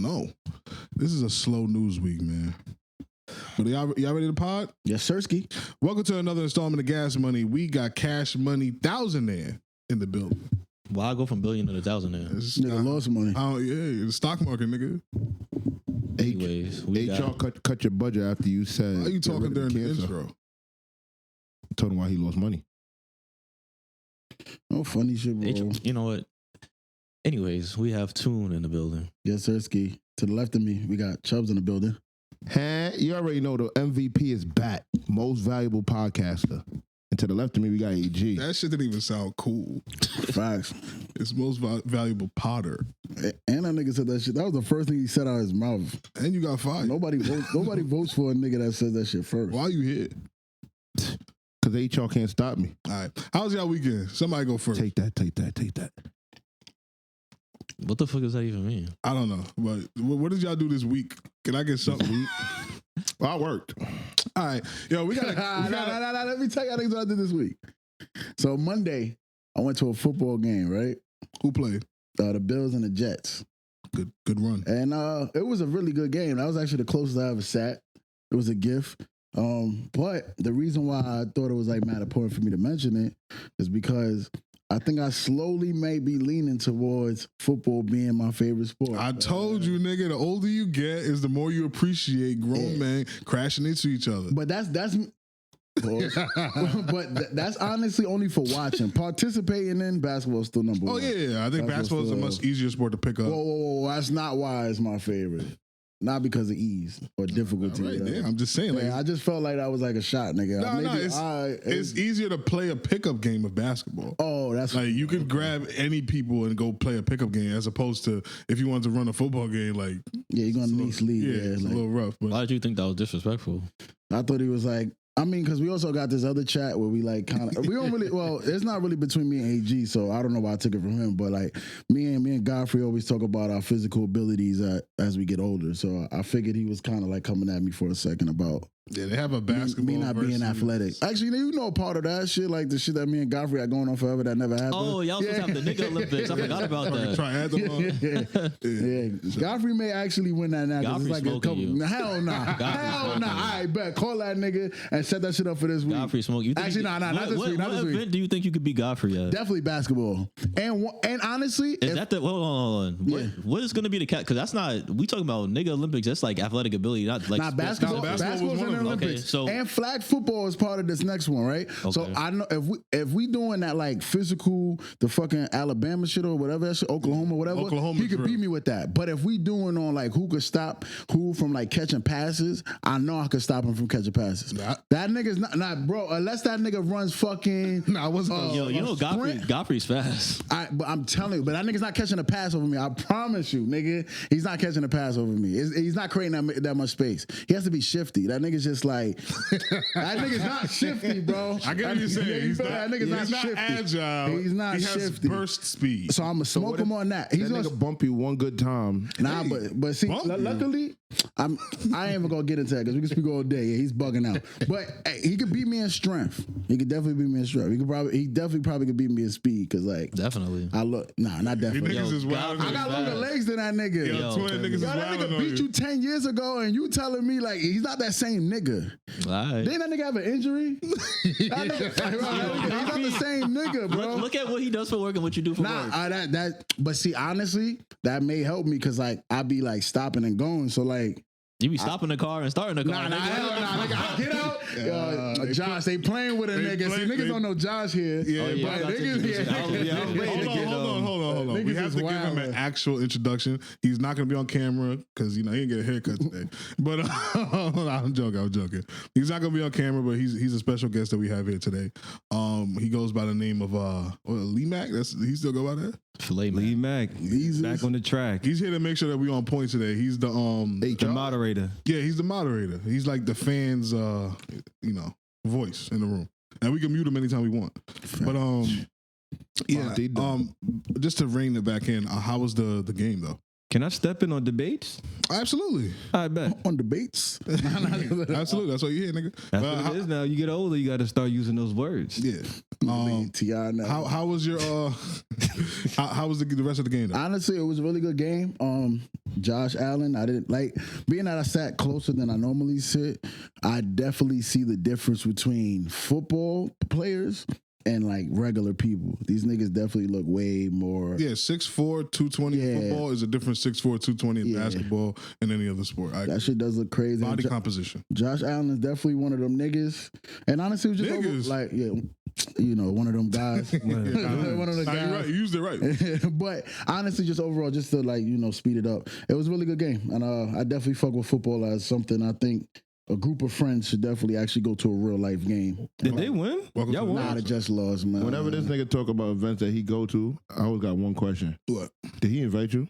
No. This is a slow news week, man. But y'all ready to pod? Yes, sirski. Welcome to another installment of Gas Money. We got Cash Money thousandaire in the building. Why go from billion to 1,000 now? Nigga lost money. Oh yeah, the stock market, nigga. Anyways, we HR cut your budget after you said. Why are you talking during the cancer. intro? Told him why he lost money. No funny shit, bro. You know what? Anyways, we have Toon in the building. Yes, sirski. To the left of me, we got Chubbz in the building. Hey, you already know the MVP is back. Most valuable podcaster. And to the left of me, we got AG. That shit didn't even sound cool. Facts. It's most valuable Potter. And that nigga said that shit. That was the first thing he said out of his mouth. And you got fired. Nobody votes for a nigga that says that shit first. Why you here? Because HR can't stop me. All right. How's y'all weekend? Somebody go first. Take that. What the fuck does that even mean? I don't know. But what did y'all do this week? Can I get something? Well, I worked. All right. Yo, we got Let me tell you what I did this week. So Monday, I went to a football game, right? Who played? The Bills and the Jets. Good run. And it was a really good game. That was actually the closest I ever sat. It was a gift. But the reason why I thought it was like mad important for me to mention it is because I think I slowly may be leaning towards football being my favorite sport. I told you, nigga, the older you get is the more you appreciate grown men crashing into each other. But that's but that's honestly only for watching. Participating in basketball is still number one. Oh yeah, I think basketball is a much easier sport to pick up. Whoa. That's not why it's my favorite. Not because of ease or difficulty. Right, yeah, I'm just saying. Like, I just felt like that was like a shot, nigga. It's easier to play a pickup game of basketball. Oh, that's like you can grab any people and go play a pickup game as opposed to if you wanted to run a football game. Like you're gonna niece lead. Yeah, it's a little rough. But why did you think that was disrespectful? I thought he was like. I mean, because we also got this other chat where we like kind of we don't really it's not really between me and AG, so I don't know why I took it from him. But like me and Godfrey always talk about our physical abilities as we get older. So I figured he was kind of like coming at me for a second about they have a basketball. Me not being athletic. Actually, you know part of that shit, like the shit that me and Godfrey had going on forever that never happened. Oh, y'all supposed to have the nigga Olympics. I forgot about that. Yeah. Godfrey may actually win that now. Godfrey it's like a couple. you. Hell nah. Hell nah. I bet. Call that nigga and set that shit up for this week. Godfrey smoke. You think actually, not this week. Not this week. What event do you think you could be Godfrey at? Definitely basketball. And honestly, is that the hold on? Yeah. What is going to be the cat? Because that's not. We talking about nigga Olympics. That's like athletic ability, not like not basketball. Basketball's in the Olympics. Okay, so and flag football is part of this next one, right? Okay. So I know if we doing that like physical, the fucking Alabama shit or whatever that shit, Oklahoma, whatever, he could beat me with that. But if we doing on like who could stop who from like catching passes, I know I could stop him from catching passes. That nigga's not bro. Unless that nigga runs fucking. Nah, I wasn't. Yo, you know Godfrey's fast. But I'm telling you, but that nigga's not catching a pass over me. I promise you, nigga, he's not catching a pass over me. He's not creating that much space. He has to be shifty. That nigga's just like. That nigga's not shifty, bro. I get what you're saying. He's that nigga's not shifty. Agile. He's not he shifty. Has burst speed. So I'm gonna smoke him on that. He's that nigga bump you one good time. Nah, but see, luckily, I ain't even gonna get into that because we can speak all day. Yeah, he's bugging out. But hey, he could beat me in strength. He could definitely beat me in strength. He definitely could beat me in speed because like definitely. Not definitely. Niggas is wild. I got longer legs than that nigga. Yo, twin niggas is wild. That nigga beat you 10 years ago and you telling me like he's not that same nigga. Right. Didn't that nigga have an injury? He's not the same nigga, bro. Look at what he does for work and what you do for work. But see, honestly, that may help me because like I be like stopping and going. So like you be stopping the car and starting the car. Nah, nigga, get out. Josh, they playing with a nigga. See, niggas don't know Josh here. Yeah, but niggas here. Hold on. We have to give him an actual introduction. He's not going to be on camera because, he didn't get a haircut today. But I'm joking. He's not going to be on camera, but he's a special guest that we have here today. He goes by the name of LeeMak. He still go by that? LeeMak. He's back on the track. He's here to make sure that we on point today. He's the moderator. Yeah, he's the moderator. He's like the fans, voice in the room, and we can mute him anytime we want. But just to rein it back in, how was the game though? Can I step in on debates? Absolutely. I bet. On debates. Absolutely. That's what you hear, nigga. That's what it is now. You get older, you got to start using those words. Yeah. T.I. now. How was your how was the rest of the game though? Honestly, it was a really good game. Josh Allen, I didn't like being that I sat closer than I normally sit. I definitely see the difference between football players and like regular people. These niggas definitely look way more. Yeah, 6'4", 220 in football is a different 6'4", 220 in basketball and any other sport. That shit does look crazy. Body composition. Josh Allen is definitely one of them niggas. And honestly, it was just like, one of them guys. One of the guys. You're right. You used it right. But honestly, just overall, just to speed it up. It was a really good game. And I definitely fuck with football as something I think a group of friends should definitely actually go to a real life game. Did they win? Y'all won? Nah, they just lost, man. Whenever this nigga talk about events that he go to, I always got one question. What? Did he invite you?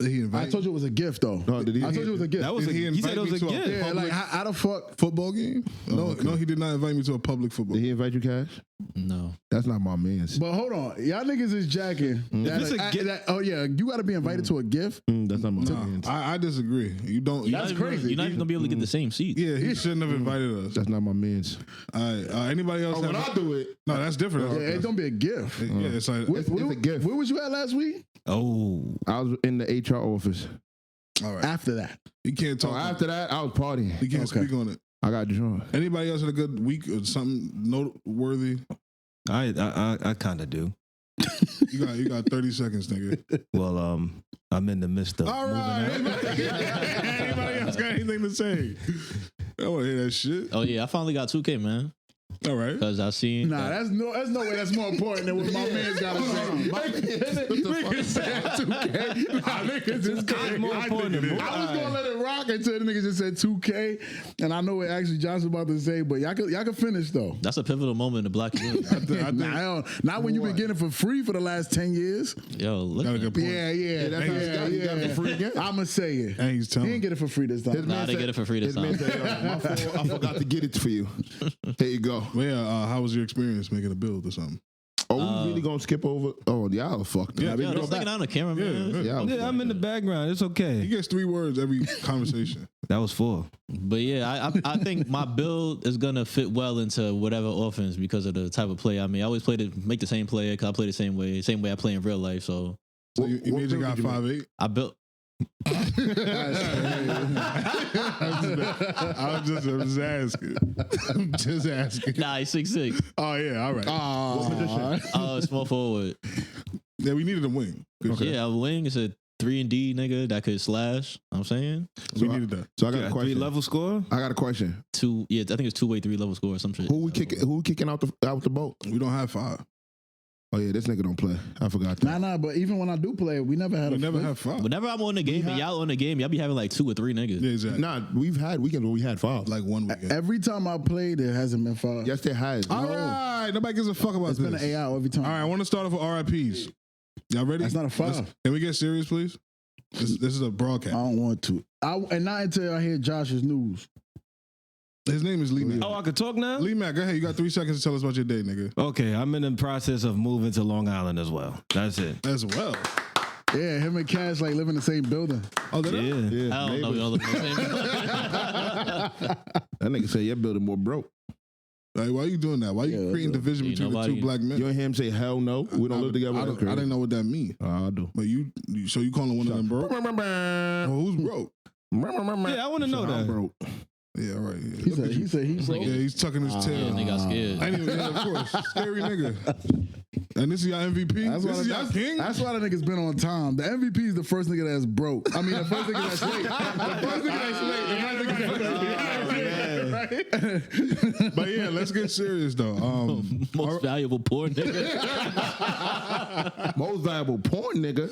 Did he invite I told you it was a gift, though. No, did he? I told you it was a gift. That was he said it was a gift. Yeah, like how the fuck? Football game? No, he did not invite me to a public football. Did he invite you, Cash? No. That's not my man's. But hold on, y'all niggas is jacking. You got to be invited to a gift. That's not my man's. I disagree. You don't. That's crazy. You're not even gonna be able to get the same seat. Yeah, he shouldn't have invited us. That's not my man's. All right. Anybody else? When I do it, No, that's different. Yeah, it's gonna be a gift. Yeah, it's like it's a gift. Where was you at last week? Oh. I was in the HR office. all right. After that. You can't So talk. after that, I was partying. You can't speak on it. I got drunk. Anybody else had a good week or something noteworthy? I kind of do. You got 30 seconds, nigga. Well, I'm in the midst of All moving right. out. Anybody else got anything to say? I want to hear that shit. Oh yeah, I finally got 2K, man. All right. Because I seen. Nah, that's no way that's more important than what my man's got to say. Niggas said 2K. Nah, niggas just It's more important than moving. I was gonna let it rock until the niggas just said 2K, and I know what actually John's about to say, but y'all could finish though. That's a pivotal moment in the black community. Not when you've been getting it for free for the last 10 years. Yo, look. Got a good point. Yeah. that's how you got it for free again? I'ma say it. And he's telling. He didn't get it for free this time. Nah, they get it for free this His man time. said, "Yo, my fault, I forgot to get it for you. Here you go." Well, yeah, how was your experience making a build or something? Oh, we really gonna skip over? Oh, y'all fucked up. Yeah, Yo, this nigga on the camera, man. Yeah, I'm in the background. It's He okay. gets 3 words every conversation. That was 4. But yeah, I think my build is gonna fit well into whatever offense because of the type of play. I mean, I always make the same play because I play the same way I play in real life. So So you made your guy 5'8"? I built. I'm just asking. I'm just asking. Nah, he's 6'6". Oh yeah, all right. Small forward. Yeah, we needed a wing. Good shit. Yeah, a wing is a 3-and-D nigga that could slash. I'm saying We needed that. So I got a 3 question. level score? I got a question. 2. Yeah, I think it's 2-way 3 level score or some shit. Who we kicking out the boat? We don't have 5. Oh yeah, this nigga don't play. I forgot that. Nah, but even when I do play, we never had We a never flip. have 5. Whenever I'm on the game and y'all on the game, y'all be having like 2 or 3 niggas. Yeah, exactly. Nah, we've had weekends where we had 5. Like one weekend. Every time I played, there hasn't been 5. Yes, there has. All right, nobody gives a fuck about It's this. been an AI every time. All right, I want to start off with RIPs. Y'all ready? That's not a 5. Can we get serious, please? This is a I broadcast. don't want to. And not until I hear Josh's news. His name is LeeMak. Oh, I could talk now? LeeMak, go ahead. You got 3 seconds to tell us about your day, nigga. Okay, I'm in the process of moving to Long Island as well. That's it. As well. Yeah, him and Cash like live in the same building. Oh, did I? Yeah. I don't know. We don't look the same. That nigga say your building more broke. Like, why are you doing that? Why are you creating division between the 2 black men? You ain't hear him say hell no. We don't live together. I didn't know what that means. I do. But so you calling one of them broke? Well, who's broke? Yeah, I want to know I'm that. broke. Yeah, all right. Yeah. He said he's broke. Yeah, he's tucking his tail. Yeah, nigga got scared. Anyway, yeah, of course. Scary nigga. And this is your MVP? This is your king? That's why the nigga's been on time. The MVP is the first nigga that's broke. I mean, the first nigga that's late. The first nigga that's late. But yeah, let's get serious though. Most valuable poor nigga. Most valuable porn nigga.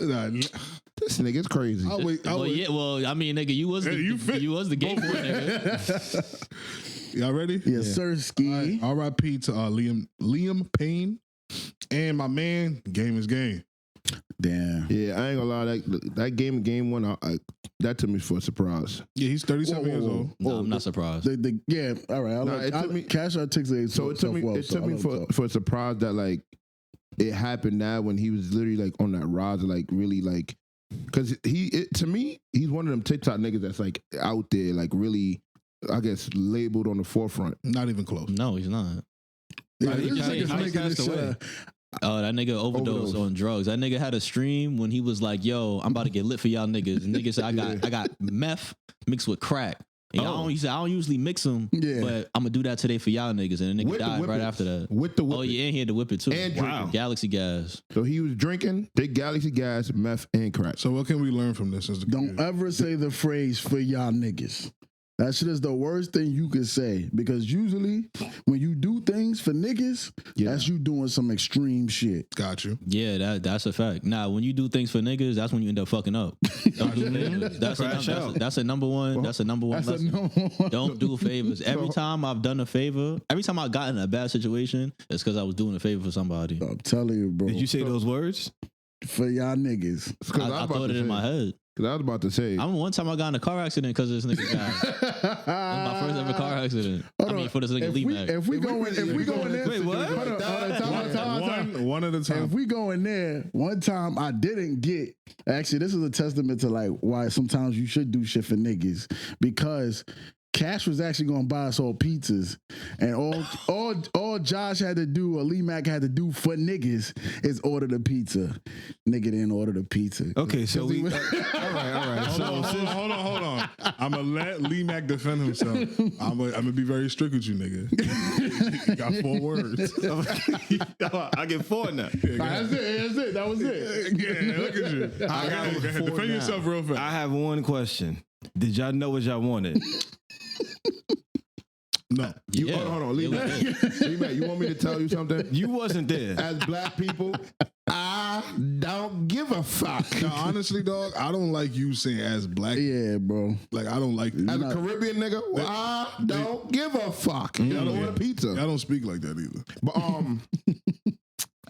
This nigga's crazy. I'll wait. Well, I mean, nigga, you was the game boy, nigga. Y'all ready? Yes, sir, Ski. R.I.P. to Liam Payne and my man. Game is game. Damn. Yeah, I ain't gonna lie. That game 1, that took me for a surprise. Yeah, he's 37 years old. No, I'm not surprised. Yeah, all right. It took me- Cash articulates So it took me. well, It took me for a surprise that like it happened now when he was literally like on that rise of like really like Because to me, he's one of them TikTok niggas that's like out there, like really, I guess, labeled on the forefront. Not even close. No, he's not. Yeah, He this just- nigga's he making passed this away. Oh, that nigga overdosed on drugs. That nigga had a stream when he was like, "Yo, I'm about to get lit for y'all niggas." And nigga said, "I got meth mixed with crack." And he said, "I don't usually mix them, but I'm gonna do that today for y'all niggas." And the nigga died right after that. With the whip. Oh yeah, and he had to whip it too. And drinking. Galaxy gas. So he was drinking, did Galaxy gas, meth, and crack. So what can we learn from this? As the Don't ever say the phrase "for y'all niggas." That shit is the worst thing you could say, because usually when you do things for niggas, that's you doing some extreme shit. Got you. Yeah, that's a fact. Nah, when you do things for niggas, that's when you end up fucking up. Don't do favors. That's a number one. That's a number one lesson. Don't do favors. Every time I've done a favor, every time I've gotten in a bad situation, it's because I was doing a favor for somebody. I'm telling you, bro. Did you say those words? For y'all niggas. I thought it in my head. Because I was about to say. One time I got in a car accident because this nigga guy. That's my first ever car accident. For this nigga LeeMak. If we go in there, Wait, what? One at a time. If we go in there, one time I didn't get. Actually, this is a testament to like why sometimes you should do shit for niggas, because Cash was actually gonna buy us all pizzas, and all Josh had to do, or LeeMak had to do for niggas, is order the pizza. Nigga didn't order the pizza. Okay, so we. All right. Hold on. I'm gonna let LeeMak defend himself. I'm gonna be very strict with you, nigga. You got 4 words. I get 4 now. That's it. That was it. Yeah, look at you. Go ahead. Defend yourself real fast. I have one question. Did y'all know what y'all wanted? No. Hold on. LeeMak, you want me to tell you something? You wasn't there. As black people, I don't give a fuck. Now, honestly, dog, I don't like you saying as black. Yeah, bro. Like, I don't like As a Caribbean nigga, I don't give a fuck. Y'all don't want a pizza. Y'all don't speak like that either. But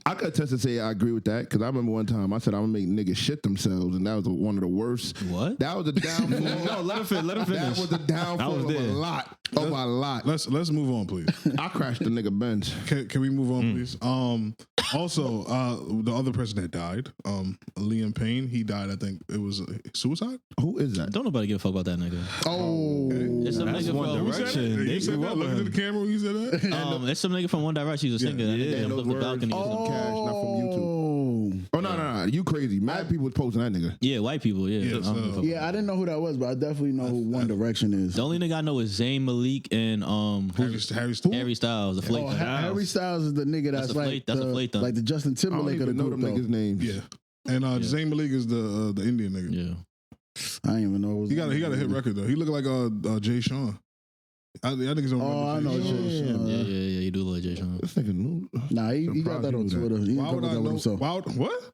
I could attest to say I agree with that, because I remember one time I said I'm gonna make niggas shit themselves, and that was one of the worst. What? That was a downfall. No, let him finish. That was a downfall of a lot. Of a lot. Let's move on, please. I crashed the nigga Benz. Can we move on, please? Also, the other person that died, Liam Payne, he died. I think it was suicide. Who is that? Don't nobody give a fuck about that nigga. Oh, It's some That's nigga One from. Direction. You said that? Looking at the camera when you said that? It's some nigga from One Direction. He's a singer. That nigga jumped off the balcony. or something. Cash, not from YouTube. Oh no, you crazy? Mad people was posting that nigga. Yeah, white people. Yeah. yeah. I didn't know who that was, but I definitely know who One Direction is. The only nigga I know is Zayn Malik and Harry Styles, the Flake. Harry Styles is the nigga that's like the Justin I don't Timberlake of even the know group. them niggas' names. Yeah. And Zayn Malik is the Indian nigga. Yeah. I didn't even know. He got a hit record though. He looked like Jay Sean. I niggas don't remember. I know Jay Sean. Yeah. You do like Jay Sean. This nigga knew. Nah, he got that on Twitter. He Why would I know? himself. What?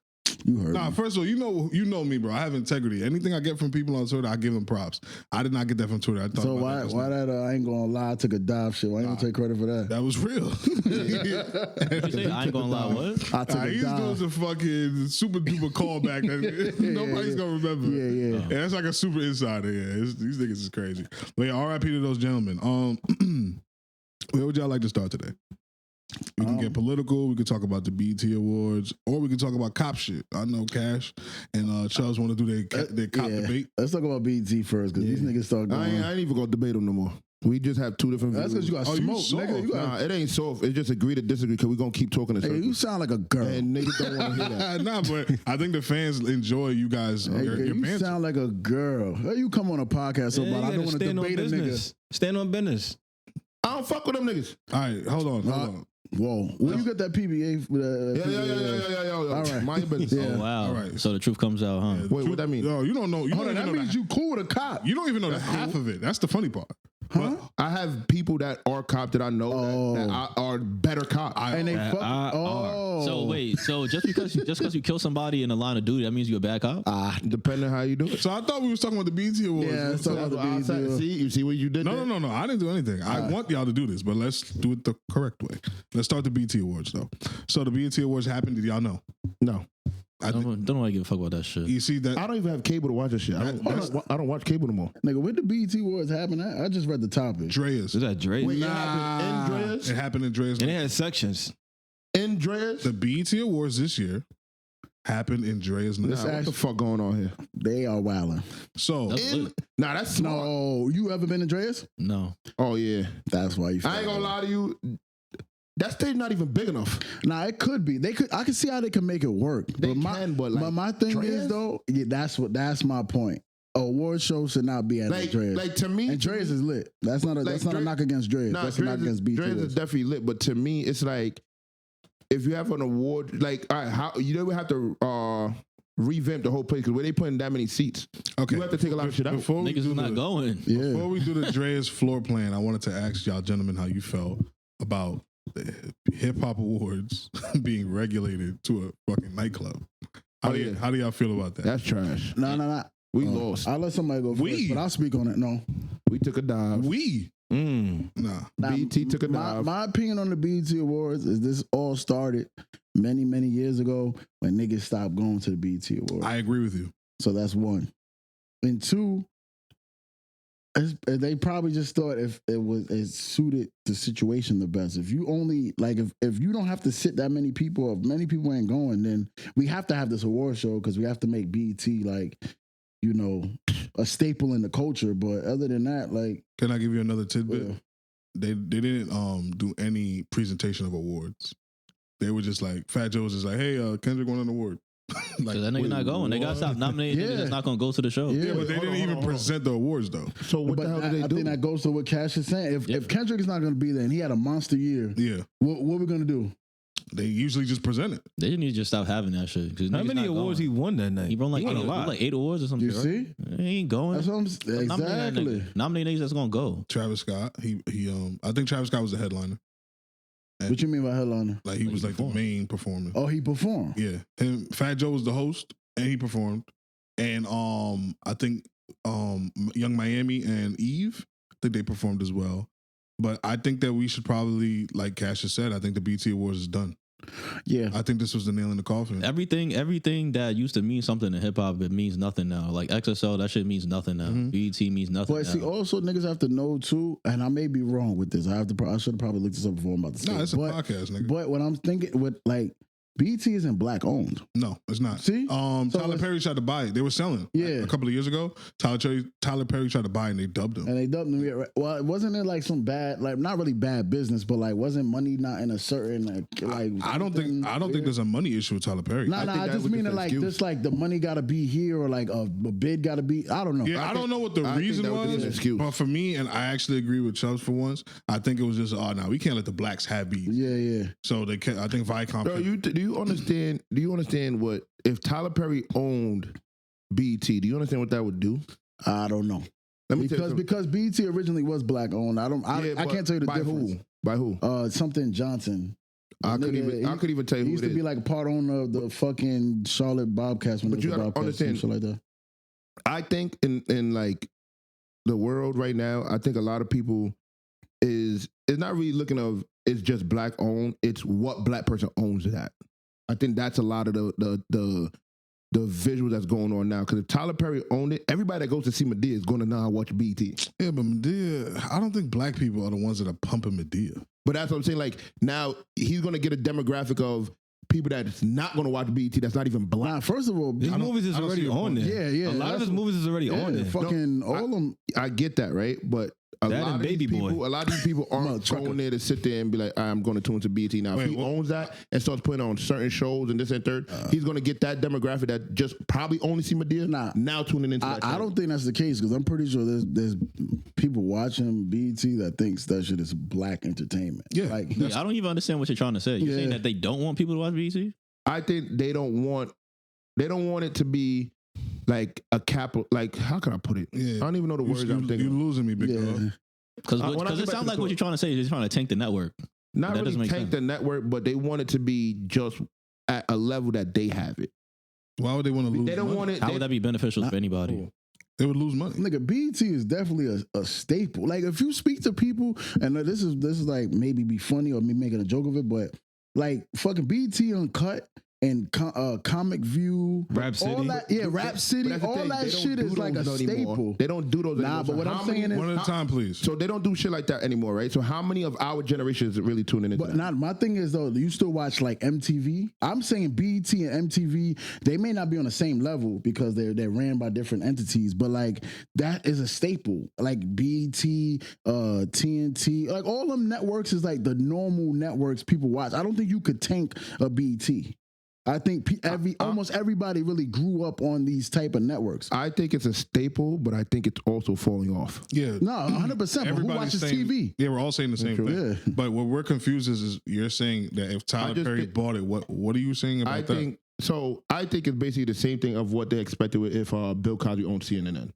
You heard me. First of all, you know me, bro. I have integrity. Anything I get from people on Twitter, I give them props. I did not get that from Twitter. I thought So why that I ain't gonna lie, I took a dive shit. Why you gonna take credit for that? that was real. You say, I ain't gonna lie, what? I took a He's dive. doing some fucking super duper callback that nobody's gonna remember. Yeah. Yeah, that's like a super insider. Yeah, these niggas is crazy. But yeah, RIP to those gentlemen. Where would y'all like to start today? We can get political. We could talk about the BET Awards, or we could talk about cop shit. I know Cash and Chubbz want to do their cop debate. Let's talk about BET first, because these niggas start going. I ain't even gonna debate them no more. We just have 2 different views. That's because you got smoke, nigga. You got, Nah, it ain't soft. It's just agree to disagree, because we gonna keep talking in hey, circles. you sound like a girl. And niggas don't want to hear that. Nah, but I think the fans enjoy you guys. Hey, your you banter. sound like a girl. How you come on a podcast about I don't want to debate a nigga? Stand on business. I don't fuck with them niggas. All right, hold on. Whoa, where you got that PBA? Yeah. All right. Mind your business. Yeah. Oh, wow. All right. So the truth comes out, huh? Wait, what that mean? Yo, you don't know. You Hold don't on, even that know means you cool with a cop. You don't even know the half of it. That's the funny part. Huh? I have people that are cop that I know that are better cops. And they fuck. So wait, so just because you kill somebody in the line of duty, that means you're a bad cop? Depending on how you do it. So I thought we was talking about the BET Awards. Yeah, let's talk about the BET Awards. See, you see what you did there? No. I didn't do anything. I want y'all to do this, but let's do it the correct way. Let's start the BET Awards though. So the BET Awards happened. Did y'all know? No. I don't want to give a fuck about that shit. You see that? I don't even have cable to watch this shit. I don't watch cable no more. Nigga, when the BET Awards happen, I just read the topic. Dreas. Is that Drake? Wait, it happened in Dreas? It happened in Dreas. And it had sections. In Dreas? The BET Awards this year happened in Dre's night. What the fuck going on here? They are wilding. So that's smart. No, you ever been to Dre's? No. Oh yeah, that's why you. I ain't gonna lie to you. That stage not even big enough. Nah, it could be. They could. I can see how they can make it work. But my thing is though, that's my point. A award show should not be at Dre's. Like to me, and Dre's is lit. That's not a knock against Dre's. Nah, that's a knock against BT. Dre's is definitely lit, but to me, it's like if you have an award, like all right, how you would have to revamp the whole place because where they putting that many seats, okay, you have to take a lot of shit out. Niggas is not going. Before we do the Dre's floor plan, I wanted to ask y'all gentlemen how you felt about the HipHop Awards being regulated to a fucking nightclub. How do y'all feel about that? That's trash. No. We lost. I'll let somebody go first, but I'll speak on it. No. We took a dive. Nah. BT took a dive. My opinion on the BT Awards is this all started many, many years ago when niggas stopped going to the BT Awards. I agree with you. So that's one. And two, they probably just thought if it suited the situation the best. If you only if you don't have to sit that many people, if many people ain't going, then we have to have this award show because we have to make BET a staple in the culture. But other than that, can I give you another tidbit? They didn't do any presentation of awards. They were just like Fat Joe was just like, hey, Kendrick won an award. Because that nigga not going. They got to stop nominating niggas that's not going to go to the show. Yeah, but they didn't even present the awards, though. So what the hell did they do? I think that goes to what Cash is saying. If Kendrick is not going to be there and he had a monster year, what are we going to do? They usually just present it. They need to just stop having that shit. How many awards he won that night? He won like 8 awards or something. You see? He ain't going. That's what I'm saying. Exactly. Nominate niggas that's going to go. Travis Scott. I think Travis Scott was the headliner. What you mean by headliner? Like he was like the main performer. Oh, he performed. Yeah, Fat Joe was the host, and he performed. And I think Young Miami and Eve, I think they performed as well. But I think that we should probably, like Cash has said, I think the BT Awards is done. Yeah, I think this was the nail in the coffin. Everything that used to mean something in hip hop, it means nothing now. Like XSL, that shit means nothing now. BET means nothing. But see, also niggas have to know too, and I may be wrong with this. I should have probably looked this up before I'm about to say. No, it's a podcast, nigga. But what I'm thinking with BT isn't black owned. No, it's not. See, Tyler Perry tried to buy it. They were selling. Yeah, a couple of years ago, Tyler Perry tried to buy it and they dubbed him. Yeah, well, wasn't it like some bad, not really bad business, but wasn't money not in a certain I don't think there's a money issue with Tyler Perry. I just mean it just the money got to be here or a bid got to be. I don't know. Yeah, I don't know what the reason was. But for me, and I actually agree with Chubbz for once. I think it was just we can't let the blacks have beats. Yeah. So they I think Viacom. Bro, do you understand what if Tyler Perry owned BET? Do you understand what that would do? I don't know. Because BET originally was black owned. I can't tell you the difference. By who? Something Johnson. I could even tell you who he used to be like a part owner of the fucking Charlotte Bobcats when but you gotta understand shit like that. I think in the world right now, I think a lot of people is not really looking of it's just black owned. It's what black person owns that. I think that's a lot of the visual that's going on now. Because if Tyler Perry owned it, everybody that goes to see Madea is going to know how to watch BET. Yeah, but Madea, I don't think black people are the ones that are pumping Madea. But that's what I'm saying. Now he's going to get a demographic of people that's not going to watch BET. That's not even black. Nah, first of all, his movies is already on there. Yeah. A lot of his movies is already on there. Fucking all of them. I get that, right? But a lot of these people aren't going there to sit there and be like, I'm going to tune to BET now. If he owns that and starts putting on certain shows and this and third, he's going to get that demographic that just probably only see Madea now tuning into that. I don't think that's the case because I'm pretty sure there's people watching BET that thinks that shit is black entertainment. Yeah, I don't even understand what you're trying to say. You're saying that they don't want people to watch BET? I think they don't want it to be like a capital. Like, how can I put it? Yeah. I don't even know the words I'm thinking. You're losing me, big dog. Because it sounds like what you're trying to say is you're trying to tank the network. Not really tank the network, but they want it to be just at a level that they have it. Why would they want to lose? They don't want it. How would that be beneficial for anybody? They would lose money. Nigga, BET is definitely a staple. Like if you speak to people, and this is like maybe be funny or me making a joke of it, but like fucking BET Uncut and Comic View, Rap City. all that, Rap City, all that shit is like a staple. They don't do those anymore. Nah, but what I'm saying is one at a time, please. So they don't do shit like that anymore, right? So how many of our generation is really tuning into But that? not my thing is though, you still watch like MTV. I'm saying BET and MTV, they may not be on the same level because they're ran by different entities, but like that is a staple. Like BET, TNT, like all them networks is like the normal networks people watch. I don't think you could tank a BET. I think almost everybody really grew up on these type of networks. I think it's a staple, but I think it's also falling off. Yeah. No, 100%. But who watches TV? Yeah, we're all saying the same thing. Yeah. But what we're confused is you're saying that if Tyler Perry bought it, what are you saying about that? I think it's basically the same thing of what they expected if Bill Cosby owned CNN.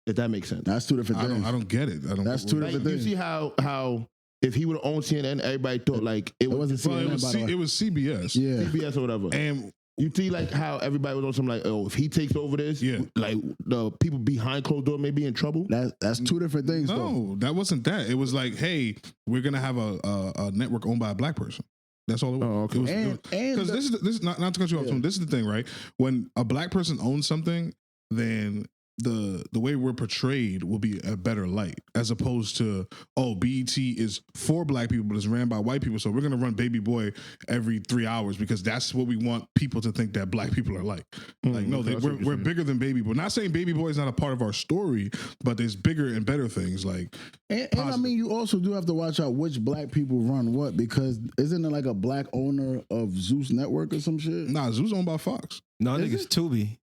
If that makes sense. That's two different things. I don't get it. That's two different things. You see how if he would have owned CNN, everybody thought like it wasn't CNN. It was CBS. Yeah. CBS or whatever. And you see like how everybody was on some like, oh, if he takes over this, like the people behind closed door may be in trouble. That's two different things. No, that wasn't that. It was like, hey, we're gonna have a network owned by a black person. That's all it was. Oh, okay. Because this is not to cut you off. This is the thing, right? When a black person owns something, then the way we're portrayed will be a better light, as opposed to, oh, BET is for black people but it's ran by white people, so we're gonna run Baby Boy every 3 hours because that's what we want people to think that black people are like. Like, no, we're bigger than Baby Boy. Not saying Baby Boy is not a part of our story, but there's bigger and better things like. And I mean, you also do have to watch out which black people run what, because isn't it like a black owner of Zeus Network or some shit? Nah, Zeus owned by Fox. No, I think it's Tubi.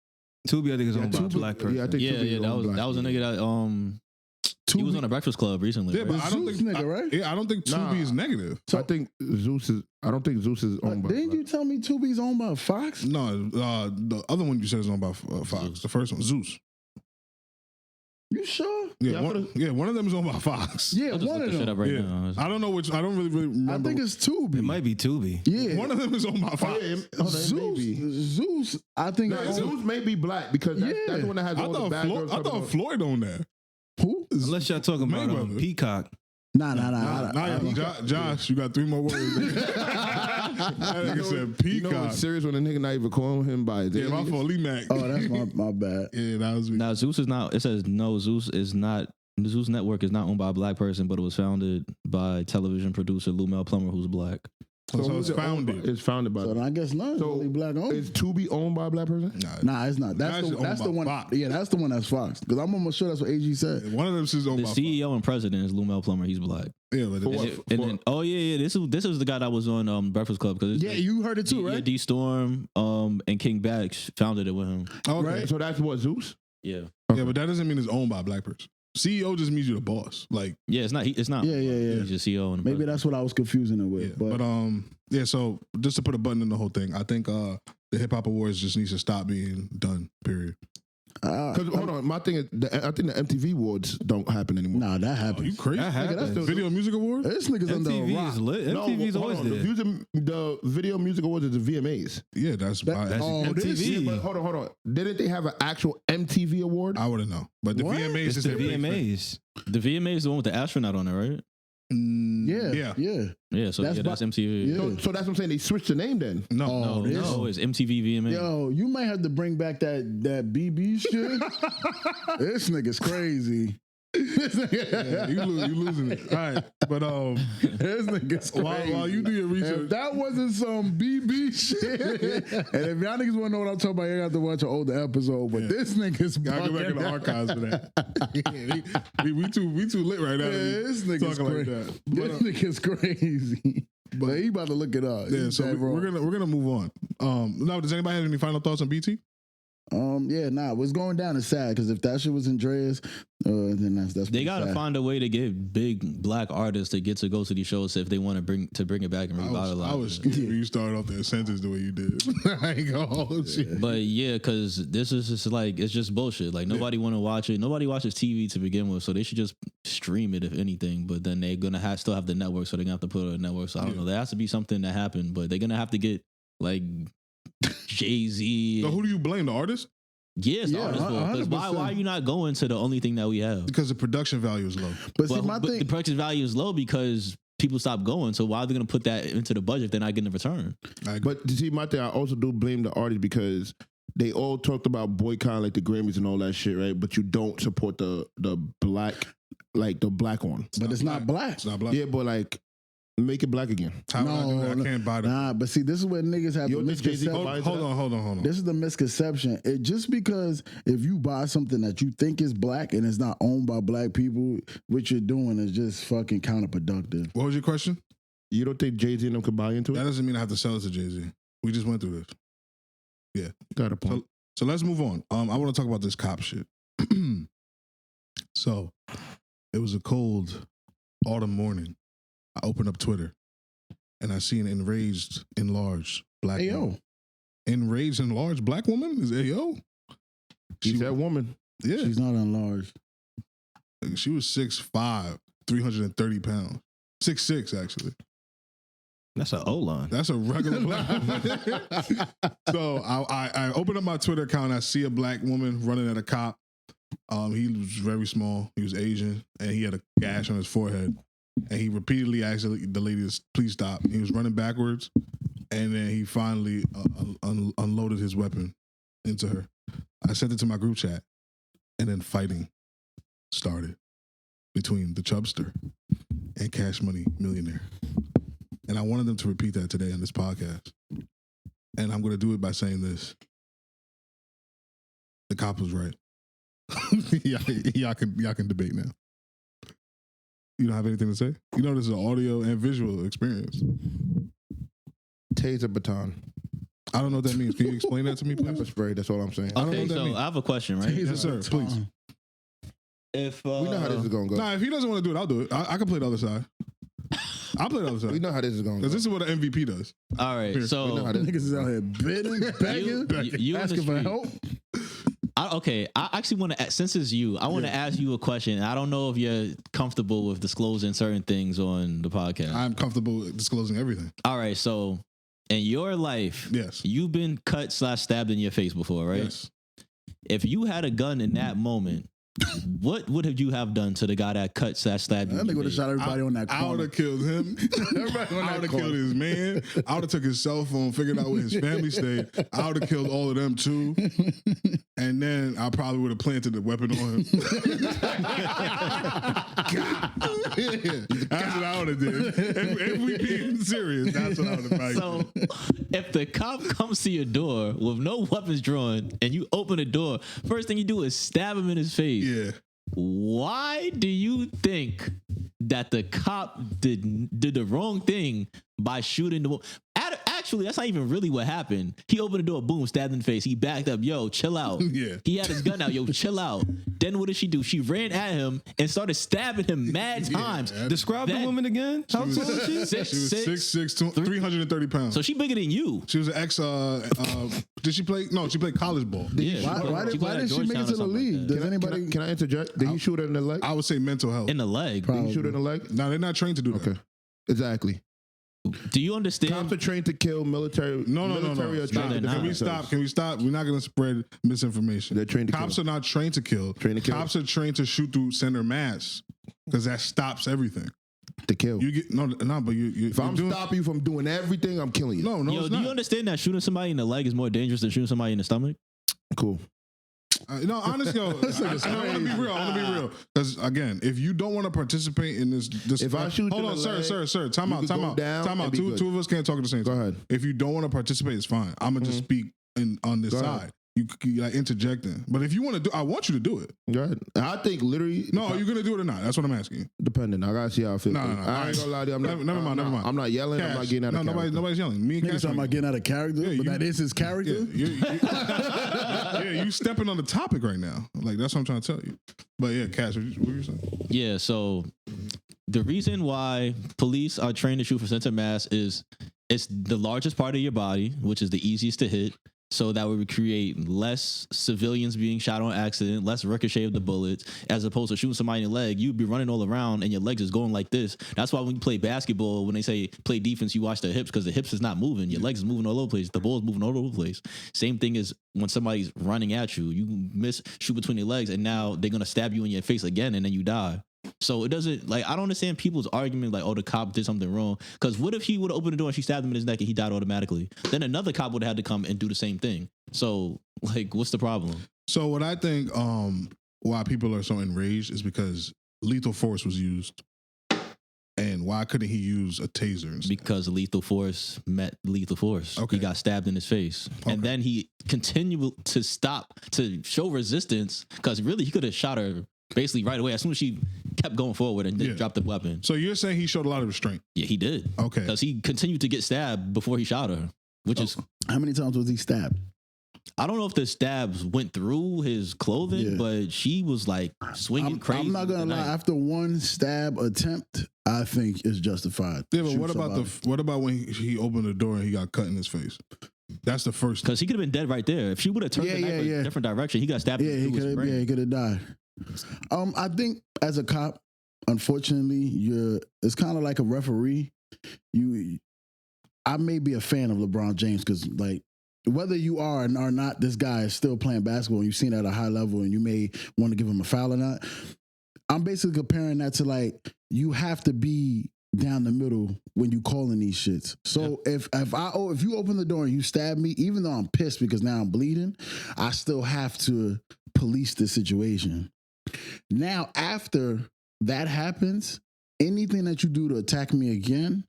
Tubi, I think, is owned by a black person. Yeah, I think that was a nigga that he was on the Breakfast Club recently. Yeah, but I don't think nigga, right? Yeah, I don't think Tubi is negative. So I think Zeus is. I don't think Zeus is owned by. Didn't you tell me Tubi's owned by Fox? No, the other one you said is owned by Fox. The first one, Zeus. You sure? Yeah, one of them is owned by Fox. Yeah, one of them. Right now. I don't know which. I don't really remember. I think it's Tubi. It might be Tubi. Yeah, one of them is owned by Fox. Zeus. I think Zeus may be black because that's the one that has all the bad girls. I thought Floyd owned that. Who? Unless y'all talking about Peacock. Nah. Josh, you got 3 more words. That nigga said Peacock. You know it's serious when a nigga not even calling him by his my fault, LeeMak. Oh, that's my bad. Yeah, that was me. Now Zeus is not. It says no. Zeus is not. The Zeus Network is not owned by a black person, but it was founded by television producer LeeMak Plummer, who's black. So it's founded. It's founded by. So I guess not. So really black owned. Is Tubi owned by a black person? Nah, it's not. That's the one. Fox. Yeah, that's the one that's Fox. Because I'm almost sure that's what AG said. One of them is owned by CEO and president is LeeMak Plummer. He's black. Yeah, but this was the guy that was on Breakfast Club. Because you heard it too, right? D Storm, and King Bax founded it with him. Okay. Right. So that's what Zeus. Yeah. Yeah, but that doesn't mean it's owned by a black person. CEO just means you're the boss. Like, yeah, it's not. It's not. Yeah. He's just CEO. And maybe that's what I was confusing it with. Yeah, but so just to put a button in the whole thing, I think the HipHop Awards just needs to stop being done. Period. Because hold on, my thing is, I think the MTV Awards don't happen anymore. Nah, that happens. Oh, you crazy? That happens. The Video Music Awards? This nigga's under a rock. Is lit. MTV's always there. The Video Music Awards is the VMAs. Yeah, that's MTV. But hold on. Didn't they have an actual MTV award? I wouldn't know. But the VMAs It's is the their big thing. VMAs. The VMA is the one with the astronaut on it, right? Yeah. Yeah, so that's MTV. Yeah. So that's what I'm saying. They switched the name then. No, it's MTV VMA. Yo, you might have to bring back that BB shit. This nigga's crazy. Yeah, you losing it. All right, but this nigga's crazy. While you do your research, if that wasn't some BB shit, and if y'all niggas want to know what I'm talking about, you have to watch an older episode. But this nigga's gotta go back in the archives for that. we too lit right now. Yeah, this nigga's crazy. Like that. This nigga's crazy. But he about to look it up. Yeah, so we're gonna move on. Now, does anybody have any final thoughts on BT? What's going down is sad because if that shit was Andreas, then that's they gotta sad. find a way to get big black artists to get to go to these shows if they want to bring it back and revitalize. I was scared when you started off that sentence the way you did. I ain't gonna hold you. But yeah, because this is just like it's just bullshit. Like nobody want to watch it. Nobody watches TV to begin with, so they should just stream it if anything. But then they're gonna still have the network, so they're gonna have to put it on a network. So I don't know. There has to be something that happened, but they're gonna have to get like Jay-Z. So who do you blame? The artist? Yes, the artist. Because why are you not going to the only thing that we have? Because the production value is low. But see, my thing, the production value is low because people stop going. So why are they going to put that into the budget if they're not getting a return? But you see, my thing, I also do blame the artists because they all talked about boycotting like the Grammys and all that shit, right? But you don't support the black, like the black one. But it's not black. It's not black. Yeah, but like make it black again. How would I do that? I can't buy that. Nah, but see, this is where niggas have the misconception. Hold on. This is the misconception. Just because if you buy something that you think is black and it's not owned by black people, what you're doing is just fucking counterproductive. What was your question? You don't think Jay-Z and them could buy into it? That doesn't mean I have to sell it to Jay-Z. We just went through this. Yeah. Got a point. So let's move on. I want to talk about this cop shit. So it was a cold autumn morning. I opened up Twitter and I see an enraged, enlarged black woman. Enraged, enlarged black woman? Is Ayo? She's that woman. Yeah. She's not enlarged. She was 6'5", 330 pounds. 6'6", actually. That's an O-line. That's a regular black woman. So I opened up my Twitter account. I see a black woman running at a cop. He was very small. He was Asian, and he had a gash on his forehead. And he repeatedly asked the lady to please stop. He was running backwards, and then he finally unloaded his weapon into her. I sent it to my group chat, and then fighting started between the Chubbster and Cash Money Millionaire. And I wanted them to repeat that today on this podcast. And I'm going to do it by saying this. The cop was right. y'all can debate now. You don't have anything to say? You know this is an audio and visual experience. Taser baton. I don't know what that means. Can you explain that to me, please? Pepper spray, that's all I'm saying. Okay, so I have a question, right? Yes, sir. Please. If we know how this is going to go. Nah, if he doesn't want to do it, I'll do it. I can play the other side. I'll play the other side. We know how this is going to go. Because this is what an MVP does. All right, Here. so Niggas is out here bidding, begging, you asking for help. I actually want to, since it's you, I want to ask you a question. I don't know if you're comfortable with disclosing certain things on the podcast. I'm comfortable with disclosing everything. All right, so in your life, yes, you've been cut / stabbed in your face before, right? Yes. If you had a gun in that moment, what would you have done to the guy that cut / stabbed you? I think would have shot everybody on that corner. I would have killed him. I would have killed his man. I would have took his cell phone, figured out where his family stayed. I would have killed all of them too. And then I probably would have planted the weapon on him. That's what I would have did. If we being serious, that's what I would have done. So if the cop comes to your door with no weapons drawn and you open the door, first thing you do is stab him in his face. Yeah. Why do you think that the cop did the wrong thing by shooting the? Actually, that's not even really what happened. He opened the door, boom, stabbed in the face. He backed up, yo, chill out. Yeah. He had his gun out, yo, chill out. Then what did she do? She ran at him and started stabbing him mad times. Describe the woman again. How tall is she? She was 6'6", 330 pounds. So she bigger than you. She was an ex. Did she play? No, she played college ball. Yeah. Why did she make it to the league? Does anybody? Can I interject? Did he shoot her in the leg? I would say mental health. In the leg. Did he shoot her in the leg? No, they're not trained to do that. Okay. Exactly. Do you understand? Cops are trained to kill military. No. Stop. Can we stop? Can we stop? We're not going to spread misinformation. They're trained to Cops kill. are not trained to kill. Cops are trained to shoot through center mass because that stops everything. To kill. You get but you. If I'm stopping you from doing everything, I'm killing you. No, Yo, it's do not. you understand that shooting somebody in the leg is more dangerous than shooting somebody in the stomach? Cool. No, honestly, I want to be real. Because again, if you don't want to participate in this, if I shoot, hold on, sir. Time out. Two of us can't talk at the same time. Go ahead. If you don't want to participate, it's fine. I'm gonna just speak on this side. You like interjecting, but if you want to do, I want you to do it. Go ahead. I think literally. No, are you gonna do it or not? That's what I'm asking you. Depending, I gotta see how I feel. No. I ain't gonna lie to you. I'm not. Never mind. I'm not yelling. Cash. I'm not getting out of character. Nobody's yelling. Me and Niggas Cash talking about getting out of character, but that is his character. Yeah, you stepping on the topic right now. Like that's what I'm trying to tell you. But yeah, Cash, what were you saying? Yeah, so the reason why police are trained to shoot for center mass is it's the largest part of your body, which is the easiest to hit. So that would create less civilians being shot on accident, less ricochet of the bullets, as opposed to shooting somebody in the leg. You'd be running all around and your legs is going like this. That's why when you play basketball, when they say play defense, you watch the hips because the hips is not moving. Your legs is moving all over the place. The ball is moving all over the place. Same thing is when somebody's running at you. You shoot between your legs and now they're going to stab you in your face again and then you die. So it doesn't I don't understand people's argument like, oh, the cop did something wrong. Because what if he would have opened the door and she stabbed him in his neck and he died automatically? Then another cop would have had to come and do the same thing. So what's the problem? So what I think why people are so enraged is because lethal force was used. And why couldn't he use a taser instead? Because lethal force met lethal force. Okay. He got stabbed in his face. Okay. And then he continued to show resistance because really he could have shot her basically right away as soon as she kept going forward and then dropped the weapon. So you're saying he showed a lot of restraint? Yeah, he did. Okay. Because he continued to get stabbed before he shot her, which is... How many times was he stabbed? I don't know if the stabs went through his clothing, but she was swinging crazy. I'm not gonna lie. After one stab attempt, I think it's justified. Yeah, but what about when he opened the door and he got cut in his face? That's the first. Because he could have been dead right there. If she would have turned the knife in a different direction, he got stabbed. Yeah, he could have died. I think as a cop, unfortunately, it's kind of like a referee. I may be a fan of LeBron James because whether you are or not, this guy is still playing basketball and you've seen it at a high level and you may want to give him a foul or not. I'm basically comparing that to you have to be down the middle when you calling these shits. So if you open the door and you stab me, even though I'm pissed because now I'm bleeding, I still have to police the situation. Now, after that happens, anything that you do to attack me again,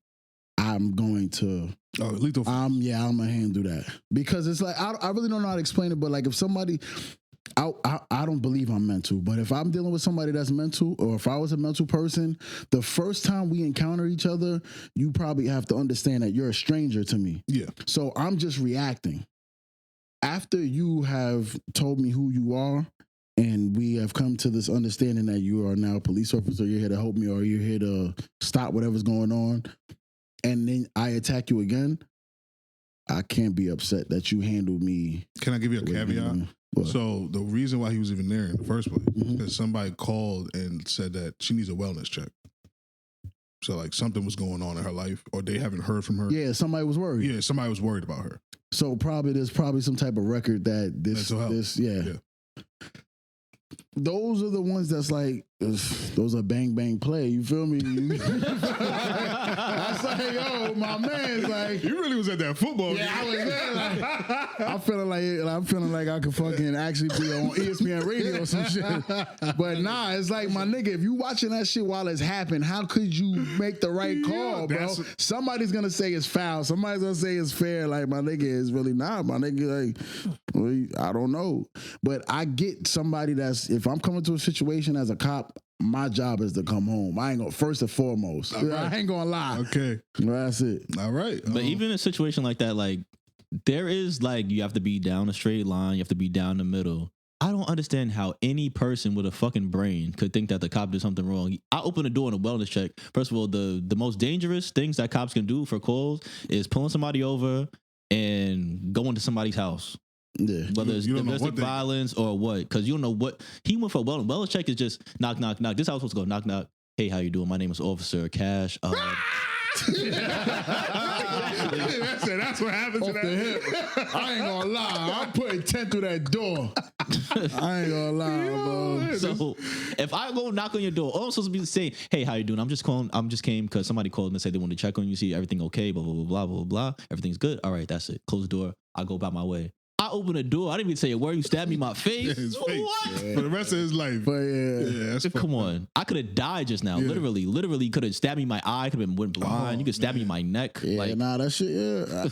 I'm going to lethal. I'm gonna handle that because it's I really don't know how to explain it, but if somebody, I don't believe I'm mental, but if I'm dealing with somebody that's mental, or if I was a mental person, the first time we encounter each other, you probably have to understand that you're a stranger to me. Yeah. So I'm just reacting. After you have told me who you are, and we have come to this understanding that you are now a police officer, you're here to help me, or you're here to stop whatever's going on, and then I attack you again, I can't be upset that you handled me. Can I give you a caveat? So the reason why he was even there in the first place is because somebody called and said that she needs a wellness check. So something was going on in her life, or they haven't heard from her. Yeah, somebody was worried. Yeah, somebody was worried about her. So there's probably some type of record that this. Those are the ones that's those are bang bang play. You feel me? That's yo, my man's you really was at that football game. I was there. I'm feeling like I could fucking actually be on ESPN radio or some shit. But nah, it's my nigga, if you watching that shit while it's happening, how could you make the right call, bro? Somebody's gonna say it's foul. Somebody's gonna say it's fair. My nigga is really not. My nigga, I don't know. But I get somebody if I'm coming to a situation as a cop, my job is to come home. I ain't gonna, first and foremost. Right. I ain't gonna lie. Okay. That's it. All right. But even in a situation like that, there is you have to be down a straight line, you have to be down the middle. I don't understand how any person with a fucking brain could think that the cop did something wrong. I open the door in a wellness check. First of all, the most dangerous things that cops can do for calls is pulling somebody over and going to somebody's house. Yeah. Whether it's domestic violence or what, because you don't know what he went for. Wellness check is just knock, knock, knock. This house supposed to go knock, knock. Hey, how you doing? My name is Officer Cash. That's what happens to that. I ain't gonna lie. I'm putting 10 through that door. I ain't gonna lie, bro. So if I go knock on your door, all I'm supposed to be saying, hey, how you doing? I'm just came because somebody called and said they wanted to check on you, see everything okay, blah, blah, blah, blah, blah, blah. Everything's good. All right, that's it. Close the door. I go about my way. I open the door. I didn't even say a word. You stabbed me in my face. What? Yeah. For the rest of his life. But come on. I could have died just now. Yeah. Literally could have stabbed me in my eye. Could have went blind. You could stab me in my neck. Yeah, that shit. Yeah.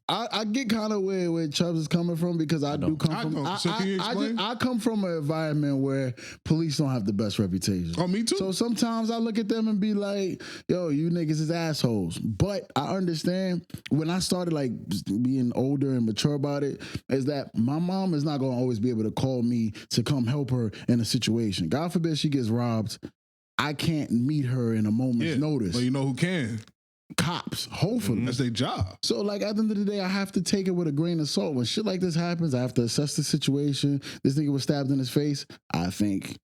I get kind of where Chubbz is coming from because I do come from. I come from an environment where police don't have the best reputation. Oh, me too. So sometimes I look at them and be like, "Yo, you niggas is assholes." But I understand when I started being older and mature about it, is that my mom is not going to always be able to call me to come help her in a situation. God forbid she gets robbed. I can't meet her in a moment's notice. But you know who can? Cops, hopefully. That's their job. So at the end of the day, I have to take it with a grain of salt. When shit like this happens, I have to assess the situation. This nigga was stabbed in his face. I think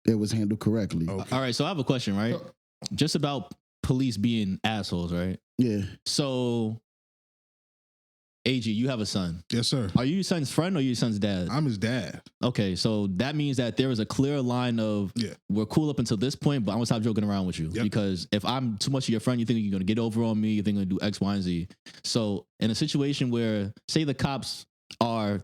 it was handled correctly. Okay. All right, so I have a question, right? Just about police being assholes, right? Yeah. So AG, you have a son. Yes, sir. Are you your son's friend or your son's dad? I'm his dad. Okay, so that means that there is a clear line of we're cool up until this point, but I'm gonna stop joking around with you because if I'm too much of your friend, you think you're gonna get over on me, you think you're gonna do X, Y, and Z. So in a situation where, say, the cops are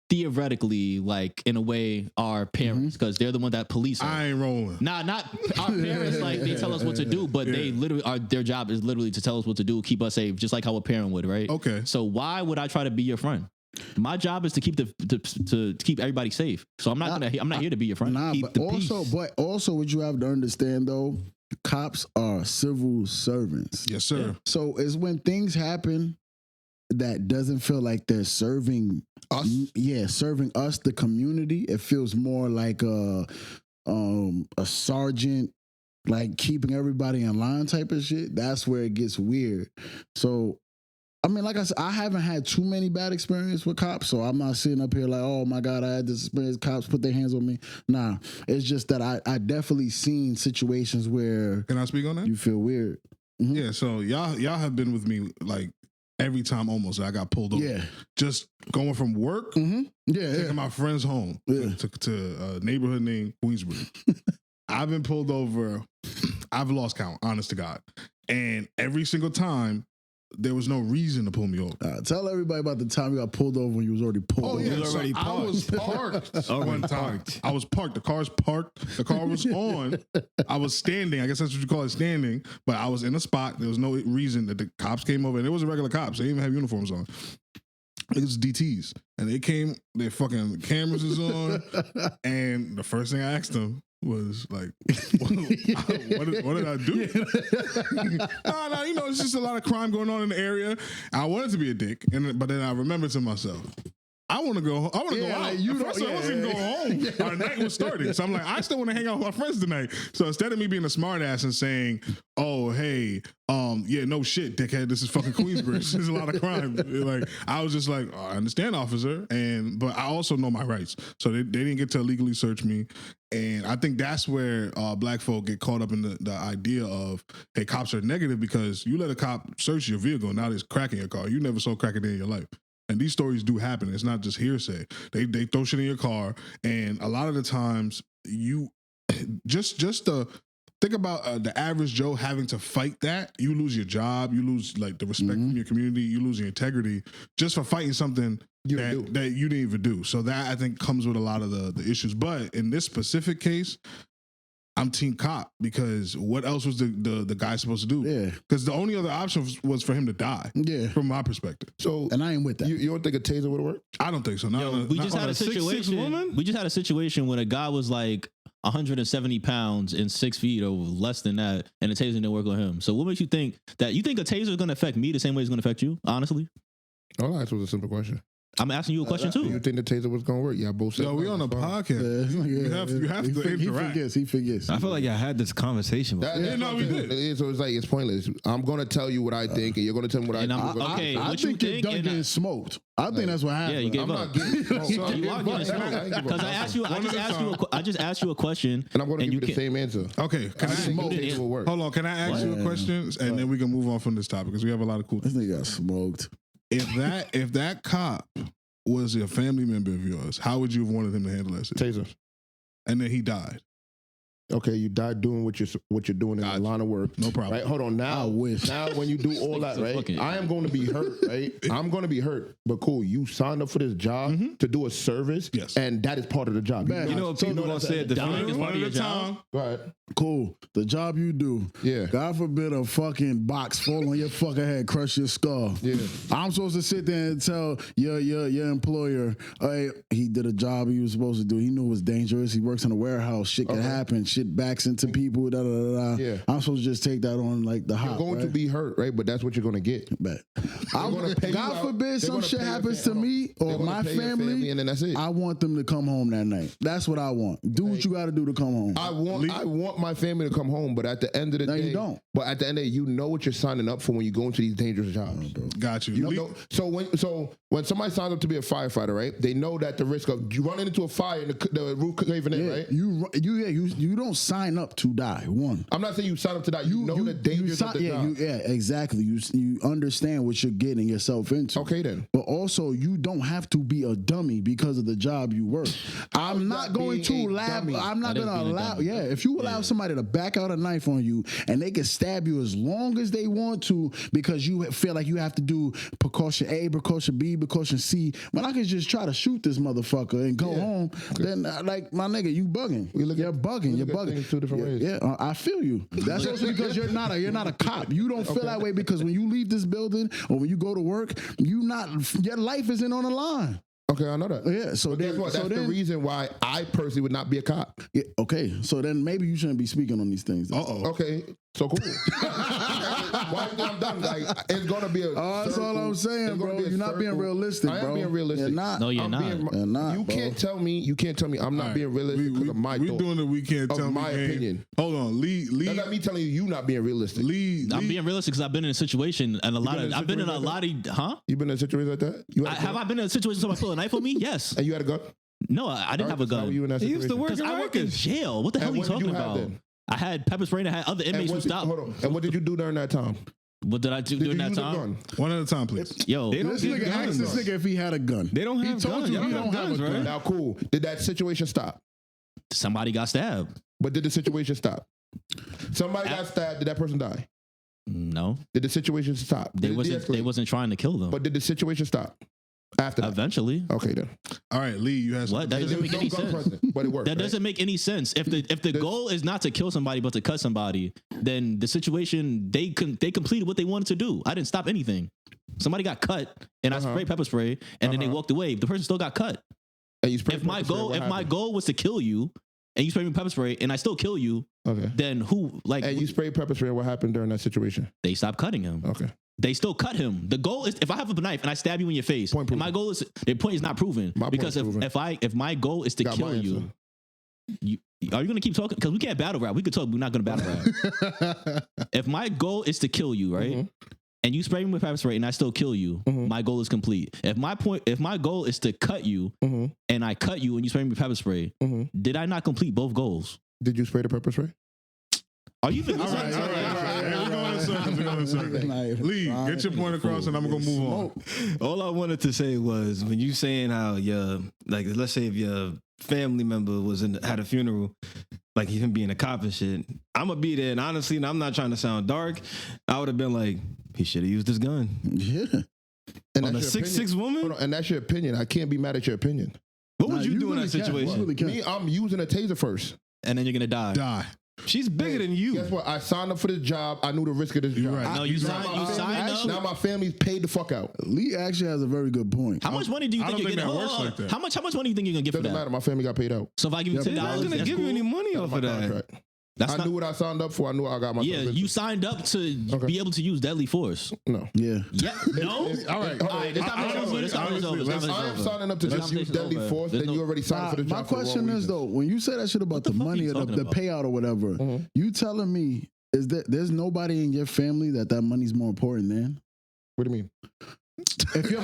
theoretically, like, in a way, our parents, because they're the one that police us. I ain't rolling. Not our parents, like, they tell us what to do, but they literally their job is literally to tell us what to do, keep us safe, just like how a parent would, right? Okay. So why would I try to be your friend? My job is to keep to keep everybody safe. So I'm not here to be your friend. But also what you have to understand though, cops are civil servants. Yes, sir. Yeah. So it's when things happen that doesn't feel like they're serving us. Yeah, serving us, the community. It feels more like a sergeant, like keeping everybody in line type of shit. That's where it gets weird. So, I mean, like I said, I haven't had too many bad experiences with cops, so I'm not sitting up here like, oh my God, I had this experience, cops put their hands on me. Nah, it's just that I definitely seen situations where... Can I speak on that? You feel weird. Mm-hmm. Yeah, so y'all have been with me like every time almost I got pulled over. Yeah. Just going from work, taking my friends home to a neighborhood named Queensbury. I've been pulled over. I've lost count, honest to God. And every single time, there was no reason to pull me over. Tell everybody about the time you got pulled over when you was already pulled over. Yeah, I was parked one time. I was parked. The car's parked. The car was on. I was standing. I guess that's what you call it, standing. But I was in a spot. There was no reason that the cops came over. And it wasn't regular cops. They didn't even have uniforms on. It was DTs. And they came, their fucking cameras is on. And the first thing I asked them was like, what did I do? No, you know, it's just a lot of crime going on in the area. I wanted to be a dick, but then I remembered to myself, I want to go. I want to go out. Like I wasn't going home. Our night was starting, so I'm like, I still want to hang out with my friends tonight. So instead of me being a smart ass and saying, "Oh, hey, no shit, dickhead, this is fucking Queensbridge. There's a lot of crime." Like I was just like, I understand, officer, but I also know my rights. So they didn't get to illegally search me, and I think that's where black folk get caught up in the idea of, hey, cops are negative because you let a cop search your vehicle, now there's crack in your car. You never saw crack a day in your life. And these stories do happen. It's not just hearsay. They throw shit in your car, and a lot of the times you just think about the average Joe having to fight that. You lose your job, you lose like the respect from your community, you lose your integrity just for fighting something that you didn't even do. So that I think comes with a lot of the issues. But in this specific case, I'm team cop because what else was the guy supposed to do? Yeah. Because the only other option was for him to die. Yeah. From my perspective. So, and I ain't with that. You don't think a taser would have worked? I don't think so. We just had a situation. We just had a situation when a guy was like 170 pounds and 6 feet or less than that, and the taser didn't work on him. So what makes you think that a taser is going to affect me the same way it's going to affect you? Honestly. Oh, that was a simple question. I'm asking you a question too. You think the taser was going to work? Yeah, both said. No, we on a podcast. You have to interact. He forgets. I feel like I had this conversation. We did. So it's like, it's pointless. I'm going to tell you what I think, and you're going to tell me what I think. I think you're done getting smoked. I think that's what happened. Yeah, you gave up. You are getting smoked. Because I just asked you a question, and I'm going to give you the same answer. Okay, hold on. Can I ask you a question, and then we can move on from this topic because we have a lot of cool. This nigga got smoked. If that cop was a family member of yours, how would you have wanted him to handle that situation? Taser. And then he died. Okay, you died doing what you're doing in the line of work. No problem. Right? Hold on. Now when you do all that, right? I am going to be hurt, right? I'm going to be hurt. But cool, you signed up for this job to do a service. Yes. And that is part of the job. Man, you know what people going to say at the dying is part of your job? Go ahead. Cool. The job you do. Yeah. God forbid a fucking box fall on your fucking head, crush your skull. Yeah. I'm supposed to sit there and tell your employer, hey, he did a job he was supposed to do. He knew it was dangerous. He works in a warehouse. Shit can happen. Shit backs into people. Yeah. I'm supposed to just take that on like the hop. You're going to be hurt, right? But that's what you're going to get. God forbid some shit happens to me or my family, and then that's it. I want them to come home that night. That's what I want. Do what you got to do to come home. I want my family to come home, but at the end of the day, you don't. But at the end of the day, you know what you're signing up for when you go into these dangerous jobs. Got you. You know, so when somebody signs up to be a firefighter, right? They know that the risk of you running into a fire and the roof caving in, right? You don't sign up to die. One. I'm not saying you sign up to die. You know the dangers of the job. Exactly. You understand what you're getting yourself into. Okay, then. But also, you don't have to be a dummy because of the job you work. I'm not going to allow. I'm not going to allow. Yeah, if you allow somebody to back out a knife on you and they can stab you as long as they want to because you feel like you have to do precaution A, precaution B, precaution C. When I can just try to shoot this motherfucker and go home, then like my nigga, you bugging. You're bugging. You're bugging. Two different ways. Yeah, I feel you. That's also because you're not a cop. You don't feel that way because when you leave this building or when you go to work, your life isn't on the line. Okay, I know that. Yeah, so guess what? That's the reason why I personally would not be a cop. Yeah, okay, so then maybe you shouldn't be speaking on these things. Okay, so cool. Why I'm done? Like, it's gonna be a. That's all I'm saying, bro. You're not being realistic, bro. I am being realistic. You're not. No, you're not. You're not. You can't tell me. I'm not being realistic because of my. We're doing the we can't tell me my opinion. Hold on, Lee. That's not me telling you not being realistic. I'm being realistic because I've been in a situation and I've been in a lot of. Huh? You been in a situation like that? Have I been in a situation where somebody pulled a knife on me? Yes. And you had a gun? No, I didn't have a gun. You in that He used to work Because I work in jail. What the hell are you talking about? I had pepper spray and I had other inmates who stopped. Hold on. And what did you do during that time? What did I do during that time? One at a time, please. Yo, This nigga asked this nigga if he had a gun. They don't have He told guns. you They he don't don't have have a guns, gun. right? Now, cool. Did that situation stop? somebody got stabbed. But did the situation stop? Somebody got stabbed. Did that person die? No. Did the situation stop? They wasn't trying to kill them. But did the situation stop? After that? Eventually. Okay then. All right, Lee, you have What? That doesn't make any sense. But it worked. That doesn't make any sense. If the goal is not to kill somebody but to cut somebody, then the situation they completed what they wanted to do. I didn't stop anything. Somebody got cut and I sprayed pepper spray and then they walked away. The person still got cut. And you sprayed If my goal was to kill you and you spray me pepper spray and I still kill you, okay, then who like? And you sprayed pepper spray. What happened during that situation? They stopped cutting him. Okay. They still cut him. The goal is if I have a knife and I stab you in your face, my goal is the point is not proven. Because if my goal is to kill you, are you gonna keep talking? Because we can't battle rap. We could talk, but we're not gonna battle rap. If my goal is to kill you, right? Mm-hmm. And you spray me with pepper spray and I still kill you, my goal is complete. If my goal is to cut you and I cut you and you spray me with pepper spray, did I not complete both goals? Did you spray the pepper spray? Are you all right. We're going in circles. Lee, get your point across and I'm going to move on. All I wanted to say was when you saying how let's say if your family member had a funeral, like him being a cop and shit, I'm going to be there. And honestly, and I'm not trying to sound dark, I would have been like, he should have used his gun. Yeah. And on a 6'6" woman? And that's your opinion. I can't be mad at your opinion. What would you do in that situation? Me, I'm using a taser first. And then you're going to die. She's bigger than you. Guess what? I signed up for this job. I knew the risk of this job. Right. No, you signed up. Now my family's paid the fuck out. Lee actually has a very good point. How much money do you think you're getting? Like how much money do you think you're gonna get for that? Doesn't matter. My family got paid out. So if I give you $10, they're not gonna give you any money off of that. I knew what I signed up for. I knew I got my. Yeah, you signed up to be able to use deadly force. No. Yeah. No. All right. This conversation's over. I'm signing up to just use deadly force. Then you already signed for the job. My question is though, when you say that shit about the money or the payout or whatever, you telling me is that there's nobody in your family that money's more important than? What do you mean? If your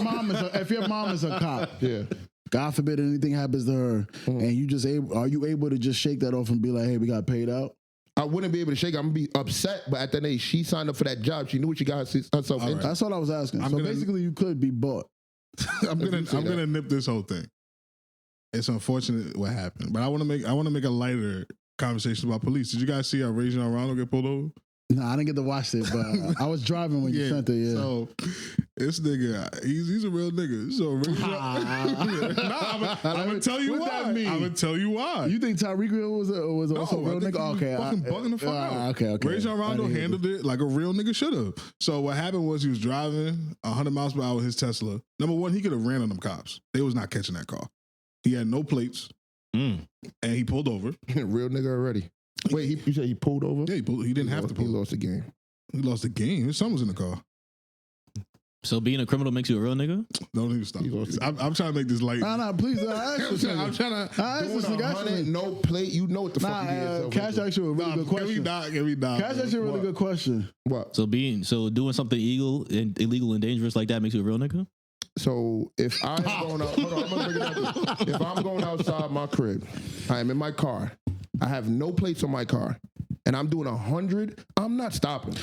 mom is a cop, yeah. God forbid anything happens to her, and are you able to just shake that off and be like, hey, we got paid out? I wouldn't be able to shake. I'm gonna be upset, but at the end of the day, she signed up for that job. She knew what she got herself into. That's all I was asking. Basically, you could be bought. I'm gonna nip this whole thing. It's unfortunate what happened, but I want to make a lighter conversation about police. Did you guys see how Rondo get pulled over? No, I didn't get to watch it, but I was driving when you sent it. Yeah. So this nigga, he's a real nigga. So I'm gonna tell you why. I'm gonna tell you why. You think Tyreek was also a real nigga? Okay, fucking bugging the fuck out. Okay. Rondo handled it like a real nigga should have. So what happened was he was driving 100 miles per hour with his Tesla. Number one, he could have ran on them cops. They was not catching that car. He had no plates, and he pulled over. Real nigga already. Wait, you said he pulled over? Yeah, he didn't have to pull. He lost the game. He lost the game. His son was in the car. So being a criminal makes you a real nigga? Don't even stop. I'm trying to make this light. No, please. I'm trying to. No plate. You know what the fuck he is. Cash actually a really good question. Can we die? Cash actually a really good question. What? So doing something illegal and dangerous like that makes you a real nigga? So if I'm going out, hold on, I'm gonna bring it up. If I'm going outside my crib, I am in my car. I have no plates on my car, and I'm doing 100, I'm not stopping.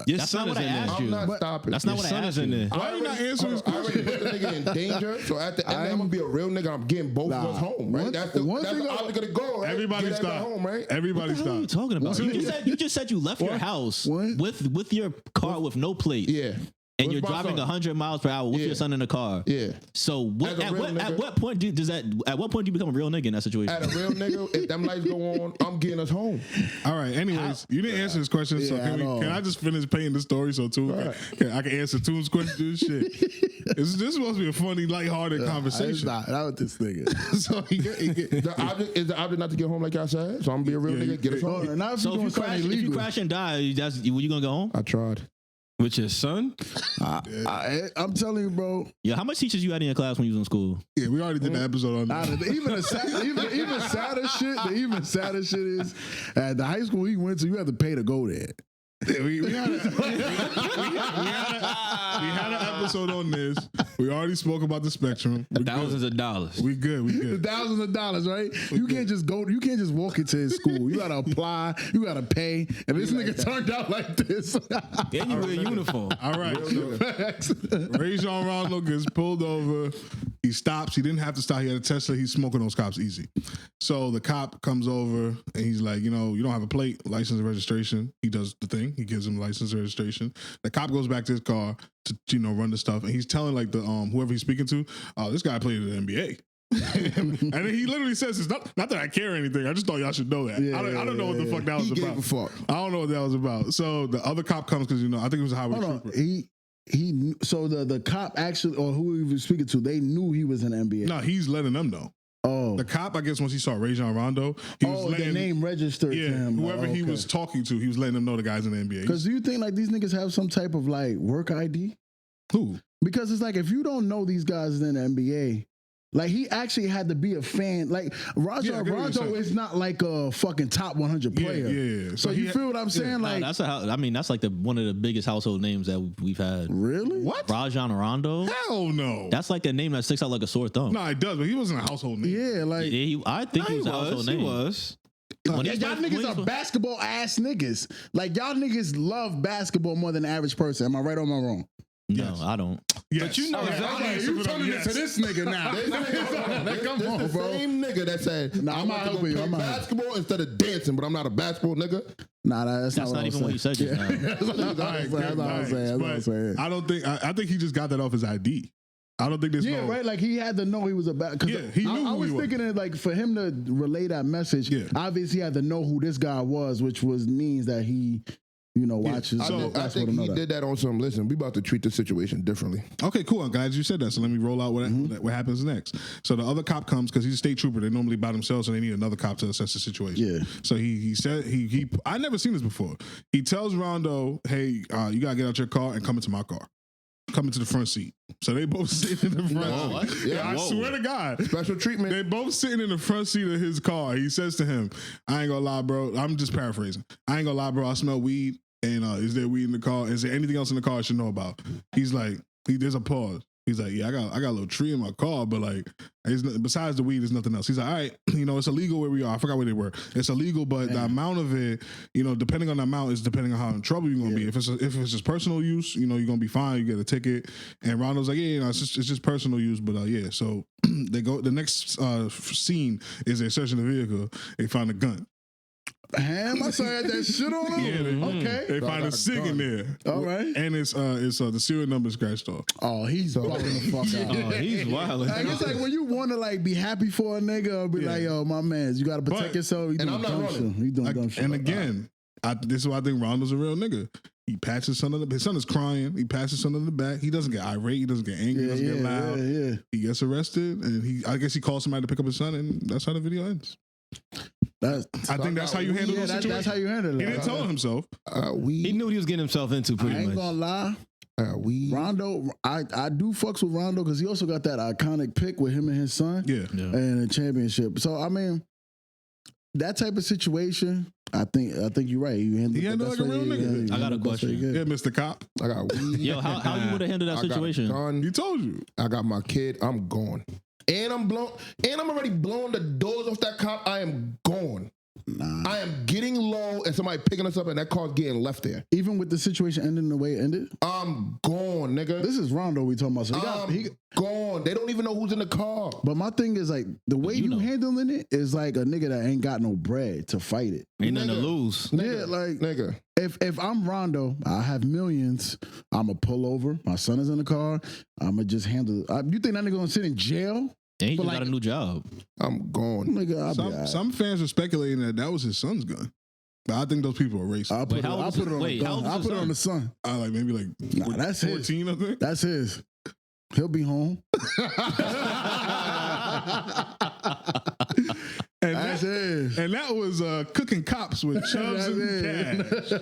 Your That's son not is what I in there. asked I'm you. not stopping. That's not Your what I son asked is in you. there. Why are you not answering his I already put the nigga in danger. So at the end, I'm gonna be a real nigga. I'm getting both of us home, right? That's the object of the goal, right? Everybody Get stop. home, right? Everybody What are you stop. talking about? You just said you left your house with your car with no plate. Yeah. And With you're my driving son. 100 miles per hour with your son in the car. Yeah. So As a real at nigga- what point do you become a real nigga in that situation? At a real nigga, if them lights go on, I'm getting us home. All right. Anyways, you didn't answer his question, so can I just finish painting the story so Toon I can answer Toon's question? Shit, this is supposed to be a funny, lighthearted conversation. It's not with this nigga. So The object is the object not to get home like y'all said. So I'm gonna be a real nigga. Get us home. Now So if you crash and die, you gonna go home? I tried. With your son? I'm telling you, bro. Yeah, how much teachers you had in your class when you was in school? Yeah, we already did the episode on that. Even sadder shit is at the high school he went to, you have to pay to go there. Yeah, we had an episode on this. We already spoke about the spectrum. Thousands of dollars. We good. Thousands of dollars, right? You can't just go. You can't just walk into his school. You gotta apply. You gotta pay. And this nigga turned out like this. And you wear a uniform. All right. So Rajon Rondo gets pulled over. He stops. He didn't have to stop. He had a Tesla. He's smoking those cops easy. So the cop comes over and he's like, you don't have a plate, license and registration. He does the thing. He gives him license and registration. The cop goes back to his car to run the stuff, and he's telling like the whoever he's speaking to, this guy played in the NBA. And then he literally says, "It's not that I care or anything. I just thought y'all should know that. I don't know what the fuck that was He about. gave a fuck. I don't know what that was about." So the other cop comes because I think it was a highway trooper. So the cop actually, or who he was speaking to, they knew he was in the NBA. No, he's letting them know. Oh, The cop, I guess, once he saw Rajon Rondo, he was letting the name registered to him. whoever he was talking to, he was letting them know the guy's in the NBA. Because do you think like these niggas have some type of like work ID? Who? Because it's like if you don't know these guys in the NBA, like he actually had to be a fan. Like Rondo is not like a fucking top 100 player. Yeah. So you feel what I'm saying? Like that's like one of the biggest household names that we've had. Really? What? Rajon Rondo? Hell no. That's like a name that sticks out like a sore thumb. No, it does, but he wasn't a household name. Yeah, like I think he was a household name. He was. y'all niggas are basketball ass niggas. Like y'all niggas love basketball more than the average person. Am I right or am I wrong? No, I don't. Yes. But you know exactly. You turning it to this nigga now. Come on, the bro. same nigga that said, Nah, I'm not helping you. I'm not. basketball instead of dancing, but I'm not a basketball nigga. Nah, that's not even what you said just now. That's what I'm saying. I don't think. I think he just got that off his ID. I don't think there's Yeah, no. right. Like he had to know he was a bad. Yeah, he knew I who was he was. thinking that like for him to relay that message, obviously he had to know who this guy was, which means that he, watches. So I think he did that on some. Listen, we about to treat the situation differently. Okay, cool. I'm glad you said that. So let me roll out what happens next. So the other cop comes because he's a state trooper. They're normally by themselves, so they need another cop to assess the situation. Yeah. So he said he I never seen this before. He tells Rondo, "Hey, you gotta get out your car and come into my car. Come into the front seat." So they both sitting in the front seat. Yeah, I swear to God. Special treatment. They both sitting in the front seat of his car. He says to him, "I ain't gonna lie, bro. I'm just paraphrasing. I ain't gonna lie, bro. I smell weed. And is there weed in the car? Is there anything else in the car I should know about?" He's like, there's a pause. He's like, "Yeah, I got a little tree in my car, but like, besides the weed, there's nothing else." He's like, "All right, it's illegal where we are. I forgot where they were. It's illegal, but the amount of it, depending on the amount is depending on how in trouble you're gonna be. If it's just personal use, you're gonna be fine. You get a ticket." And Rondo's like, "Yeah, it's just personal use, but yeah." So they go. The next scene is they're searching the vehicle. They find a gun. Damn, I saw that shit on him. Okay. They find a cig in there. All right. And it's the serial number scratched off. Oh, he's bugging the fuck out. Oh, he's wild. Like, it's like when you want to like be happy for a nigga or be like, "Yo, my man, you gotta protect yourself." You doing dumb shit. You doing dumb shit. And again, this is why I think Rondo's a real nigga. He pats his son his son is crying. He pats his son in the back. He doesn't get irate. He doesn't get angry. He doesn't get loud. Yeah. He gets arrested, and I guess he calls somebody to pick up his son, and that's how the video ends. I think that's how you handle those situations. That's how you handle it. He didn't tell himself. He knew what he was getting himself into pretty much. I ain't gonna lie. Rondo, I do fucks with Rondo because he also got that iconic pick with him and his son. Yeah. And a championship. So I mean, that type of situation, I think you're right. You handled like a real nigga. I got a question. Yeah, Mr. Cop. I got weed. Yo, how you would have handled that situation? He told you. I got my kid. I'm gone. And I'm already blowing the doors off that cop. I am gone. Nah. I am getting low and somebody picking us up and that car's getting left there. Even with the situation ending the way it ended? I'm gone, nigga. This is Rondo we talking about. So he gone. They don't even know who's in the car. But my thing is like, the way you handling it is like a nigga that ain't got no bread to fight it. Ain't nothing to lose. Yeah, like, nigga. If I'm Rondo, I have millions. I'ma pull over. My son is in the car. I'ma just handle it. You think that nigga gonna sit in jail? And he just got a new job. I'm gone. Nigga, some fans are speculating that was his son's gun. But I think those people are racist. I'll put it on the son. Like maybe like that's 14, his. I think. That's his. He'll be home. And that was Cooking Cops with Chubbz and Cash.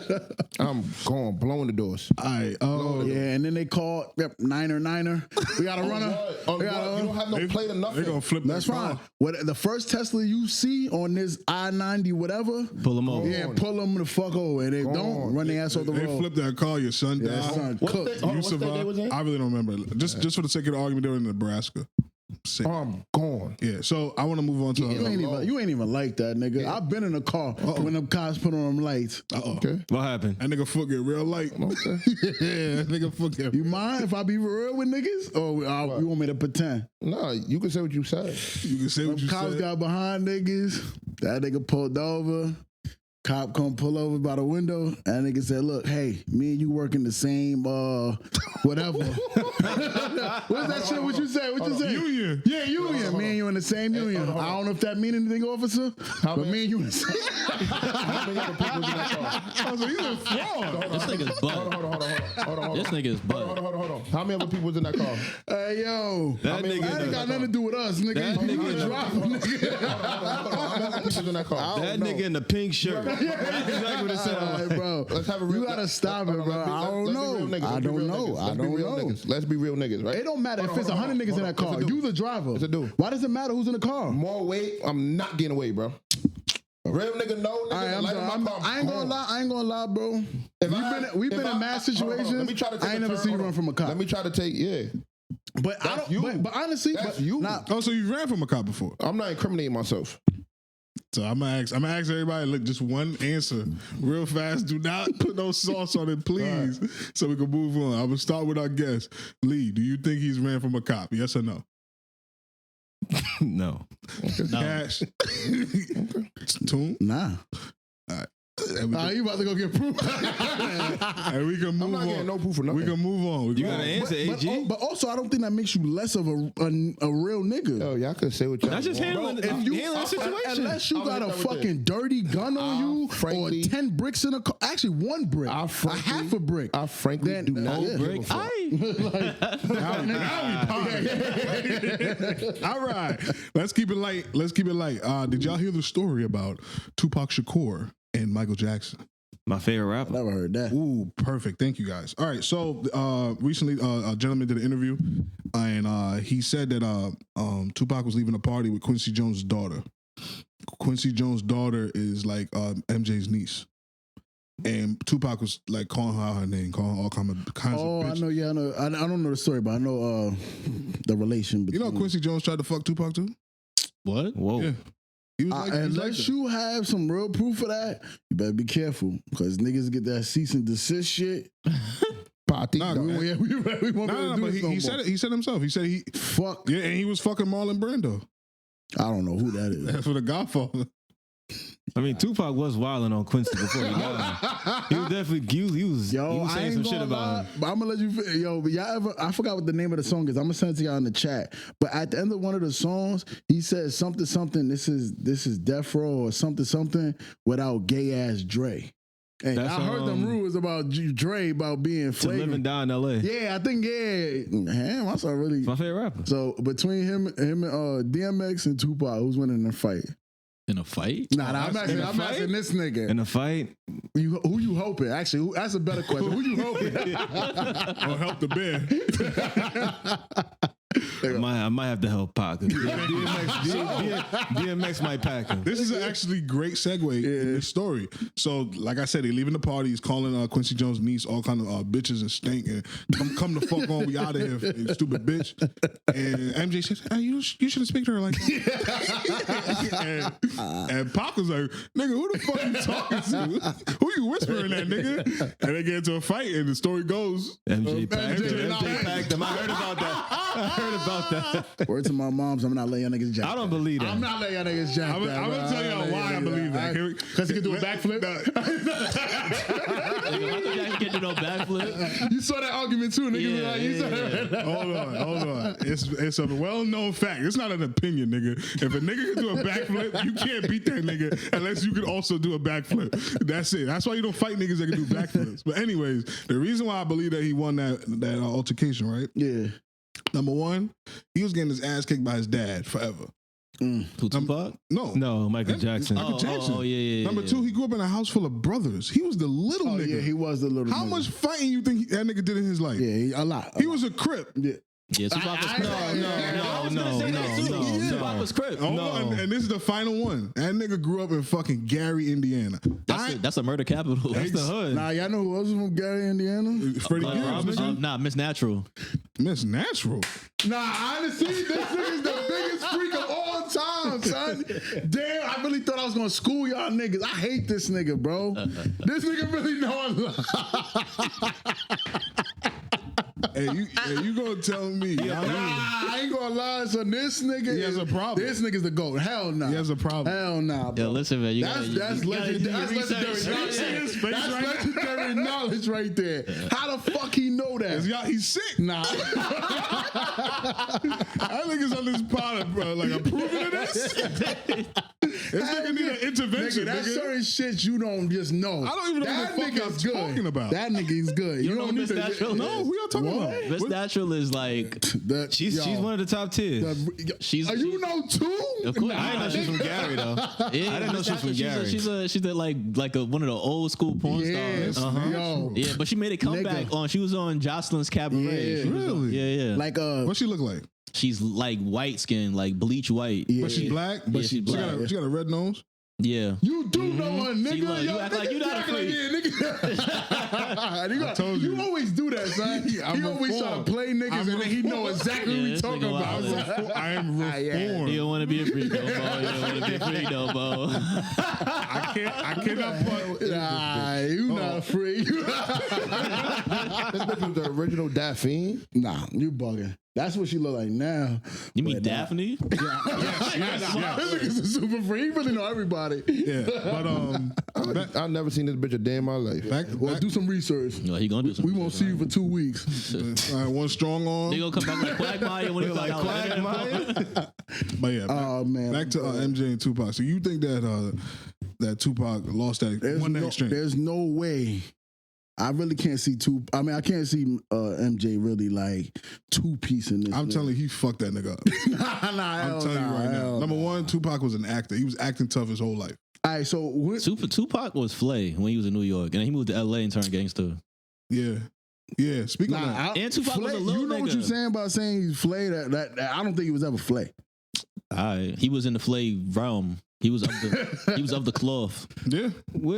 I'm going, blowing the doors. All right. And then they called Niner. We got a runner. You don't have no plate or nothing. They're going to flip That's fine. The first Tesla you see on this I-90 whatever, pull them over. Yeah, pull them the fuck over. And they don't run their ass off the road. They flip that car, your son died. Son cooked. You survived. I really don't remember. Just for the sake of the argument, they were in Nebraska. I'm gone. Yeah, so I want to move on to you ain't even like that, nigga. Yeah. I've been in a car when them cops put on them lights. Okay. What happened? That nigga foot get real light. Okay. Yeah, that nigga foot get. You mind if I be real with niggas? Or you want me to pretend? No, you can say what you said. You can say what you said. Cops got behind niggas. That nigga pulled over. Cop come pull over by the window, and nigga said, "Look, hey, me and you work in the same whatever." What's that shit? What you say? What you say? Union. Yeah, union. Me and you in the same union. I don't know if that mean anything, officer. But me and you in the same. How many other people was in that car? I was like, you a fraud. This nigga's butt. Hold on. This nigga's butt. Hold on. How many other people was in that car? Hey, yo. That nigga ain't got nothing to do with us, nigga. That nigga driver, nigga. How many other people was in that car? That nigga in the pink shirt. That's exactly what it sounds like. Bro. Let's have a real. You gotta stop it, bro. I don't know. I don't know. Let's be real niggas, right? It don't matter if it's 100 niggas in that car. You the driver. It's a dude. Why does it matter who's in the car? More weight, I'm not getting away, bro. Real nigga, no nigga. I ain't gonna lie, bro. We've been in mass situations. Let me try to take I ain't never seen you run from a cop. Let me try to take, But I don't. But honestly, that's you. Oh, so you ran from a cop before? I'm not incriminating myself. So I'm gonna ask everybody, look, just one answer, real fast. Do not put no sauce on it, please, so we can move on. I'm gonna start with our guest, Lee. Do you think he's ran from a cop? Yes or no? No. Cash. Toon? Nah. All right. You about to go get proof? And we can move on. I'm not getting no proof for nothing. We can move on. You gotta answer, AG. But also, I don't think that makes you less of a real nigga. Oh, y'all can say what y'all That's just handling the situation. Unless you got a fucking dirty gun on you, frankly, or 10 bricks in a car. Actually, one brick. A half a brick. I frankly do not. Brick. All right. Let's keep it light. Did y'all hear the story about Tupac Shakur and Michael Jackson? My favorite rapper. Never heard that. Ooh, perfect. Thank you, guys. All right. So recently, a gentleman did an interview, and he said that Tupac was leaving a party with Quincy Jones' daughter. Quincy Jones' daughter is like MJ's niece. And Tupac was like calling her name, calling all kinds of bitches. I know. Yeah, I know. I don't know the story, but I know the relation between. You know, Quincy Jones tried to fuck Tupac too. What? Whoa. Yeah. He was like, unless you have some real proof of that, you better be careful because niggas get that cease and desist shit. But he said it. He said himself. He said he fuck. Yeah, and he was fucking Marlon Brando. I don't know who that is. That's for the Godfather. I mean, Tupac was wilding on Quincy before he died. He was definitely he was saying some shit about him. But I'm gonna let you. But y'all ever? I forgot what the name of the song is. I'm gonna send it to y'all in the chat. But at the end of one of the songs, he says something. This is Death Row or something without gay ass Dre. And I heard them rumors about Dre about being to live and die in L.A. Yeah, I think damn, I saw really my favorite rapper. So between him and DMX and Tupac, who's winning the fight? In a fight? Nah, I'm asking this nigga. In a fight? Who you hoping? Actually, that's a better question. Who you hoping? Or help the bear. I might have to help Pac. DMX might pack him. This is an actually great segue in this story. So, like I said, he leaving the party. He's calling Quincy Jones' niece all kind of bitches and stink and come the fuck on. We out of here, you stupid bitch. And MJ says, hey, you shouldn't speak to her like that. and Pac was like, nigga, who the fuck you talking to? Who you whispering at, nigga? And they get into a fight, and the story goes, MJ packed him. I heard about that. Word to my moms, I'm not letting y'all niggas jack. I don't believe that. I'm not letting y'all niggas jack. I'm gonna tell y'all why I believe that. Because he can do a backflip. Get to no backflip. You saw that argument too, nigga. Yeah. Hold on. It's a well-known fact. It's not an opinion, nigga. If a nigga can do a backflip, you can't beat that nigga unless you can also do a backflip. That's it. That's why you don't fight niggas that can do backflips. But anyways, the reason why I believe that he won that altercation, right? Yeah. Number one, he was getting his ass kicked by his dad forever. Tupac? No, Michael Jackson. Oh, yeah. Number two, he grew up in a house full of brothers. He was the little nigga. Yeah, he was the little. How nigga. much fighting you think that nigga did in his life? Yeah, a lot. He was a Crip. Yeah. Yeah, Tupac was Crip. No. Tupac was Crip. And this is the final one. That nigga grew up in fucking Gary, Indiana. That's a murder capital. That's the hood. Nah, y'all know who else was from Gary, Indiana? Freddie Gibbs, nigga. Nah, Miss Natural. Miss Natural. Nah, honestly, this nigga's the biggest freak of all time, son. Damn, I really thought I was gonna school y'all niggas. I hate this nigga, bro. This nigga really know a lot. Hey, you gonna tell me? I ain't gonna lie, son. This nigga He has a problem. This nigga's the GOAT. Hell no. He has a problem. Hell nah, bro. Yo, listen, man. That's legendary knowledge. That's legendary knowledge right there. How the fuck he know that? He's sick. Nah. I think it's on this pod, bro. Like approving of this. This nigga need an intervention. Nigga, that's certain shit you don't just know. I don't even know what the fuck I'm talking about. That nigga's good. You don't need to. No, who y'all talking about? Miss Natural is like she's one of the top tiers. You know Toon? Of course, I didn't know she was from Gary though. Yeah, I didn't know she was from Gary. She's like one of the old school porn stars. Yo. Yeah, but she made a comeback she was on Jocelyn's Cabaret. Yeah. Really? Yeah. Like What she look like? She's like white skin, like bleach white. Yeah. But she's black. But she's black. She got a red nose. Yeah. You do know her, nigga. You act like you not a freak. I told you. You always do that, son. He always try to play niggas and then he know exactly what we talking about. I am reformed. You don't want to be a freak no more. You don't want to be a freak no more. I cannot put. Nah, you not a freak. This bitch was the original Daphne. Nah, you bugging. That's what she look like now. You mean Daphne? Yes. This nigga's a super freak. He really know everybody. Yeah, but I've never seen this bitch a day in my life. Well, do some research. No, he gonna do some. We won't see you for 2 weeks. One strong arm. They gonna come back like Quagmire when he like Quagmire. But yeah, man. Back to MJ and Tupac. So you think that Tupac lost that exchange? There's no way. I really can't see I can't see MJ really like two-piecing this. I'm telling you, he fucked that nigga up. I'm telling you right now. Number one, Tupac was an actor. He was acting tough his whole life. All right, so Tupac was Flay when he was in New York, and he moved to LA and turned gangster. Yeah. Speaking of that. And Tupac was a little you know nigga. What you're saying about saying he's Flay? That I don't think he was ever Flay. He was in the Flay realm. He was of the cloth. Yeah,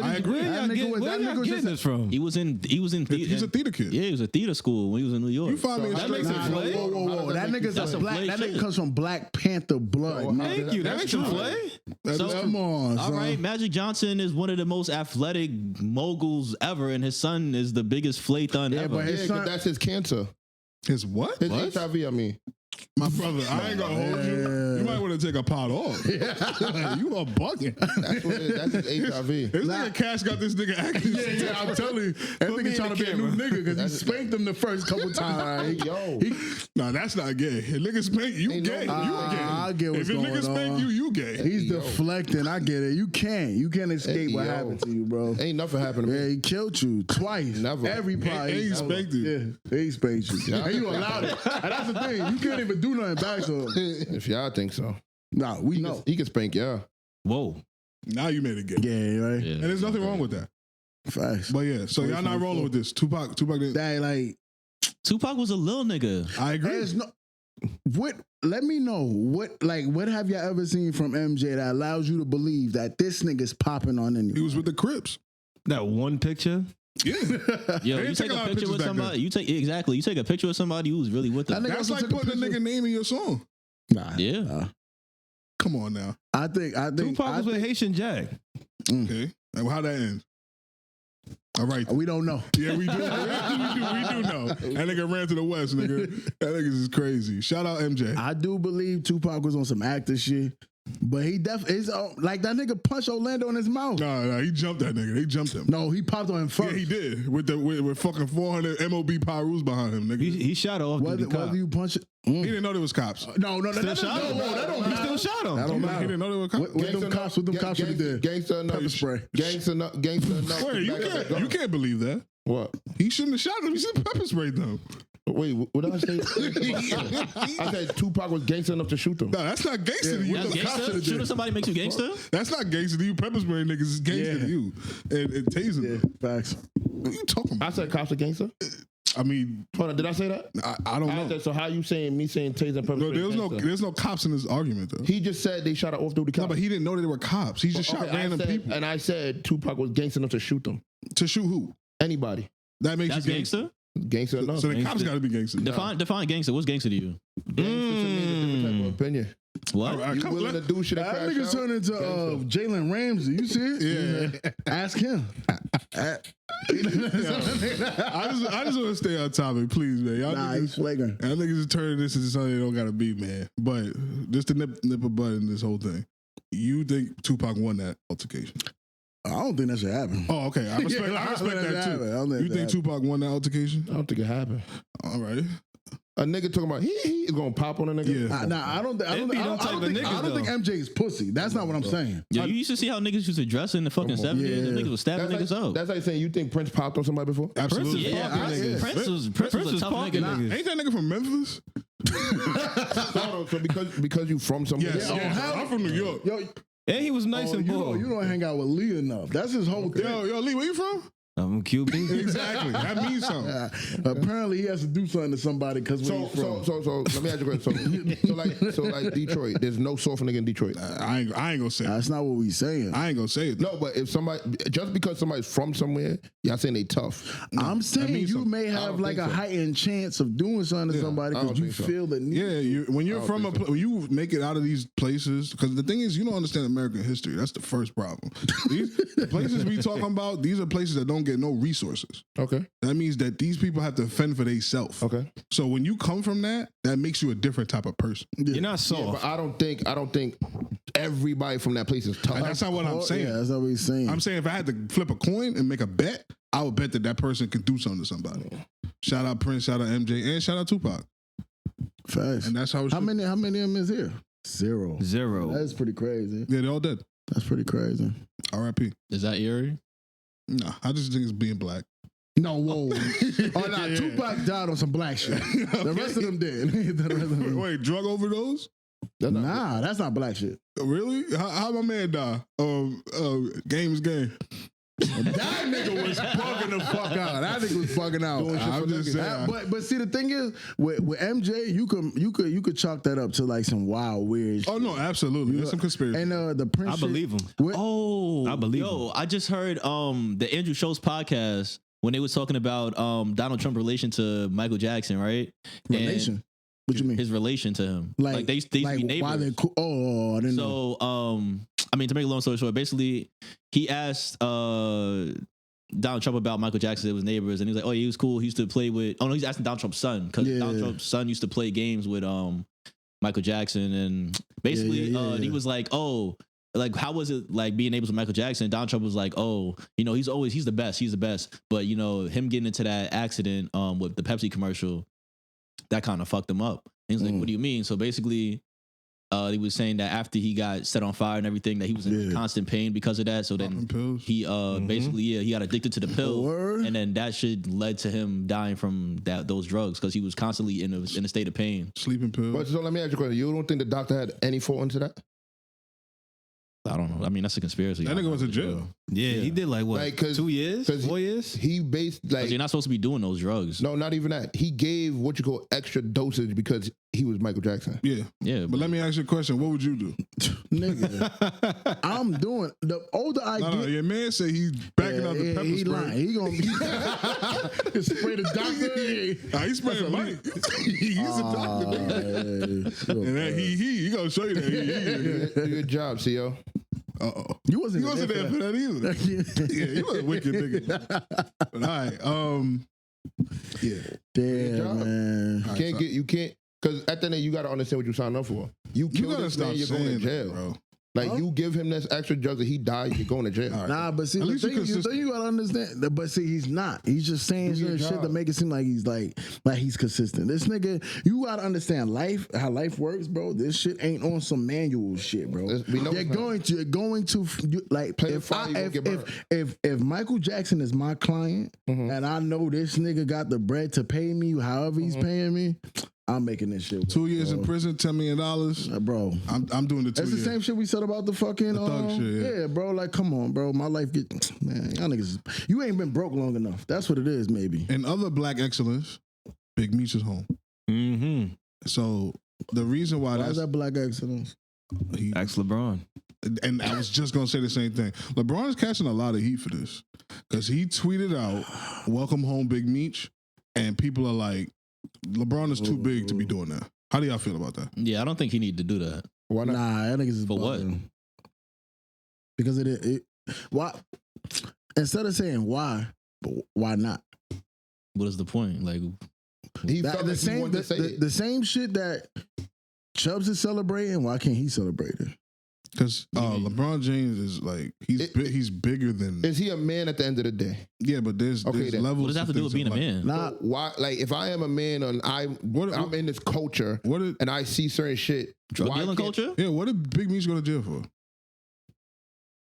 I agree. Where y'all getting this from? He was in He's a theater kid. Yeah, he was a theater school when he was in New York. You find me that makes it Flay? Whoa. That nigga comes from Black Panther blood. Thank you. That makes him Flay? Come on, all right, Magic Johnson is one of the most athletic moguls ever, and his son is the biggest Flay thun ever. But his son, that's his cancer. His what? His HIV, I mean. My brother, I ain't gonna hold you. You might want to take a pot off. You are bugging. That's what it is. That's his HIV. This nigga Cash got this nigga acting. Yeah, I'm telling you. That nigga trying to be a new nigga because he spanked him the first couple times. No, that's not gay. If nigga spank you, Ain't gay. no- You gay. I get what's if a going nigga spank on. you gay. He's deflecting. I get it. You can't escape what happened to you, bro. Ain't nothing happened to me. Yeah, he killed you twice. Never. Every part. And he spanked you. Yeah, he spanked you. And you allowed it. And that's the thing. You can't even do nothing back to him. If y'all think so. Nah, we know. He can spank y'all. Whoa. Now you made it gay. Yeah, right. Yeah. And there's nothing wrong with that. Facts. But yeah, so y'all not rolling with this. Tupac didn't. That like Tupac was a little nigga. I agree. there's no. Let me know what have y'all ever seen from MJ that allows you to believe that this nigga's popping on anyone? He was with the Crips. That one picture. Yeah. Yo, you take a picture with somebody. You take a picture with somebody who's really with them. That's like putting a nigga name in your song. Nah. Yeah. Come on now. I think Tupac was with Haitian Jack. Okay. And how that ends? All right. We don't know. Yeah, we do. We do know. That nigga ran to the West, nigga. That nigga is crazy. Shout out MJ. I do believe Tupac was on some actor shit, but he definitely like that nigga punched Orlando in his mouth. No, he jumped that nigga. They jumped him. No, he popped on him first. Yeah, he did. With fucking 400 MOB Pyrus behind him, nigga. He shot off. Whether you punch it. He didn't know there was cops. No, that He still shot him. That don't matter. He didn't know there were cops. What them cops should have did? Gangsta enough. Pepper spray. Gangsta enough. Wait, you can't believe that. What? He shouldn't have shot him. He should have pepper sprayed them. Wait, what did I say? I said Tupac was gangster enough to shoot them. No, that's not gangster to you. That's gangster? Shooting somebody makes you gangster? That's not gangster to you. Pepper spraying niggas is gangster to you. And tasing them. Facts. What are you talking about? I said cops are gangster. I mean, hold on, did I say that? I don't know. So how you saying me saying taser and pepper spray? There's no cops in this argument though. He just said they shot an off-duty cop. No, but he didn't know that they were cops. He just shot random people. And I said Tupac was gangster enough to shoot them. To shoot who? Anybody. That makes That's you gangster. Gangster enough. So the cops got to be gangster. Define gangster. What's gangster to you? Gangster to me is a different type of opinion. What? Right, You willing to do shit and That crash nigga out? turned into Jalen Ramsey. You see it? Yeah. Ask him. I just want to stay on topic, please, man. Y'all He's flagrant. y'all niggas is turning this into something they don't gotta be, man. But just to nip a butt in this whole thing. You think Tupac won that altercation? I don't think that should happen. Oh, okay. I respect that too. You think Tupac won that altercation? I don't think it happened. All right. A nigga talking about he is gonna pop on a nigga. Yeah. I don't think MJ is pussy. That's not what I'm saying. Yo, you used to see how niggas used to dress in the fucking 70s. Yeah. Them niggas was stabbing niggas up. That's like saying you think Prince popped on somebody before? Absolutely. Yeah, Prince was a tough nigga. Ain't that nigga from Memphis? So because you from somewhere? Yes. I'm from New York. Yo, And he was nice and bold. you don't hang out with Lee enough. That's his whole thing. Yo, Lee, where you from? I'm Cuban. Exactly. That means something. Apparently, he has to do something to somebody because where he's from. So let me ask you a question. So like Detroit, there's no soft nigga in Detroit. I ain't gonna say it. That's not what we saying. I ain't gonna say it. No, but if somebody, just because somebody's from somewhere, y'all saying they tough. I'm saying you something. may have like a heightened chance of doing something to somebody because you feel the need. Yeah, when you're from when you make it out of these places, because the thing is, you don't understand American history. That's the first problem. The places we talking about, these are places that don't get no resources. Okay. That means that these people have to fend for themselves. Okay. So when you come from that makes you a different type of person. You're not soft. Yeah, but I don't think everybody from that place is tough. And that's not what I'm saying. Yeah, that's not what he's saying. I'm saying if I had to flip a coin and make a bet, I would bet that person can do something to somebody. Shout out Prince, shout out MJ, and shout out Tupac. Facts. And that's how it How many of them is here? Zero. That's pretty crazy. Yeah, they're all dead. That's pretty crazy. R.I.P. Is that eerie? No, I just think it's being black. No, whoa. Tupac died on some black shit. The rest of them did. Wait, drug overdose? That's not black shit. Really? How my man die? Game's game. That nigga was bugging the fuck out. That nigga was bugging out. I'm just saying. But see, the thing is, with MJ, you could chalk that up to like some wild, weird shit. Oh no, absolutely. There's some conspiracy. And the Prince I believe him. I believe him. I just heard the Andrew Schultz podcast when they was talking about Donald Trump relation to Michael Jackson, right? Relation. What you mean? His relation to him. Like they used to be neighbors. Why they I didn't know. So I mean, to make a long story short, basically he asked Donald Trump about Michael Jackson. It was neighbors, and he was like, "Oh, yeah, he was cool. He used to play with." Oh no, he's asking Donald Trump's son because Donald Trump's son used to play games with Michael Jackson, and basically he was like, "Oh, like how was it like being neighbors with Michael Jackson?" Donald Trump was like, "Oh, you know, he's the best, but you know, him getting into that accident with the Pepsi commercial, that kind of fucked him up." And he's like, "What do you mean?" So basically, he was saying that after he got set on fire and everything, that he was in constant pain because of that. So then he basically he got addicted to the pill, and then that shit led to him dying from those drugs because he was constantly in a state of pain. Sleeping pills. But so let me ask you a question. You don't think the doctor had any fault into that? I don't know. I mean, that's a conspiracy. That nigga went to jail. Yeah, he did like what? 2 years? 4 years? He based like you're not supposed to be doing those drugs. No, not even that. He gave what you call extra dosage because he was Michael Jackson. Yeah. But let me ask you a question. What would you do? Nigga, I'm doing the older I get. No, your man said he's backing up the pepper he spray. lying. He gonna be spray the doctor. He's spraying money. He's a doctor. And that he gonna show you that. Do your job, CO. You wasn't there for that either. Yeah, you was a wicked nigga. But all right, yeah. Damn, man. You can't, because at the end you got to understand what you signed up for. You kill this man, you're going to jail, bro. Like you give him this extra drugs and he dies, you're going to jail. Right. Nah, but see, the thing you gotta understand. But see, he's not. He's just saying shit to make it seem like he's like he's consistent. This nigga, you gotta understand how life works, bro. This shit ain't on some manual shit, bro. You're going to like if Michael Jackson is my client and I know this nigga got the bread to pay me however he's paying me, I'm making this shit work, 2 years in prison, $10 million. Bro. I'm doing the 2 years. It's the same shit we said about the fucking thug shit, yeah, bro. Like, come on, bro. My life man, y'all niggas, you ain't been broke long enough. That's what it is, maybe. And other black excellence, Big Meech is home. Mm-hmm. So the reason why is that black excellence? Ask LeBron. And I was just gonna say the same thing. LeBron is catching a lot of heat for this because he tweeted out, "Welcome home, Big Meech," and people are like, LeBron is too big to be doing that. How do y'all feel about that? Yeah, I don't think he need to do that. Why not? Nah, I think it's for what? Because it why instead of saying why, but why not? What is the point? Like the same shit that Chubbz is celebrating. Why can't he celebrate it? Because LeBron James is like he's bigger than. Is he a man at the end of the day? Yeah, but there's levels. What does that have to do with being a man? Nah, why? Like if I am a man and I'm in this culture and I see certain shit, drug dealing culture. Yeah, what did Big Meech go to jail for?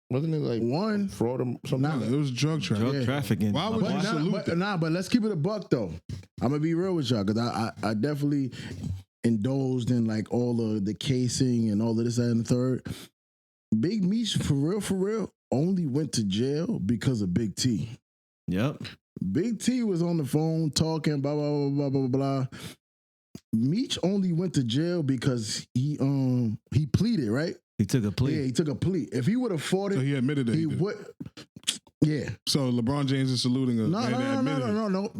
Wasn't it like one fraud or something? Nah, it was drug trafficking. Trafficking. Why would you salute that? But let's keep it a buck though. I'm gonna be real with y'all because I definitely indulged in like all of the casing and all of this, that, and the third. Big Meech, for real, only went to jail because of Big T. Yep. Big T was on the phone talking, blah, blah, blah, blah, blah, blah. Meech only went to jail because he pleaded, right? He took a plea. Yeah, he took a plea. If he would have fought it, so he admitted that he would. Yeah. So LeBron James is saluting a man that admitted. No.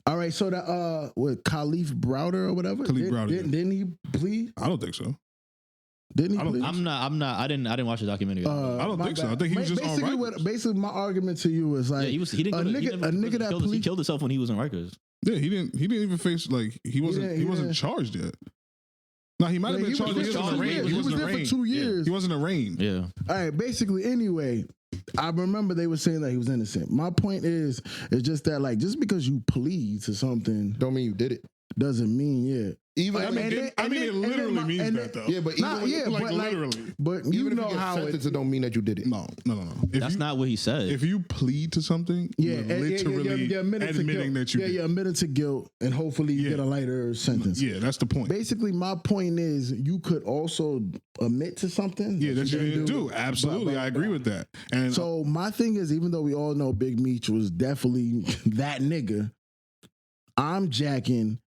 All right, so that Khalif Browder or whatever. Didn't he plead? I don't think so. Didn't he? I'm not. I didn't watch the documentary. I don't think so. I think he was just on Rikers. Basically, my argument to you is like, he killed himself when he was on Rikers. Yeah, he didn't even face like he wasn't charged yet. No, he might have been charged. He was there for 2 years. He wasn't arraigned. Yeah. All right. Basically, anyway, I remember they were saying that he was innocent. My point is just that like just because you plead to something don't mean you did it. Doesn't mean Even it literally means that though. Yeah, but literally. But you know how it don't mean that you did it. No. That's not what he said. If you plead to something, you're literally admitting that you did. You're admitted to guilt, and hopefully you get a lighter sentence. Yeah, that's the point. Basically, my point is you could also admit to something. Yeah, that you didn't do. Absolutely, I agree with that. And so my thing is, even though we all know Big Meech was definitely that nigga, I'm jacking.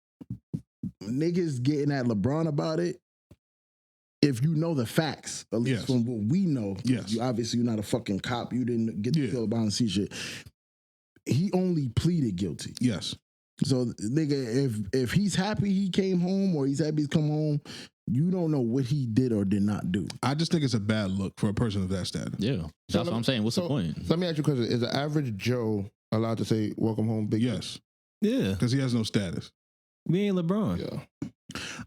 Niggas getting at LeBron about it. If you know the facts, at least from what we know, you obviously you're not a fucking cop. You didn't get to kill LeBron and see shit. He only pleaded guilty. Yes. So nigga, if he's happy he came home or he's happy he's come home, you don't know what he did or did not do. I just think it's a bad look for a person of that status. Yeah, that's what I'm saying. What's the point? Let me ask you a question: is the average Joe allowed to say "Welcome home, Big"? Yes. Yeah, because he has no status. We ain't LeBron. Yeah.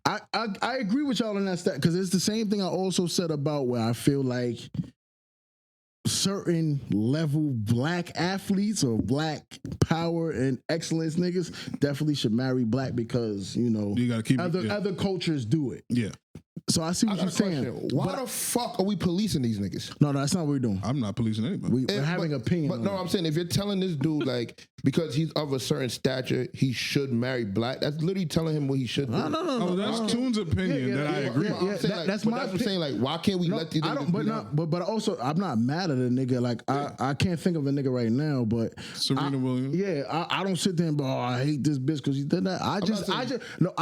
I agree with y'all on that stat because it's the same thing I also said about where I feel like certain level black athletes or black power and excellence niggas definitely should marry black because you gotta keep other cultures do it. Yeah. So I see what you're saying. Why the fuck are we policing these niggas? No, that's not what we're doing. I'm not policing anybody. We're having opinion. But no, I'm saying if you're telling this dude like because he's of a certain stature, he should marry black. That's literally telling him what he should do. No. That's Toon's opinion that I agree. That's my opinion. I'm saying like, why can't we let these? But also, I'm not mad at a nigga. Like I can't think of a nigga right now. But Serena Williams. Yeah, I don't sit there and I hate this bitch because he did that. I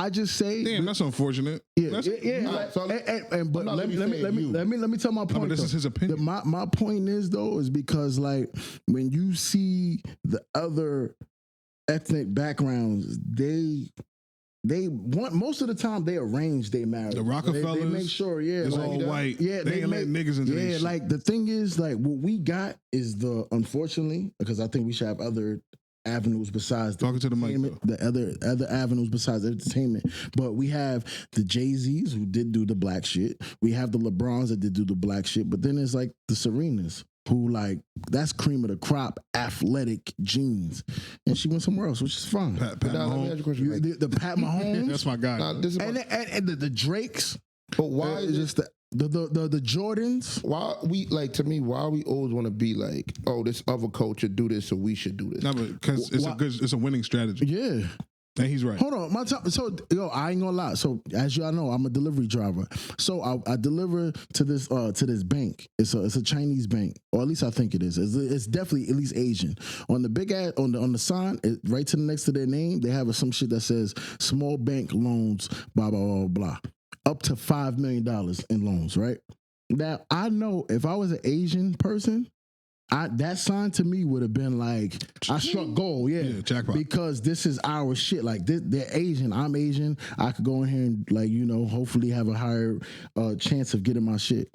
just say. Damn, that's unfortunate. Yeah. But let me tell my point. But this is his opinion. My point is though is because like when you see the other ethnic backgrounds, they want most of the time they arrange their marriage. The Rockefellers, they make sure, it's like, all white. Yeah, they ain't letting niggas into yeah. Shit. Like the thing is, like what we got is unfortunately because I think we should have other avenues besides talking to the mic, the other avenues besides entertainment. But we have the Jay-Z's who did do the black shit. We have the LeBrons that did do the black shit. But then there's like the Serenas who like that's cream of the crop, athletic genes, and she went somewhere else, which is fine. Pat Mahomes. The Pat Mahomes, that's my guy. And the Drakes. But why is just the Jordans? Why we like to me? Why we always want to be like, oh, this other culture do this, so we should do this? No, because it's a winning strategy. Yeah. And he's right. Hold on, so I ain't gonna lie. So as y'all know, I'm a delivery driver. So I deliver to this bank. It's a Chinese bank, or at least I think it is. It's definitely at least Asian. On the big ad on the sign, right to the next to their name, they have some shit that says small bank loans, blah blah blah blah, up to $5 million in loans. Right now, I know if I was an Asian person, that sign to me would have been like I struck gold, jackpot. Because this is our shit. Like they're Asian, I'm Asian. I could go in here and like hopefully have a higher chance of getting my shit.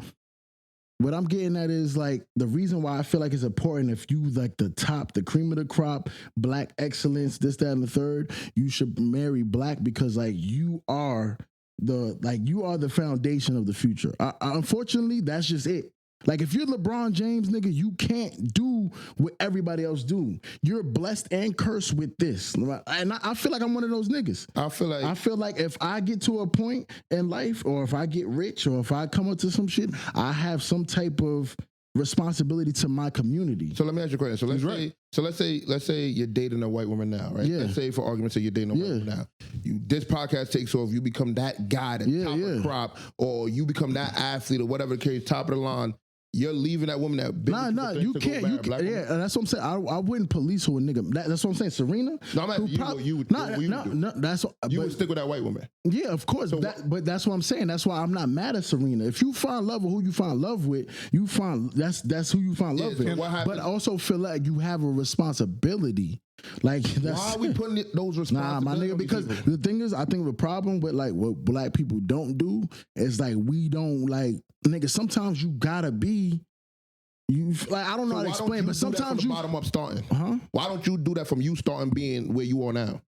What I'm getting at is like the reason why I feel like it's important if you like the cream of the crop, black excellence, this, that, and the third, you should marry black because like you are the foundation of the future. Unfortunately, that's just it. Like if you're LeBron James, nigga, you can't do what everybody else do. You're blessed and cursed with this. And I feel like I'm one of those niggas. I feel like if I get to a point in life or if I get rich or if I come up to some shit, I have some type of responsibility to my community. So let me ask you a question. Let's say you're dating a white woman now, right? Yeah. Let's say for argument's sake you're dating a white woman now. This podcast takes off, you become that guy, top of the crop, or you become that athlete or whatever the case, top of the line. You're leaving that woman that big. Nah, you can't. That's what I'm saying. I wouldn't police who a nigga. That's what I'm saying. Serena. No, I'm asking you would stick with that white woman. Yeah, of course. So but that's what I'm saying. That's why I'm not mad at Serena. If you find love with who you find love with, that's who you find love with. But I also feel like you have a responsibility. Like why are we putting those responsibilities? Nah, my nigga. Because the thing is, I think the problem with like what black people don't do is like we don't like. Nigga, sometimes you gotta be. I don't know how to explain, but sometimes you bottom up starting. Huh? Why don't you do that from you starting being where you are now?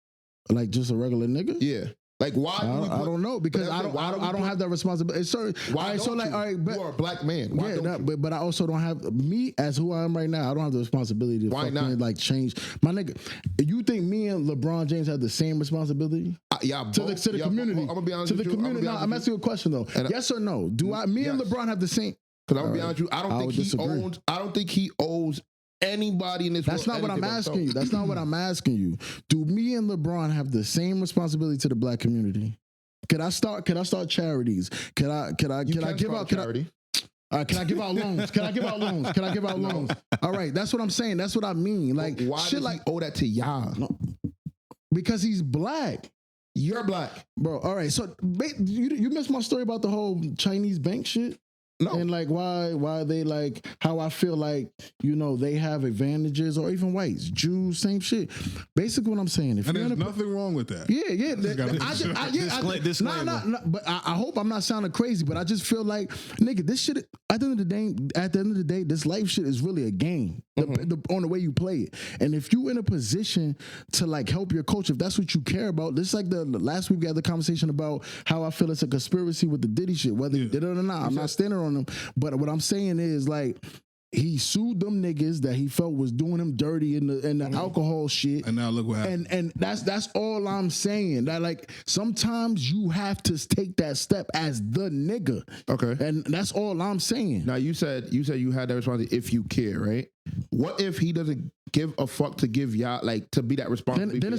Like just a regular nigga? Yeah. Like why? I don't know because I don't have that responsibility. Why don't you? All right, but, you are a black man. Why but I also don't have me as who I am right now. I don't have the responsibility to like change my nigga. You think me and LeBron James have the same responsibility? To the community. I'm gonna be honest with you. Community. No, I'm asking you a question though. Yes or no? Do me and LeBron have the same? Because I'm gonna be honest with you. I don't think he owes anybody in this world. That's not what I'm asking you. That's not what I'm asking you. Do me and LeBron have the same responsibility to the black community? Could I start charities? Can I give out charity? Can I give out loans? Can I give out loans? All right, that's what I'm saying. That's what I mean. Like why shit does like he owe that to y'all? No, because he's black. You're black. Bro, all right. So you missed my story about the whole Chinese bank shit? No. And like why they like how I feel like they have advantages or even whites, Jews, same shit. Basically, what I'm saying, if there's nothing wrong with that. Yeah. But I hope I'm not sounding crazy, but I just feel like nigga, this shit at the end of the day, this life shit is really a game on the way you play it. And if you in a position to like help your coach, if that's what you care about, this is like the last week we had the conversation about how I feel it's a conspiracy with the Diddy shit, whether you did it or not. I'm not standing on them, but what I'm saying is like he sued them niggas that he felt was doing him dirty in the alcohol shit. And now look what happened. And that's all I'm saying. That like sometimes you have to take that step as the nigga. Okay. And that's all I'm saying. Now you said you had that responsibility if you care, right? What if he doesn't give a fuck to give y'all like to be that responsibility? Then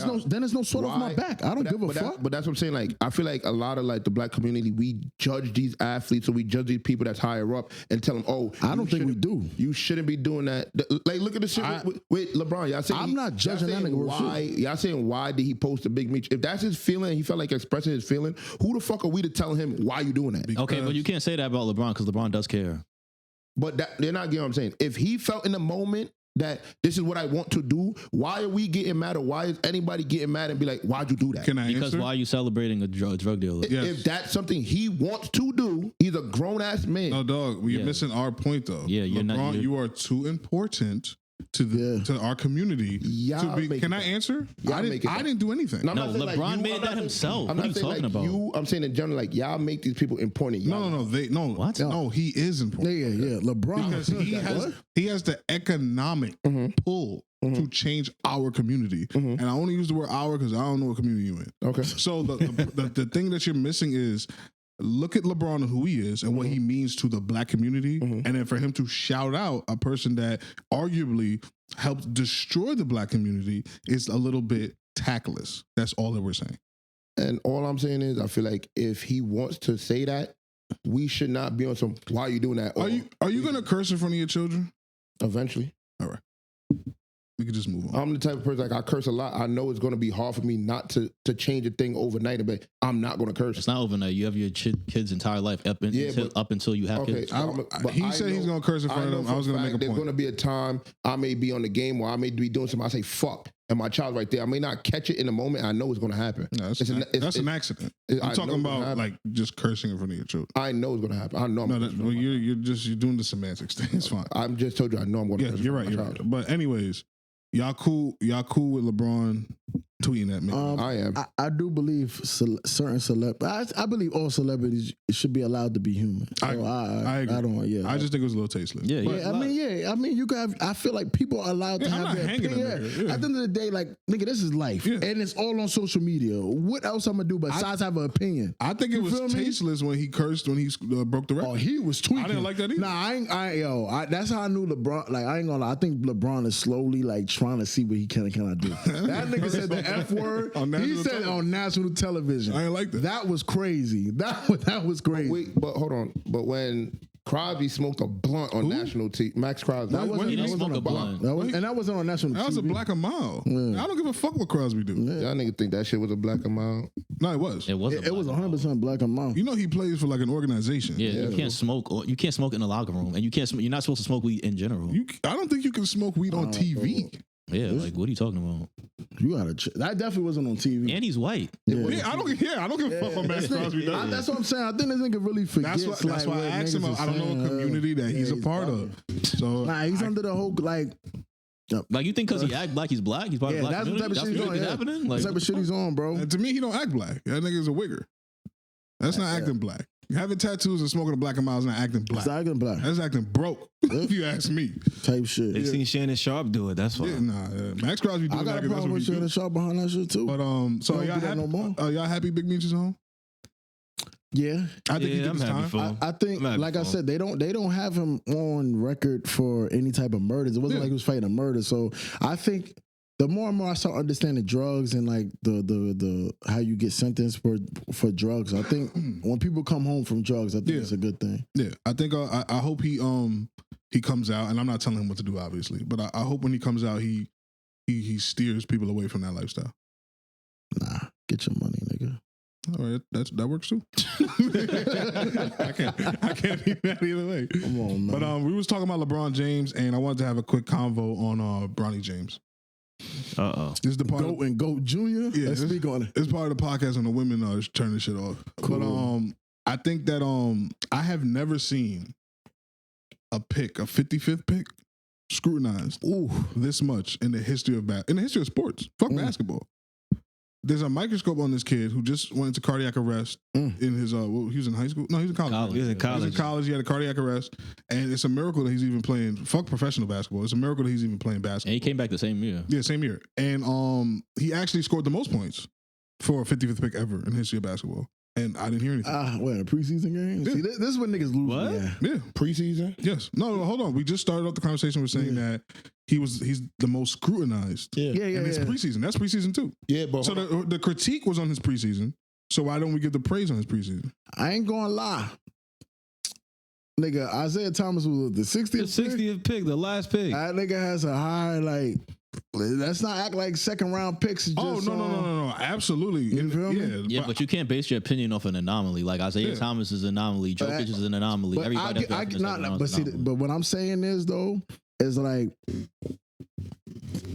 it's no sort off my back. I don't give a fuck. But that's what I'm saying. Like I feel like a lot of like the black community, we judge these athletes, or we judge these people that's higher up and tell them, oh, I don't think we do. You shouldn't be doing that. Like look at the shit with LeBron. Y'all saying I'm not judging that nigga. Why? Y'all saying why did he post a big Meech? If that's his feeling, he felt like expressing his feeling. Who the fuck are we to tell him why you doing that? Okay, but you can't say that about LeBron because LeBron does care. But they're not getting what I'm saying. If he felt in the moment that this is what I want to do, why are we getting mad, or why is anybody getting mad and be like, why'd you do that? Can I Because answer? why are you celebrating a drug dealer? Yes. If that's something he wants to do, he's a grown ass man. No, dog, we're missing our point though. Yeah, you're LeBron, not. You are too important to our community. Can I answer? I didn't do anything. No, LeBron made that himself. What are you talking about? I'm saying in general, like y'all make these people important. No. What? No, he is important. Yeah. LeBron. Because he has the economic pull to change our community. And I only use the word our because I don't know what community you're in. Okay. So the thing that you're missing is look at LeBron and who he is and what he means to the black community. And then for him to shout out a person that arguably helped destroy the black community is a little bit tactless. That's all that we're saying. And all I'm saying is I feel like if he wants to say that, we should not be on some, why are you doing that? Are you going to curse in front of your children? Eventually. All right. We can just move on. I'm the type of person, like, I curse a lot. I know it's going to be hard for me not to change a thing overnight, but I'm not going to curse. It's not overnight. You have your kid's entire life up until you have kids. He said he's going to curse in front of them. I was going to make a point. There's going to be a time I may be on the game or I may be doing something. I say, fuck. And my child's right there. I may not catch it in the moment. I know it's going to happen. No, that's an accident. I'm talking about like just cursing in front of your children. I know it's going to happen. I know. You're doing the semantics thing. It's fine. I'm just told you I know I'm going to curse. You're right. But anyways, y'all cool with LeBron tweeting at me. I am. I do believe certain celebrities. I believe all celebrities should be allowed to be human. So I agree. I don't. Yeah. I just think it was a little tasteless. I mean, you got. I feel like people are allowed to have their opinion. At the end of the day, like nigga, this is life, and it's all on social media. What else I'm gonna do besides have an opinion? I think it was tasteless when he cursed when he broke the record. Oh, he was tweaking. I didn't like that either. Nah, that's how I knew LeBron. Like I ain't gonna lie. I think LeBron is slowly like trying to see what he can do. That nigga said the F word. He said it on national television. I ain't like that. That was crazy. That was crazy. But hold on. But when Crosby smoked a blunt on national TV, Max Crosby. That wasn't a blunt. And that wasn't on national TV. That was a black and mild. I don't give a fuck what Crosby do. Y'all niggas think that shit was a black and mild? No, it was. It was 100% black and mild. You know he plays for like an organization. Yeah, you can't smoke. You can't smoke in the locker room, and you're not supposed to smoke weed in general. I don't think you can smoke weed on TV. Yeah, like what are you talking about? You gotta. That definitely wasn't on TV. And he's white. I don't give a fuck what Max Crosby does. That's what I'm saying. I think this nigga really forgets. That's why I asked him. I don't know a community that he's a part of. So he's under the whole like. Like you think because he act black, he's black. He's part of the black community. That's the type of shit he's on. Happening. Like, the type of shit he's on, bro. And to me, he don't act black. That nigga's a wigger. That's not acting black. Having tattoos and smoking a black and mild is not acting black. It's acting black. That's acting broke, if you ask me. Type shit. They seen Shannon Sharp do it. That's why. Max Crosby do it. I got a problem with Shannon Sharp behind that shit too. But so y'all happy Big Meech is home? Yeah, I think he did his time. I think, like I said, they don't have him on record for any type of murders. It wasn't like he was fighting a murder. So I think the more and more I start understanding drugs and like the how you get sentenced for drugs, I think when people come home from drugs, I think it's a good thing. Yeah, I think I hope he comes out, and I'm not telling him what to do, obviously, but I hope when he comes out, he steers people away from that lifestyle. Nah, get your money, nigga. All right, that works too. I can't be mad either way. Come on, man. But we was talking about LeBron James, and I wanted to have a quick convo on Bronny James. This is the part and Goat Junior. Yeah, let's speak on it. It's part of the podcast when the women turn this shit off. Cool. But I think that I have never seen a 55th pick scrutinized this much in the history of sports. Fuck basketball. there's a microscope on this kid who just went into cardiac arrest in his he was in high school. No, he was in college. He was in college. He had a cardiac arrest, and it's a miracle that he's even playing. Fuck professional basketball. It's a miracle that he's even playing basketball. And he came back the same year. Yeah, same year. And he actually scored the most points for a 55th pick ever in history of basketball. And I didn't hear anything. What, a preseason game? Yeah. See, this is when niggas lose. What? Yeah. Preseason? Yes. No, hold on. We just started off the conversation with saying that he's the most scrutinized. Yeah. And it's preseason. That's preseason too. Yeah, but So the critique was on his preseason. So why don't we get the praise on his preseason? I ain't gonna lie. Nigga, Isaiah Thomas was the 60th The 60th pick, the last pick. That nigga has a high, like, let's not act like second round picks. Is just, No. Absolutely. You feel me? Yeah, but you can't base your opinion off an anomaly. Like Isaiah Thomas is an anomaly. Jokic is an anomaly. But Everybody but what I'm saying is though, is like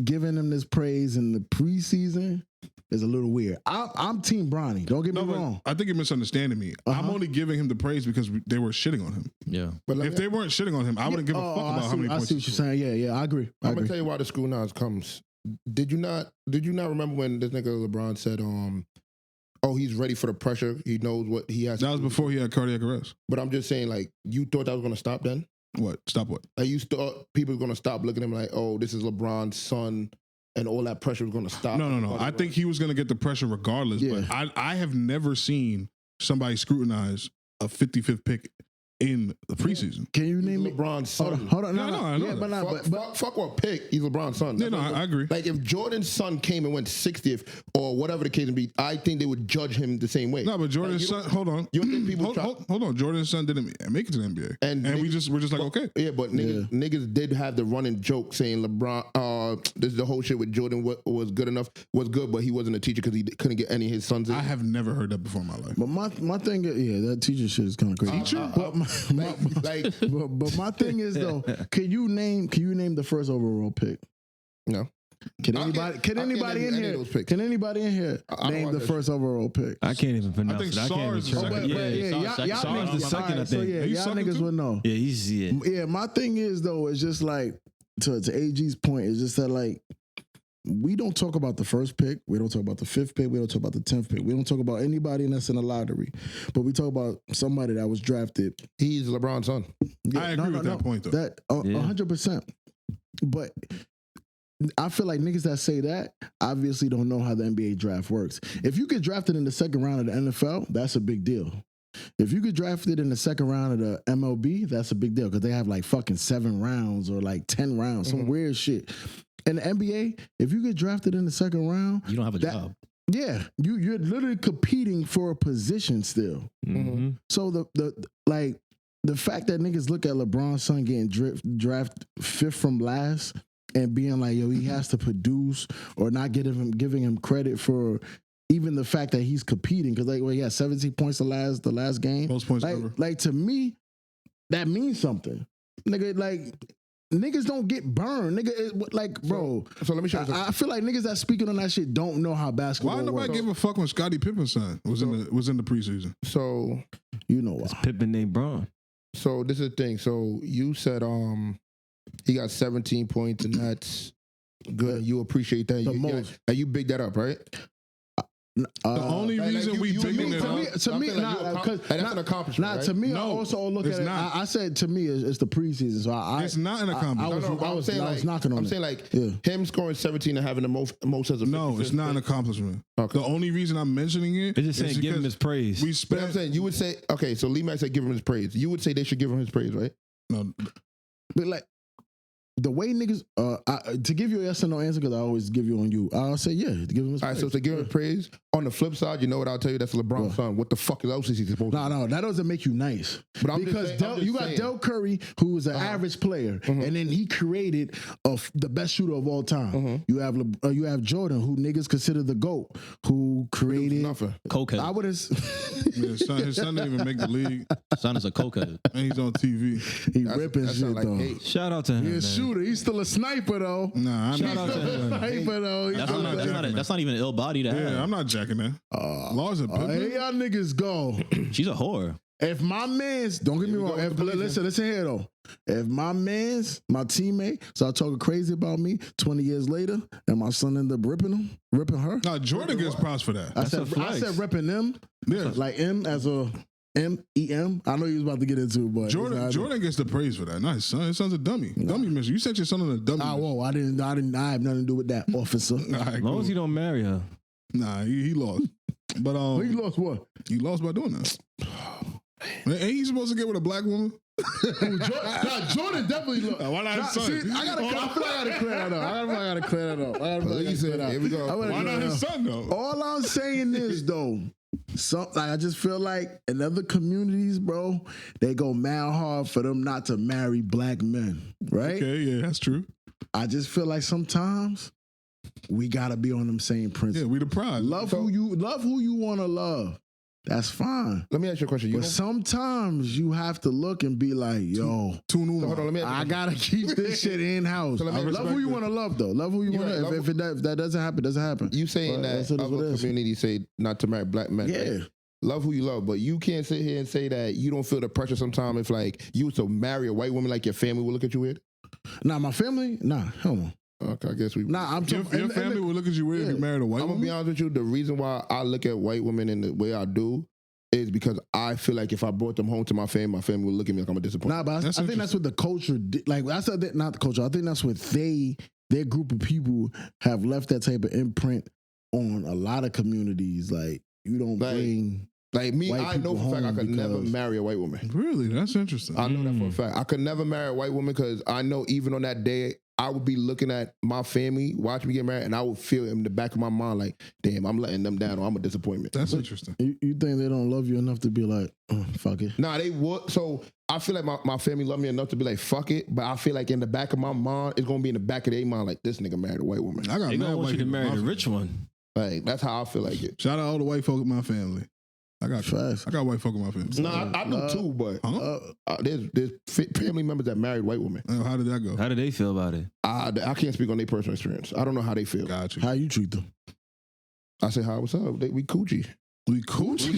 giving him this praise in the preseason is a little weird. I'm Team Bronny. Don't get me wrong. I think you're misunderstanding me. I'm only giving him the praise because they were shitting on him. Yeah. But if they weren't shitting on him, I wouldn't give a fuck about how many points. I see what you're saying. Yeah, I agree. I'm gonna tell you why the scrutinize comes. Did you not remember when this nigga LeBron said, he's ready for the pressure. He knows what he has. That was before he had cardiac arrest. But I'm just saying, like, you thought that was gonna stop then? What? Stop what? Like, you thought people were gonna stop looking at him like, oh, this is LeBron's son, and all that pressure was gonna stop. No. I think he was gonna get the pressure regardless. Yeah. But I have never seen somebody scrutinize a 55th pick in the preseason. Can you name LeBron's son? Hold on. No, I know that. Fuck what pick? He's LeBron's son. Yeah, I agree. Like, if Jordan's son came and went 60th or whatever the case may be, I think they would judge him the same way. No, but Jordan's son. Hold on. You don't think people hold on. Jordan's son didn't make it to the NBA, and we're just like, okay. Yeah, but niggas did have the running joke saying LeBron. This is the whole shit with Jordan. What was good, but he wasn't a teacher because he couldn't get any of his sons in. I have never heard that before in my life. But my thing is, that teacher shit is kind of crazy. Teacher? But my thing is though, can you name the first overall pick? No. Can anybody in here name the first overall pick? I can't even pronounce I think it. I can't even SARS is try. Y'all SARS is the second, I think. So y'all niggas would know. Yeah, he's Yeah, my thing is though, it's just like to AG's point, it's just that like we don't talk about the first pick, we don't talk about the 5th pick, we don't talk about the 10th pick, we don't talk about anybody that's in the lottery, but we talk about somebody that was drafted. He's LeBron's son. Yeah, I agree with that point though. That 100%. But I feel like niggas that say that obviously don't know how the NBA draft works. If you get drafted in the second round of the NFL, that's a big deal. If you get drafted in the second round of the MLB, that's a big deal because they have like fucking 7 rounds or like 10 rounds, some weird shit. In the NBA, if you get drafted in the second round, you don't have a job. Yeah, you're literally competing for a position still. Mm-hmm. So the fact that niggas look at LeBron's son getting drafted 5th from last and being like, yo, he has to produce or not giving him credit for even the fact that he's competing because he had 17 points the last game. Most points ever. Like to me, that means something, nigga. Like. Niggas don't get burned. Nigga, like, bro. So let me show you something. I feel like niggas that speaking on that shit don't know how basketball works. Why nobody give a fuck when Scottie Pippen's son was in the preseason? So you know why. Pippen named Bron. So this is the thing. So you said he got 17 points and that's good. You appreciate that. You big that up, right? The only reason we picking it up to me, that's an accomplishment. Nah, to me, I also look at it. I said to me, it's the preseason. So it's not an accomplishment. I was knocking on it. I'm saying like him scoring 17 and having the most as a no, it's not an accomplishment. Okay. The only reason I'm mentioning it they're just saying give him his praise. We spent. I'm saying you would say okay. So LeeMak said give him his praise. You would say they should give him his praise, right? No, but like. The way niggas, to give you a yes or no answer, because I always give you on you, I'll say yeah, to give him his praise. All right, so to give him praise, on the flip side, you know what I'll tell you? That's LeBron's son. What the fuck else is he supposed to do? No, that doesn't make you nice. But I'm because just saying, you got Del Curry, who is an average player, and then he created the best shooter of all time. You have Jordan, who niggas consider the GOAT, who created cokehead. I would have. His son didn't even make the league. Son is a cokehead, and he's on TV. He ripping shit like though. hate. Shout out to him. He's a shooter. He's still a sniper though. Nah, I'm Shout not out to him. Sniper though. That's not even an ill body to have. Yeah, I'm not jacking that. Laws of Pippen. Hey, y'all niggas go. She's a whore. If my man's, don't get me wrong. Listen here though. If my teammate, start talking crazy about me 20 years later, and my son end up ripping her. No, Jordan gets props for that. I said ripping them. Yeah. Like M as a M-E-M. I know you was about to get into it, but Jordan gets the praise for that. Not his son. His son's a dummy. No. Dummy mission. You sent your son on a dummy mission. Whoa, I have nothing to do with that, officer. As long as he don't marry her. Nah, he lost. But he lost what? He lost by doing that. Ain't he supposed to get with a black woman? Jordan definitely lost. Why not his son? See, I feel like I gotta clear that up. Here we go. Why not his son though? All I'm saying is though, I just feel like in other communities, bro, they go mad hard for them not to marry black men, right? Okay, yeah, that's true. I just feel like sometimes we gotta be on them same principles. Yeah, we the prize. Love who you want to love. That's fine. Let me ask you a question. But sometimes you have to look and be like, yo, I gotta keep this shit in house. Love who you want to love, though. Love who you want to. If that doesn't happen, doesn't happen. You saying that other communities say not to marry black men? Yeah. Right? Love who you love, but you can't sit here and say that you don't feel the pressure sometimes if like you was to marry a white woman, like your family will look at you weird. Nah, my family, hell no. Okay, I guess we. Nah, I'm your family will look at you weird if you married a white woman. I'm gonna be honest with you. The reason why I look at white women in the way I do is because I feel like if I brought them home to my family would look at me like I'm a disappointment. Nah, but I think that's what the culture did. Like I said, not the culture. I think that's what their group of people have left that type of imprint on a lot of communities. Like you don't bring. Like me, I know for a fact I could never marry a white woman. Really? That's interesting. I know that for a fact. I could never marry a white woman because I know even on that day, I would be looking at my family, watch me get married, and I would feel in the back of my mind like, damn, I'm letting them down or I'm a disappointment. That's interesting. You think they don't love you enough to be like, fuck it? Nah, they would. So I feel like my family love me enough to be like, fuck it. But I feel like in the back of my mind, it's going to be in the back of their mind like, this nigga married a white woman. They going to want you to marry the rich one. Like, that's how I feel like it. Shout out all the white folk in my family. I got white folk in my family. No, I do too, but there's family members that married white women. How did that go? How did they feel about it? I can't speak on their personal experience. I don't know how they feel. Got you. How you treat them? I say, hi, what's up? We coochie. We coochie?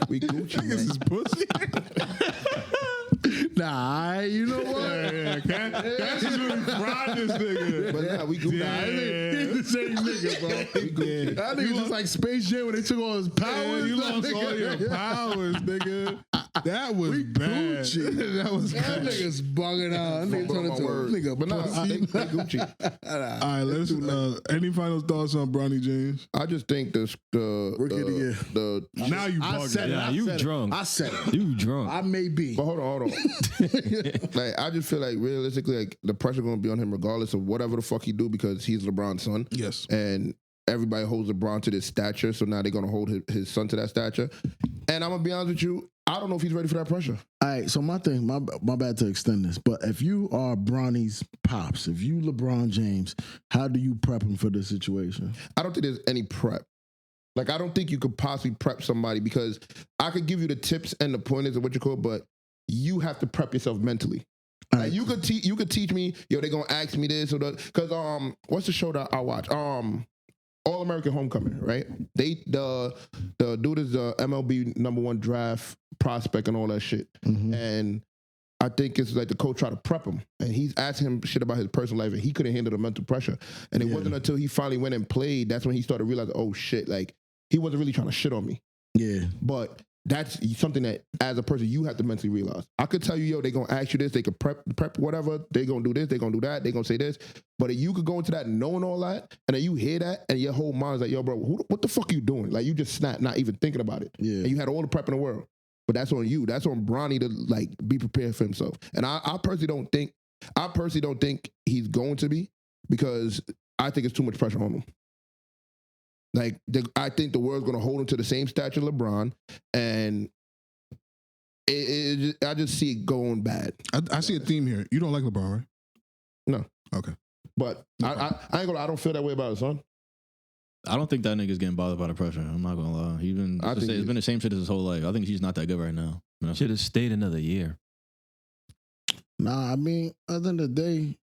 We Gucci. Niggas is pussy. Nah, you know what? Yeah. Cass is really fried this nigga. But nah, we Gucci. Yeah. He's the same nigga, bro. That nigga just like Space Jam when they took all his powers. Yeah, you lost all your powers, nigga. That was bad. Gucci. That was That bad. nigga's bugging out. That nigga turned into a nigga. But nah, pussy. they Gucci. All right, let's. Any final thoughts on Bronny James? I just think Rookie of the year. Now you I bugging. said it. Yeah, I you said drunk. It. I said it. You drunk. I may be. But hold on. Like I just feel like realistically, like the pressure gonna be on him regardless of whatever the fuck he do because he's LeBron's son. Yes. And everybody holds LeBron to this stature, so now they're gonna hold his son to that stature. And I'm gonna be honest with you, I don't know if he's ready for that pressure. All right, so my thing, my bad to extend this, but if you are Bronny's pops, if you LeBron James, how do you prep him for this situation? I don't think there's any prep. Like I don't think you could possibly prep somebody because I could give you the tips and the pointers of what you call, but you have to prep yourself mentally. Like you could teach me, yo, they gonna ask me this or that. Cause what's the show that I watch? All American Homecoming, right? The dude is the MLB #1 draft prospect and all that shit. Mm-hmm. And I think it's like the coach tried to prep him and he's asking him shit about his personal life and he couldn't handle the mental pressure. And it wasn't until he finally went and played, that's when he started realizing, oh shit, like he wasn't really trying to shit on me. Yeah. But that's something that as a person you have to mentally realize. I could tell you, yo, they gonna ask you this, they could prep whatever, they gonna do this, they gonna do that, they gonna say this. But if you could go into that knowing all that, and then you hear that, and your whole mind's like, yo, bro, what the fuck are you doing? Like you just snap, not even thinking about it. Yeah. And you had all the prep in the world. But that's on you. That's on Bronny to like be prepared for himself. And I personally don't think he's going to be because I think it's too much pressure on him. Like, I think the world's going to hold him to the same stature of LeBron, and I just see it going bad. I see a theme here. You don't like LeBron, right? No. Okay. But I ain't gonna lie, I don't feel that way about his son. I don't think that nigga's getting bothered by the pressure. I'm not gonna lie. It's been the same shit his whole life. I think he's not that good right now. You know? Should have stayed another year. Nah, I mean, at the end of the day,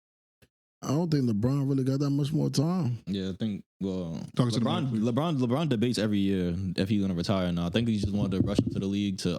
I don't think LeBron really got that much more time. Yeah, I think. Well, LeBron debates every year if he's gonna retire or not. I think he just wanted to rush into the league to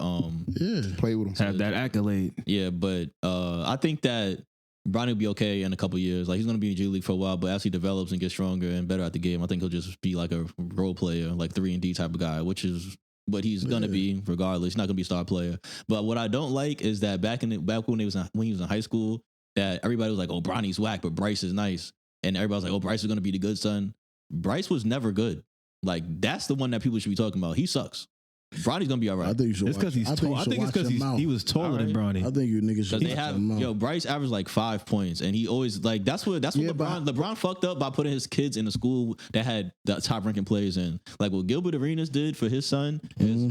play with him, have that accolade. Yeah, but I think that Bronny will be okay in a couple years. Like he's gonna be in G League for a while, but as he develops and gets stronger and better at the game, I think he'll just be like a role player, like 3-and-D type of guy, which is what he's gonna be regardless. He's not gonna be a star player. But what I don't like is that back when he was in high school, that everybody was like, "Oh, Bronny's whack, but Bryce is nice," and everybody was like, "Oh, Bryce is gonna be the good son." Bryce was never good. Like that's the one that people should be talking about. He sucks. Bronny's gonna be all right. I think you should. It's because he's tall. I think it's because he was taller than Bronny. I think you niggas should. They have Bryce averaged like 5 points, and he always like that's what LeBron fucked up by putting his kids in a school that had the top ranking players in. Like what Gilbert Arenas did for his son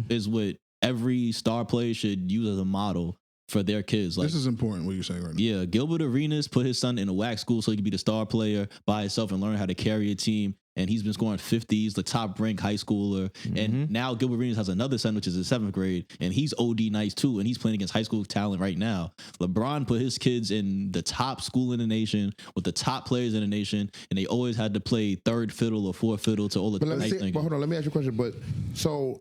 is what every star player should use as a model for their kids. Like, this is important what you're saying right now. Yeah, Gilbert Arenas put his son in a whack school so he could be the star player by himself and learn how to carry a team. And he's been scoring 50s, the top ranked high schooler. And now Gilbert Arenas has another son, which is in 7th grade, and he's OD nice too. And he's playing against high school talent right now. LeBron put his kids in the top school in the nation with the top players in the nation, and they always had to play third fiddle or fourth fiddle to all the nice things. But hold on, let me ask you a question. But so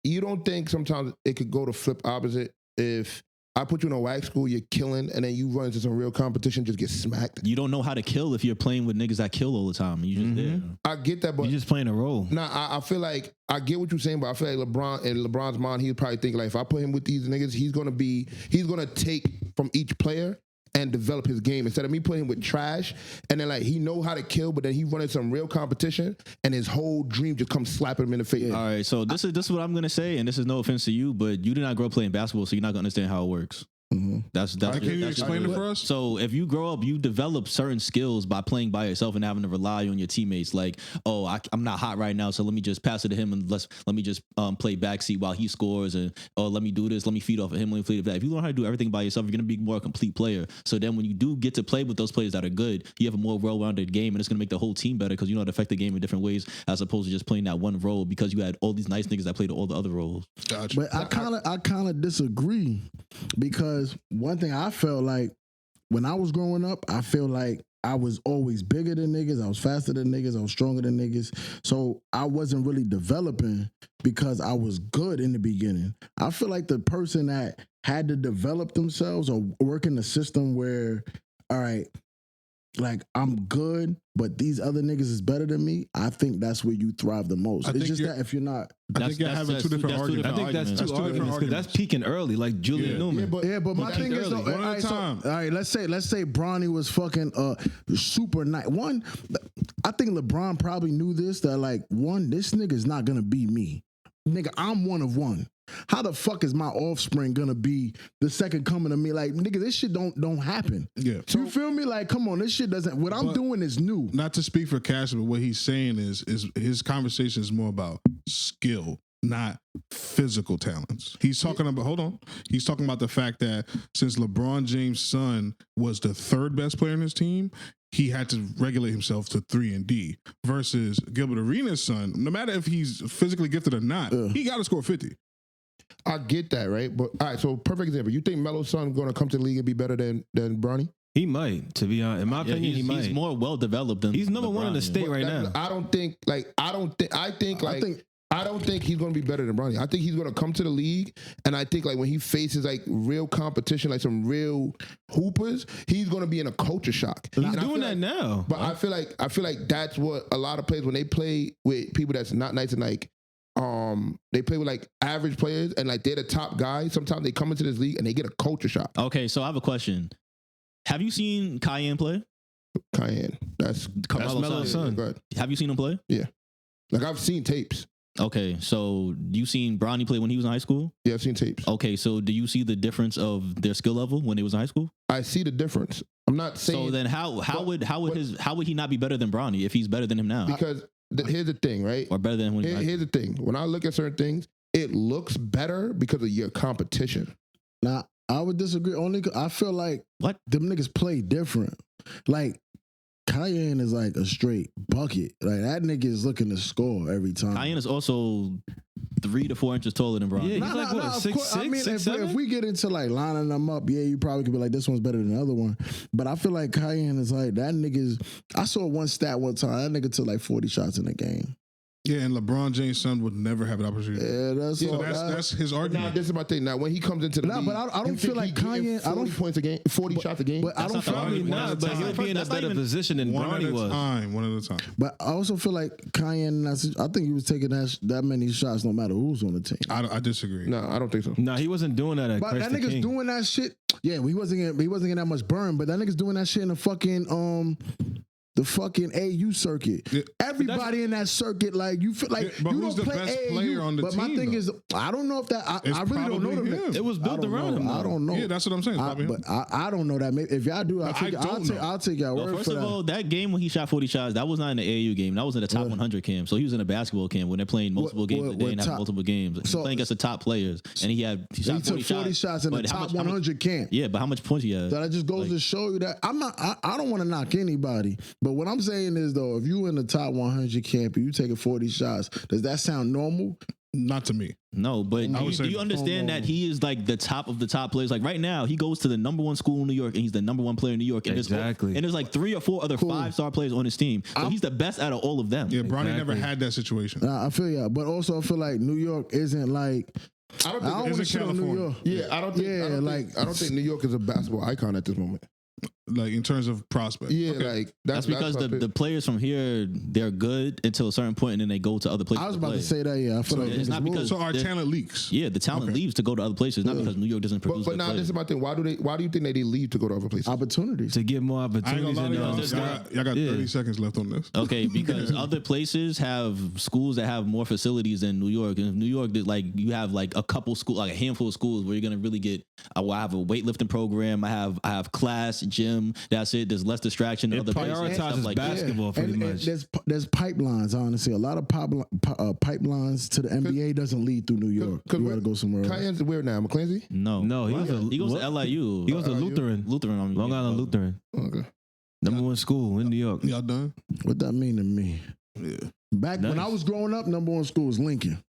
you don't think sometimes it could go to flip opposite if I put you in a whack school, you're killing, and then you run into some real competition, just get smacked? You don't know how to kill if you're playing with niggas that kill all the time. You just there. I get that, but you're just playing a role. Nah, I feel like I get what you're saying, but I feel like LeBron's mind, he'd probably think like, if I put him with these niggas, he's gonna take from each player and develop his game instead of me putting him with trash. And then like he know how to kill, but then he run into some real competition, and his whole dream just comes slapping him in the face. All right, so this is what I'm gonna say, and this is no offense to you, but you did not grow up playing basketball, so you're not gonna understand how it works. That's can you explain it for us? So if you grow up, you develop certain skills by playing by yourself and having to rely on your teammates. Like, oh, I'm not hot right now, so let me just pass it to him and let me just play backseat while he scores, and let me do this, let me feed off of him, let me feed off that. If you learn how to do everything by yourself, you're gonna be more a complete player. So then when you do get to play with those players that are good, you have a more well-rounded game, and it's gonna make the whole team better because you know how to affect the game in different ways as opposed to just playing that one role because you had all these nice niggas that played all the other roles. Gotcha. But I kind of disagree because one thing I felt like when I was growing up, I feel like I was always bigger than niggas. I was faster than niggas. I was stronger than niggas. So I wasn't really developing because I was good in the beginning. I feel like the person that had to develop themselves or work in the system where, all right, like I'm good, but these other niggas is better than me. I think that's where you thrive the most. It's just that if you're not, I think you're having two different arguments. I think that's two arguments because that's peaking early, like Julian Newman. But my thing is, though, one at a time. All right, let's say Bronny was fucking super nice. One, I think LeBron probably knew this, that like this nigga is not gonna be me. Nigga, I'm one of one. How the fuck is my offspring gonna be the second coming of me? Like, nigga, this shit don't happen. Yeah. You feel me? Like, come on, this shit doesn't. What I'm doing is new. Not to speak for Cash, but what he's saying is his conversation is more about skill, not physical talents. He's talking about. Hold on. He's talking about the fact that since LeBron James' son was the third best player in his team, he had to regulate himself to 3-and-D versus Gilbert Arenas' son. No matter if he's physically gifted or not, he got to score 50. I get that, right? But all right, so perfect example. You think Melo's son going to come to the league and be better than Bronny? He might, to be honest. In my opinion, he might. He's more well developed than he's number one in the state right now. I don't think he's going to be better than Bronny. I think he's going to come to the league, and I think like when he faces like real competition, like some real hoopers, he's going to be in a culture shock. He's doing that now. But I feel like that's what a lot of players when they play with people that's not nice and like. They play with like average players and like they're the top guys. Sometimes they come into this league and they get a culture shock. Okay, so I have a question. Have you seen Cayenne play? Cayenne, that's Melo's son. Have you seen him play? Yeah, like I've seen tapes. Okay, so you seen Bronny play when he was in high school? Yeah, I've seen tapes. Okay, so do you see the difference of their skill level when they was in high school? I see the difference. I'm not saying. So then how would he not be better than Bronny if he's better than him now? Because here's the thing, right? Or better than when here's the thing. When I look at certain things, it looks better because of your competition. Now, I would disagree only 'cause I feel like what them niggas play different. Like Cayenne is like a straight bucket. Like that nigga is looking to score every time. Cayenne is also 3 to 4 inches taller than Bronny. Yeah, he's like what, 6'6", I mean, 6'7"? if we get into like lining them up, yeah, you probably could be like, this one's better than the other one. But I feel like Cayenne is like that nigga's. I saw one stat one time. That nigga took like 40 shots in the game. Yeah, and LeBron James' son would never have an opportunity. Yeah, that's his argument. Now, this is my thing. Now, when he comes into the league, but I don't feel like Kanye. 40 points a game, 40 shots a game. But I don't feel Probably not, but he'll be in a better position than Bronny was. One at a time. But I also feel like Kanye. I think he was taking that many shots, no matter who's on the team. I disagree. No, I don't think so. No, he wasn't doing that at But Christ that the nigga's King. doing that shit. Yeah, he wasn't getting that much burn. But that nigga's doing that shit in the fucking the fucking AU circuit. Yeah. Everybody in that circuit, like you feel like Yeah, but you who's don't the play best AAU. player on the but my team, thing though? is, I don't know if that. It's I really don't know probably them. him. It was built around him. I don't know. Yeah, that's what I'm saying. It's probably him. But I don't know that. Maybe if y'all do, I'll take your Well, word first for of that. all, that game when he shot 40 shots, that was not in the AAU game. That was in the top 100 camp. So he was in a basketball camp when they're playing multiple games a day and having multiple games. He's playing against the top players, and he shot 40 took 40 shots in the but top 100 camp. Yeah, but how much points he had? That just goes to show you that I'm not. I don't want to knock anybody, but what I'm saying is though, if you in the top 100 camp and you taking 40 shots, does that sound normal? Not to me. No, but do you understand that he is like the top of the top players? Like right now, he goes to the number 1 school in New York, and he's the number 1 player in New York. And Exactly. there's like 3 or 4 other 5-star players on his team. So he's the best out of all of them. Yeah, Bronny never had that situation. I feel yeah, but also I feel like New York isn't like. I don't I don't want to it's shit on New California. York. Yeah, I don't think. I don't think New York is a basketball icon at this moment. Like in terms of prospect. Yeah, Okay. like That's because the players from here, they're good until a certain point, and then they go to other places. I was about play. to say that. Yeah, I feel like it's not because So our talent leaks. Yeah, the talent leaves to go to other places, not because New York doesn't produce. But now players. this is my thing. Why do you think they leave to go to other places? opportunities. to get more I ain't opportunities. gonna lie to And, y'all. Y'all got Yeah. 30 seconds left on this. Okay, because other places have schools that have more facilities than New York. And New York, like you have like a couple school, like a handful of schools where you're gonna really get. I have a weightlifting program. I have class, gym. That's it. There's less distraction. It Other places, stuff prioritizes like that. basketball pretty And much. there's pipelines. Honestly, a lot of pipelines to the NBA doesn't lead through New York. You got to go somewhere else. Cayenne's where now? McClancy? No, he goes to LIU. He goes to Lutheran. Lutheran. Long Island Lutheran. Okay. Number 1 school in New York. Y'all done? What that mean to me? Yeah. Back when Nice. I was growing up, number 1 school was Lincoln.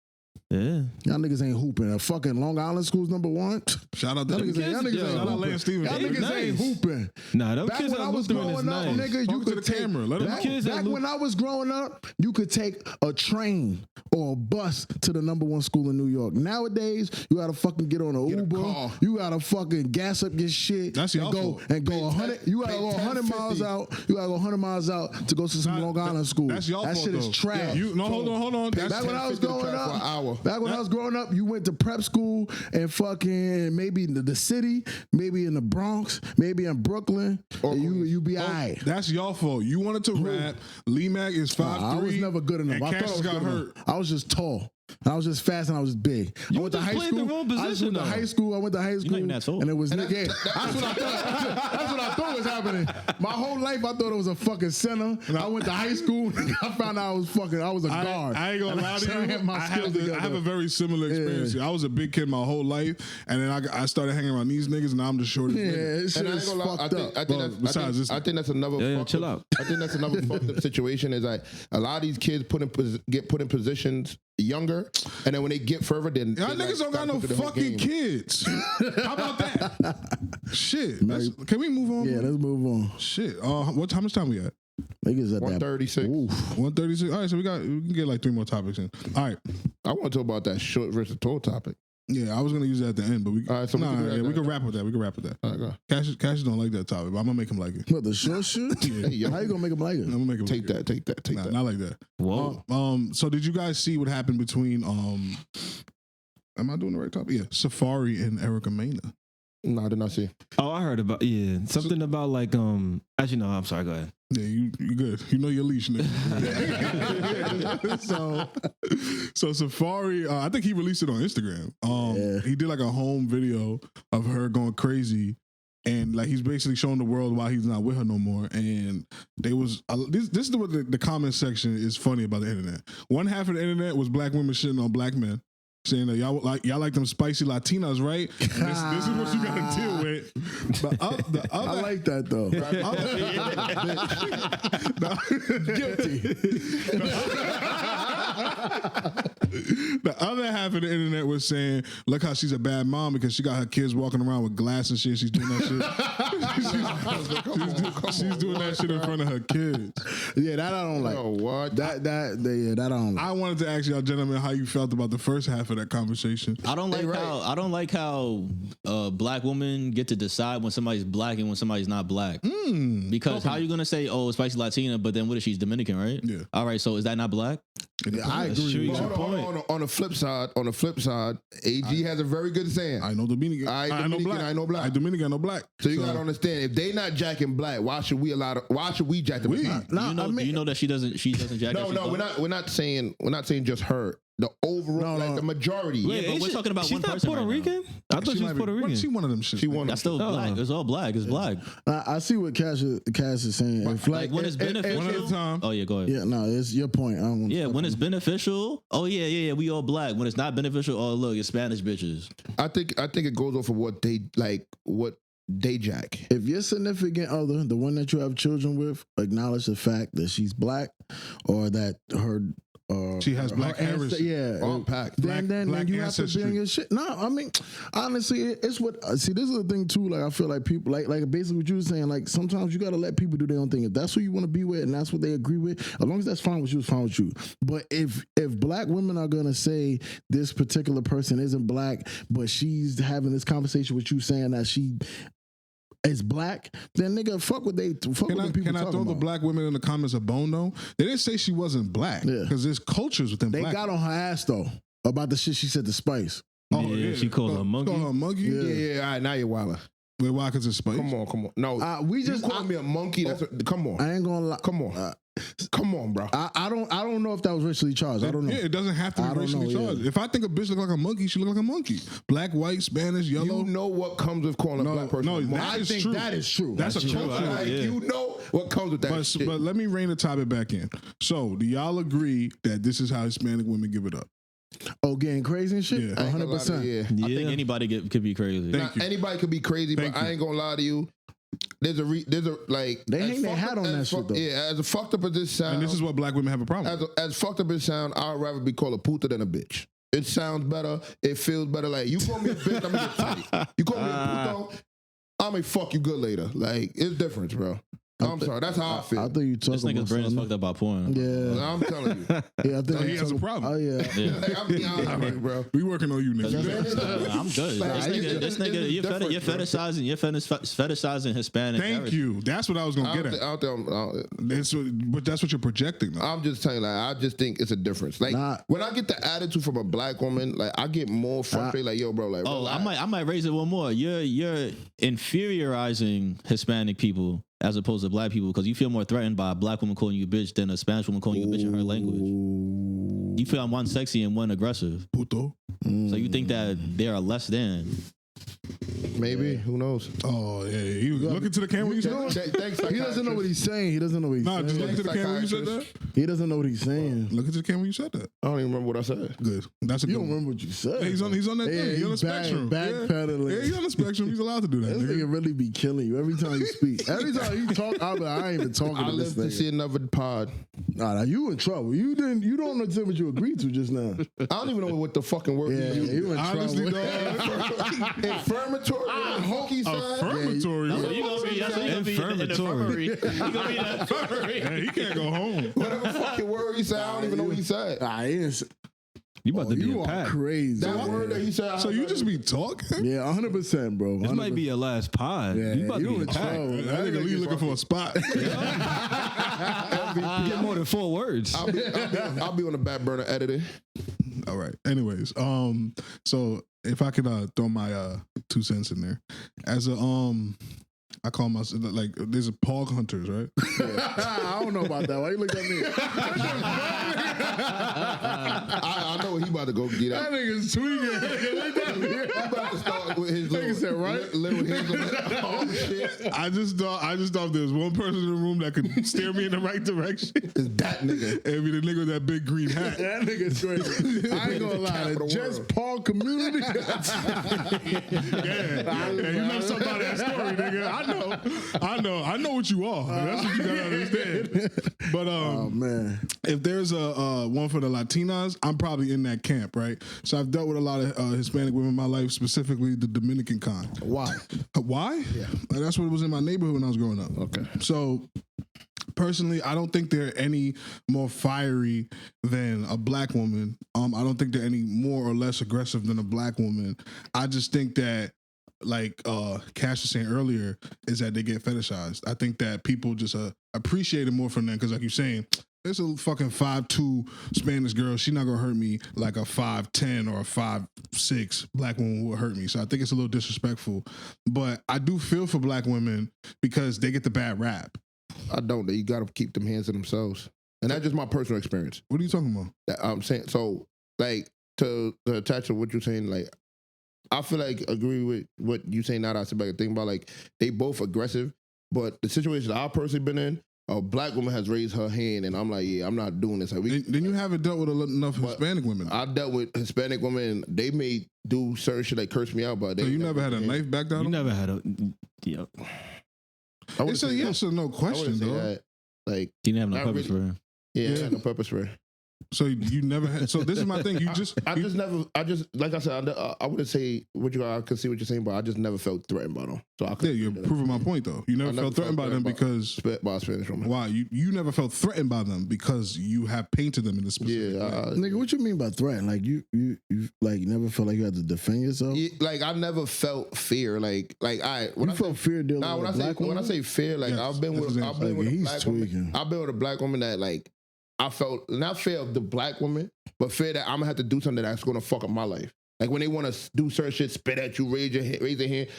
Yeah. Y'all niggas ain't hooping. A fucking Long Island school's number 1. Shout out to Y'all niggas ain't Shout out hooping. Lance Stevens. Y'all They niggas nice. ain't hooping. Nah, them Back kids when at I was Lutheran is growing up, nice. nigga, you Talk to could the take. camera. Let 'em know. Kids at Back Lu- when I was growing up, you could take a train or a bus to the number 1 school in New York. Nowadays, you gotta fucking get on an Get a Uber. car. You gotta fucking gas up your shit. That's and y'all go fault. and go Pay 100. 10, You gotta pay go 100 miles 10.50. out. You gotta go 100 miles out to go to some Nah, Long Island school. That's y'all that fault, shit is though. trash. Hold on. That's Back when I was 10.50 to growing travel for an hour. up, back when I was growing up, you went to prep school and fucking maybe in the city, maybe in the Bronx, maybe in Brooklyn, and you be alright. That's y'all fault. You wanted to rap. LeeMak is 5'3". I was never good enough. And I thought I Cassius was got good hurt. enough. I was just tall. I was just fast and I was big. I went to just high played the school. wrong I just position, went to though. high school. I went to high not school, even that tall. and it was That's what I thought. That's what I thought was happening. My whole life, I thought it was a fucking center. I went to high school. I found out I was a guard. I ain't gonna And lie to I you. had my I skills have together. a very similar experience. I was a big kid my whole life, and then I started hanging around these niggas, and now I'm the shortest Yeah, nigga. this shit And I ain't is gonna lie, fucked up. I think that's another. Yeah, fucked chill up- out. I think that's another fucked up situation. Is like a lot of these kids get put in positions younger, and then when they get further, then Y'all they, niggas don't got start no cooking the whole fucking game. kids. How about that? Shit. Can we move on? Yeah, let's move on. Shit. How much time we got? Niggas at that. 136. Oof. 136. All right, so we can get like 3 more topics in. All right. I want to talk about that short versus tall topic. Yeah, I was gonna use that at the end, but we All right, so we can do that we then. can wrap with that. We can wrap with that. All right, go. Cassius don't like that topic, but I'm gonna make him like it. What, the short shit? Hey, yo, How you gonna make them like it? I'm gonna make him take like that. Take Nah, that. not like that. Whoa. So did you guys see what happened between am I doing the right topic? Yeah, Safari and Erica Mena. No, I did not see. Oh, I heard about something about like actually no, I'm sorry, go ahead. Yeah, you good. You know your leash, nigga. so Safari, I think he released it on Instagram. He did like a home video of her going crazy, and like he's basically showing the world why he's not with her no more. And they was this is what the comment section is funny about the internet. One half of the internet was black women shitting on black men. saying that y'all like them spicy Latinas, right? This is what you got to deal with. The other, I like that though. Guilty. The other half of the internet was saying, look how she's a bad mom because she got her kids walking around with glass and shit. She's doing that shit. She's doing that shit in front of her kids. Yeah, that I don't like. Oh, what? That I don't like. I wanted to ask y'all gentlemen how you felt about the first half of that conversation. I don't like how black women get to decide when somebody's black and when somebody's not black. Because how you gonna say, oh, spicy Latina, but then what if she's Dominican, right? Yeah. All right, so is that not black? Yeah, I agree. On the flip side, AG has a very good saying. I know Dominican. I know black. I know black. I Dominican. I know black. So you gotta understand, if they not jacking black, why should we jack them? You know that she doesn't jack. No, we're not saying just her. The overall, the majority. Yeah, but we're talking about one person. She's not Puerto Rican? I thought she was Puerto Rican. She one of them shit. That's still black. It's all black. It's black. I see what Cass is saying. Like when it's beneficial. One at a time. Oh yeah, go ahead. Yeah, no, it's your point. I don't want when it's beneficial. Oh yeah, we all black. When it's not beneficial, oh look, it's Spanish bitches. I think it goes off of what they like. What they jack. If your significant other, the one that you have children with, acknowledge the fact that she's black or that her she has black heritage. Then you have to be on your shit. No, I mean, honestly, it's what. See, this is the thing too. Like, I feel like people, like basically what you were saying. Like, sometimes you gotta let people do their own thing. If that's who you want to be with and that's what they agree with, as long as that's fine with you, it's fine with you. But if black women are gonna say this particular person isn't black, but she's having this conversation with you saying that she is black, then nigga, fuck what they fuck what people. Can I throw the black women in the comments a bone though? They didn't say she wasn't black because there's cultures within black. They got on her ass though about the shit she said to Spice. Oh yeah, she called her a monkey. Called her a monkey. Yeah. All right, now you're wilding. Wait, why? Because it's Spice. Come on. No, we just you calling me a monkey. Come on. I ain't gonna lie. Come on. Come on, bro. I don't know if that was racially charged. I don't know. Yeah, it doesn't have to be racially charged. If I think a bitch look like a monkey, she look like a monkey. Black, white, Spanish, yellow. You know what comes with calling a black person? No, I think true. that is true. That's a culture. You know what comes with that shit. But let me rein the topic back in. So, do y'all agree that this is how Hispanic women give it up? Oh, getting crazy and shit? Yeah. 100%. Yeah. I think anybody could be crazy. Anybody could be crazy, but I ain't gonna lie to you. There's a like they hang their hat on that shit though. Yeah, as fucked up as this sound, and this is what black women have a problem. As fucked up as sound, I'd rather be called a puta than a bitch. It sounds better. It feels better. Like you call me a bitch, I'm gonna get tight. You call me a puto, I'm gonna fuck you good later. Like it's different, bro. I'm sorry. That's how I feel. I think you talking this nigga's brain is fucked up by porn. Yeah, I'm telling you. Yeah, I think he has a problem. Oh yeah. Like, I'm being honest with you, bro. We working on you, nigga. I'm good. This nigga, you're fetishizing Hispanic. Thank you. That's what I was gonna get at. But that's what you're projecting. Though. I'm just telling you, like, I just think it's a difference. Like when I get the attitude from a black woman, like I get more frustrated. Like yo, bro, like I might raise it one more. You're inferiorizing Hispanic people as opposed to black people because you feel more threatened by a black woman calling you a bitch than a Spanish woman calling you a bitch in her language. You feel I'm one sexy and one aggressive. Puto. So you think that they are less than. Maybe. Who knows? Oh, yeah. You look into the camera when you said that? He doesn't know what he's saying. He doesn't know what he's saying. Just look into the camera when you said that? He doesn't know what he's saying. Look into the camera when you said that. I don't even remember what I said. Good. That's a good You don't remember what you said. He's on that thing. He's on the spectrum. Backpedaling. Yeah, he's on the spectrum. He's allowed to do that. This nigga really be killing you every time you speak. Every time you talk, I ain't even talking to this nigga. I live to see another pod. Nah, you in trouble. You don't understand what you agreed to just now. I don't even know what the fucking word is. Yeah, you in honestly, trouble. Infirmatory. Hokey side. Affirmatory. That's what you gonna be. That's what you gonna be in the infirmary. You gonna be in the infirmary. Yeah, he can't go home. Whatever fucking word he said, I don't even know what he said. You about to be you a pack. Crazy. That word that he said. So you just be talking? Yeah, 100%, bro. 100%. This might be your last pod. Yeah, you about to be a pack. That nigga Lee looking for a spot. You get more than 4 words. I'll be on the back burner editing. All right. Anyways, so if I could throw my 2 cents in there, as a I call myself like there's a pog hunters, right? I don't know about that. Why you look at me? I know what he about to go get That out. nigga's tweaking. He about to start with his little, said, right? little hands on that. Oh shit! I just thought there was one person in the room that could steer me in the right direction. It's that nigga. It'd be the nigga with that big green hat. That nigga's crazy. I ain't gonna lie. The Just Paul community. Yeah, you know something about that story, nigga. I know what you are. That's what you gotta understand. But Oh man. if there's a one for the Latinas, I'm probably in that camp, right? So I've dealt with a lot of Hispanic women in my life, specifically the Dominican kind. Why? Why? Yeah, that's what was in my neighborhood when I was growing up. Okay. So personally, I don't think they're any more fiery than a black woman. I don't think they're any more or less aggressive than a black woman. I just think that, like Cash was saying earlier, is that they get fetishized. I think that people just appreciate it more from them because, like you're saying, there's a fucking 5'2" Spanish girl. She's not gonna hurt me like a 5'10" or a 5'6" black woman would hurt me. So I think it's a little disrespectful. But I do feel for black women because they get the bad rap. I don't. You got to keep them hands to themselves, and that's just my personal experience. What are you talking about? I'm saying so. Like to attach to what you're saying, like. I feel like agree with what you say now that I said back. Think about like they both aggressive, but the situation I've personally been in, a black woman has raised her hand, and I'm like, yeah, I'm not doing this. Like, Then you haven't dealt with enough Hispanic women. I dealt with Hispanic women. They may do certain shit like curse me out, but they So you never had a knife back down? You never had a. Yeah. It's a yes or no question, though. That. Like He didn't have no Not purpose really. for him. yeah, Yeah. I had no purpose for it. So you never had. So this is my thing. I just like I said, I wouldn't say what you. I can see what you're saying, but I just never felt threatened by them. So I Yeah, you're proving my point though. You never felt threatened by them because by a Spanish woman. why? You never felt threatened by them because you have painted them in a specific Yeah, way. Nigga, what you mean by threat? Like you like never felt like you had to defend yourself? Yeah, like I never felt fear. Like I when You felt fear dealing Nah, with when a black woman? I say fear, like Yes, I've been that's with what a He's black woman. tweaking. I've been with a black woman that like I felt not fear of the black woman, but fear that I'm gonna have to do something that's gonna fuck up my life. Like when they want to do certain shit, spit at you, raise your hand.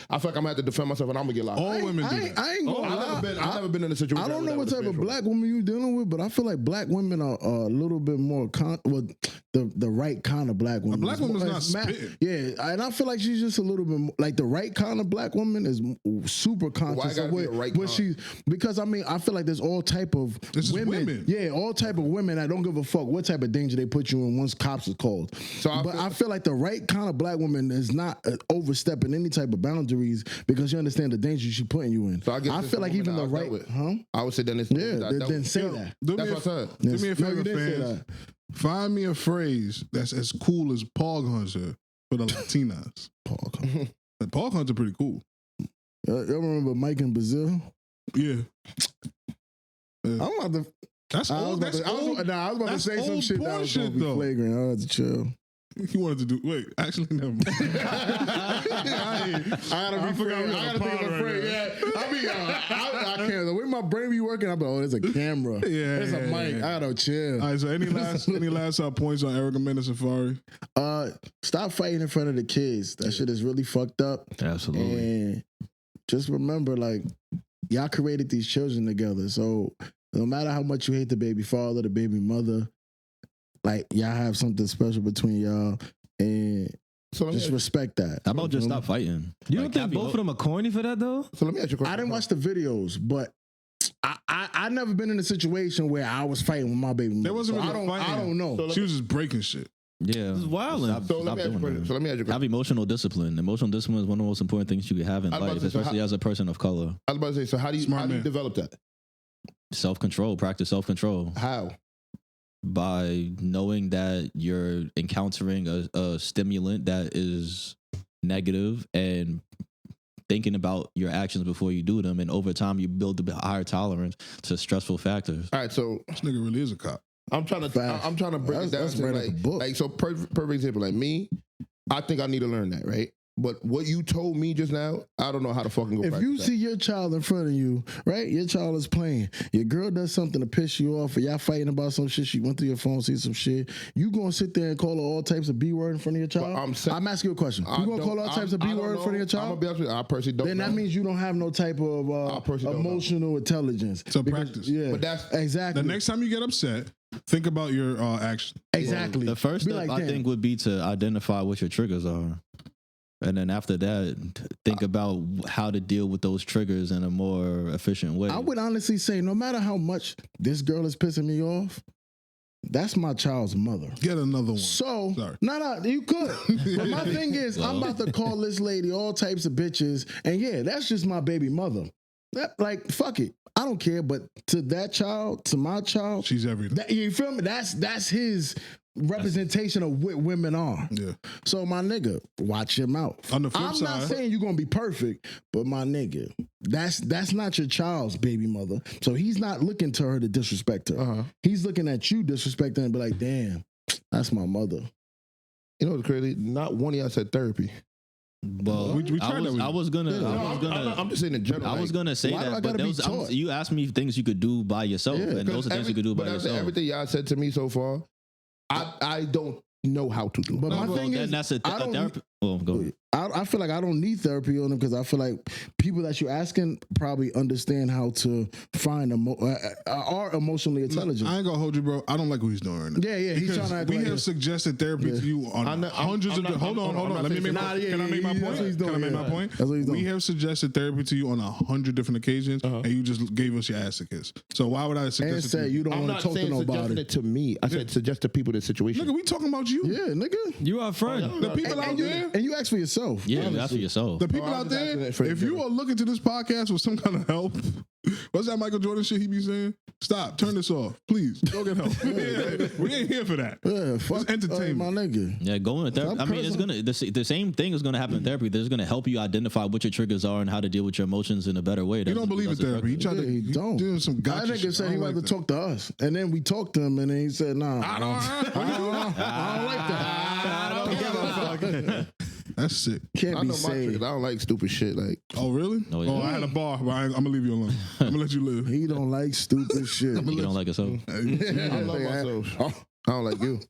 I feel like I'm gonna have to defend myself and I'm gonna get locked. All women do that. I ain't gonna lie. I've never been in a situation. I don't know where what that type was of a black woman you dealing with, but I feel like black women are a little bit more the right kind of black woman. A black woman's not It's spitting. Yeah, and I feel like she's just a little bit more, like the right kind of black woman is super conscious gotta of be the right kind? she's because I mean I feel like there's all type of This is women. Yeah, all type of women that don't give a fuck what type of danger they put you in once cops are called. So I feel like the right kind of black woman is not overstepping any type of boundaries because you understand the danger she's putting you in. So I guess I this feel like woman even the that I've right, dealt with. huh? I would say then it's Yeah, then say that. Do That's me what I said. Do me a No, favor, you didn't say fans. that. Find me a phrase that's as cool as Pog Hunter for the Latinas. Like, Pog Hunter pretty cool. Y'all remember Mike in Brazil? Yeah. I'm about to. That's I was old. about That's to, old. I was about to That's say some old shit that was gonna bullshit, be though. flagrant. I had to chill. He wanted to do. Wait, actually, never mind. I gotta think of a phrase. Yeah, I mean, I can't. The way my brain be working, I'm like, oh, there's a camera. Yeah, there's a mic. I gotta chill. All right. So any last points on Erica Mena Safari? Stop fighting in front of the kids. That shit is really fucked up. Absolutely. And just remember, like, y'all created these children together. So no matter how much you hate the baby father, the baby mother, like, y'all have something special between y'all. And So just respect that. How about just stop fighting? You Like, don't think both of them are corny for that though? So let me ask you a question. I didn't watch the videos, but I never been in a situation where I was fighting with my baby mother. There wasn't So really fighting. I don't know. She was just breaking shit. Yeah. This is wildin'. So let me ask you a question. So let me ask you a Have question. emotional discipline. Emotional discipline is one of the most important things you can have in I was about life, to say, so especially as a person of color. I was about to say. So how do you Smart man. develop that? Self-control. Practice self-control How? by knowing that you're encountering a stimulant that is negative and thinking about your actions before you do them. And over time, you build a higher tolerance to stressful factors. All right. So This nigga really is a cop. I'm trying to break it down That's to right out the book. like so perfect example. Like me, I think I need to learn that, right? But what you told me just now, I don't know how to fucking go. If you see your child in front of you, right? Your child is playing. Your girl does something to piss you off, or y'all fighting about some shit. She went through your phone, see some shit. You gonna sit there and call her all types of B word in front of your child? I'm asking you a question. You gonna call all types of B word in front of your child? I'm gonna be honest with you. I personally don't. Then that means you don't have no type of emotional intelligence. So practice. Yeah, but that's exactly. The next time you get upset, think about your action. Exactly. The first step I think would be to identify what your triggers are. And then after that, think about how to deal with those triggers in a more efficient way. I would honestly say, no matter how much this girl is pissing me off, that's my child's mother. Get another one. So, Sorry. no, you could. But my thing is, I'm about to call this lady all types of bitches, and yeah, that's just my baby mother. Like, fuck it. I don't care, but to that child, to my child, she's everything. You feel me? That's his representation of what women are. Yeah. So my nigga, watch your mouth. On the flip I'm side, not saying you're gonna be perfect, but my nigga, that's not your child's baby mother. So he's not looking to her to disrespect her. He's looking at you disrespecting her and be like, damn, that's my mother. You know what's crazy? Not one of y'all said therapy. Well, I was gonna. I'm just saying in general. I was gonna say that, but you asked me things you could do by yourself, and those are things you could do by yourself. Everything y'all said to me so far, I don't know how to do. But my thing is, that's a therapy. Oh, go ahead. I feel like I don't need therapy on them because I feel like people that you're asking probably understand how to find are emotionally intelligent. I ain't gonna hold you, bro. I don't like what he's doing right now. Yeah, he's trying to act we like have suggested therapy to you on hundreds of. Hold on. Let me make my. Can I make my point? Can I make my point? We have suggested therapy to you on 100 different occasions, and you just gave us your ass to kiss. So why would I suggest? And said you don't want to talk to nobody. Suggesting it to me. I said suggest to people the situation. Nigga, we talking about you. Yeah, nigga. You are friend. The people out there, and you ask for yourself. Yeah, that's for yourself. The people out there, if you are looking to this podcast with some kind of help, what's that Michael Jordan shit he be saying? Stop, turn this off, please. Go get help. We ain't here for that. Yeah, fuck entertainment, my nigga. Yeah, going to therapy. I mean, it's gonna the same thing is gonna happen in therapy. There's gonna help you identify what your triggers are and how to deal with your emotions in a better way. You don't believe in therapy. He tried to. He don't. Doing some gotcha that nigga said he wanted to talk to us, and then we talked to him, and then he said, "Nah, I don't like that. That's sick. Can't be safe. I don't like stupid shit. Like, oh really? Oh, yeah. I had a bar, but I'm gonna leave you alone. I'm gonna let you live. He don't like stupid shit. You don't like yourself. I love myself. I don't like you.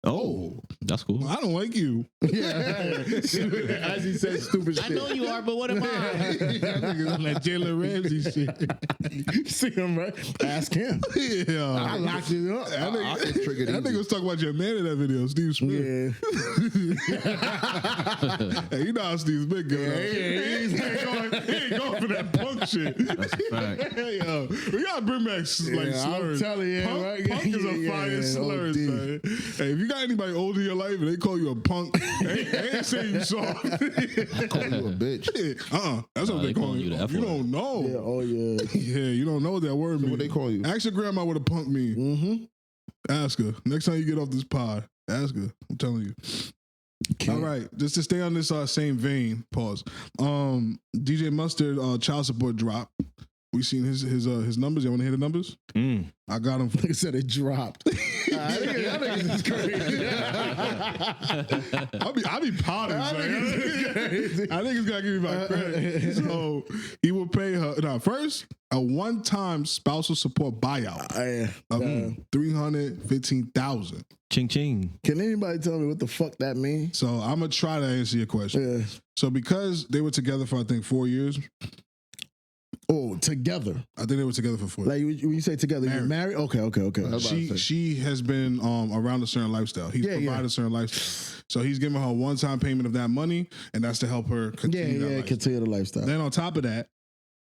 Oh, that's cool. I don't like you. Yeah, as he said, stupid shit. I know you are, but what am I? That nigga's like Jalen Ramsey shit. See him, right? Ask him. Yeah, I locked it up. That nigga was talking about your man in that video, Steve Smith. Yeah. Hey, you know how Steve's big girl. He ain't going for that punk shit. That's a fact. Hey, yo, we gotta bring back like slurs. I'm telling you, punk is a fire slurs, man. Hey, if you got anybody older in your life and they call you a punk, they ain't saying you soft. I call you a bitch. That's what they call you. You don't know. Yeah, oh yeah. Yeah, you don't know what that word means. What they call you? Ask your grandma what a punk means. Mm-hmm. Ask her. Next time you get off this pod, ask her. I'm telling you. All right, just to stay on this same vein, pause. DJ Mustard child support drop. We seen his numbers. You want to hear the numbers? I got him. He said it dropped. I think it's crazy. I'll be proud of him. I think he's gotta give me my credit. So he will pay her first a one-time spousal support buyout of $315,000. Ching ching. Can anybody tell me what the fuck that means? So I'm gonna try to answer your question. Yeah. So because they were together for I think 4 years. Oh, together. I think they were together for 4 years. Like when you say together, you're married? Okay. She has been around a certain lifestyle. He's provided a certain lifestyle. So he's giving her a one-time payment of that money, and that's to help her continue that lifestyle. Continue the lifestyle. Then on top of that,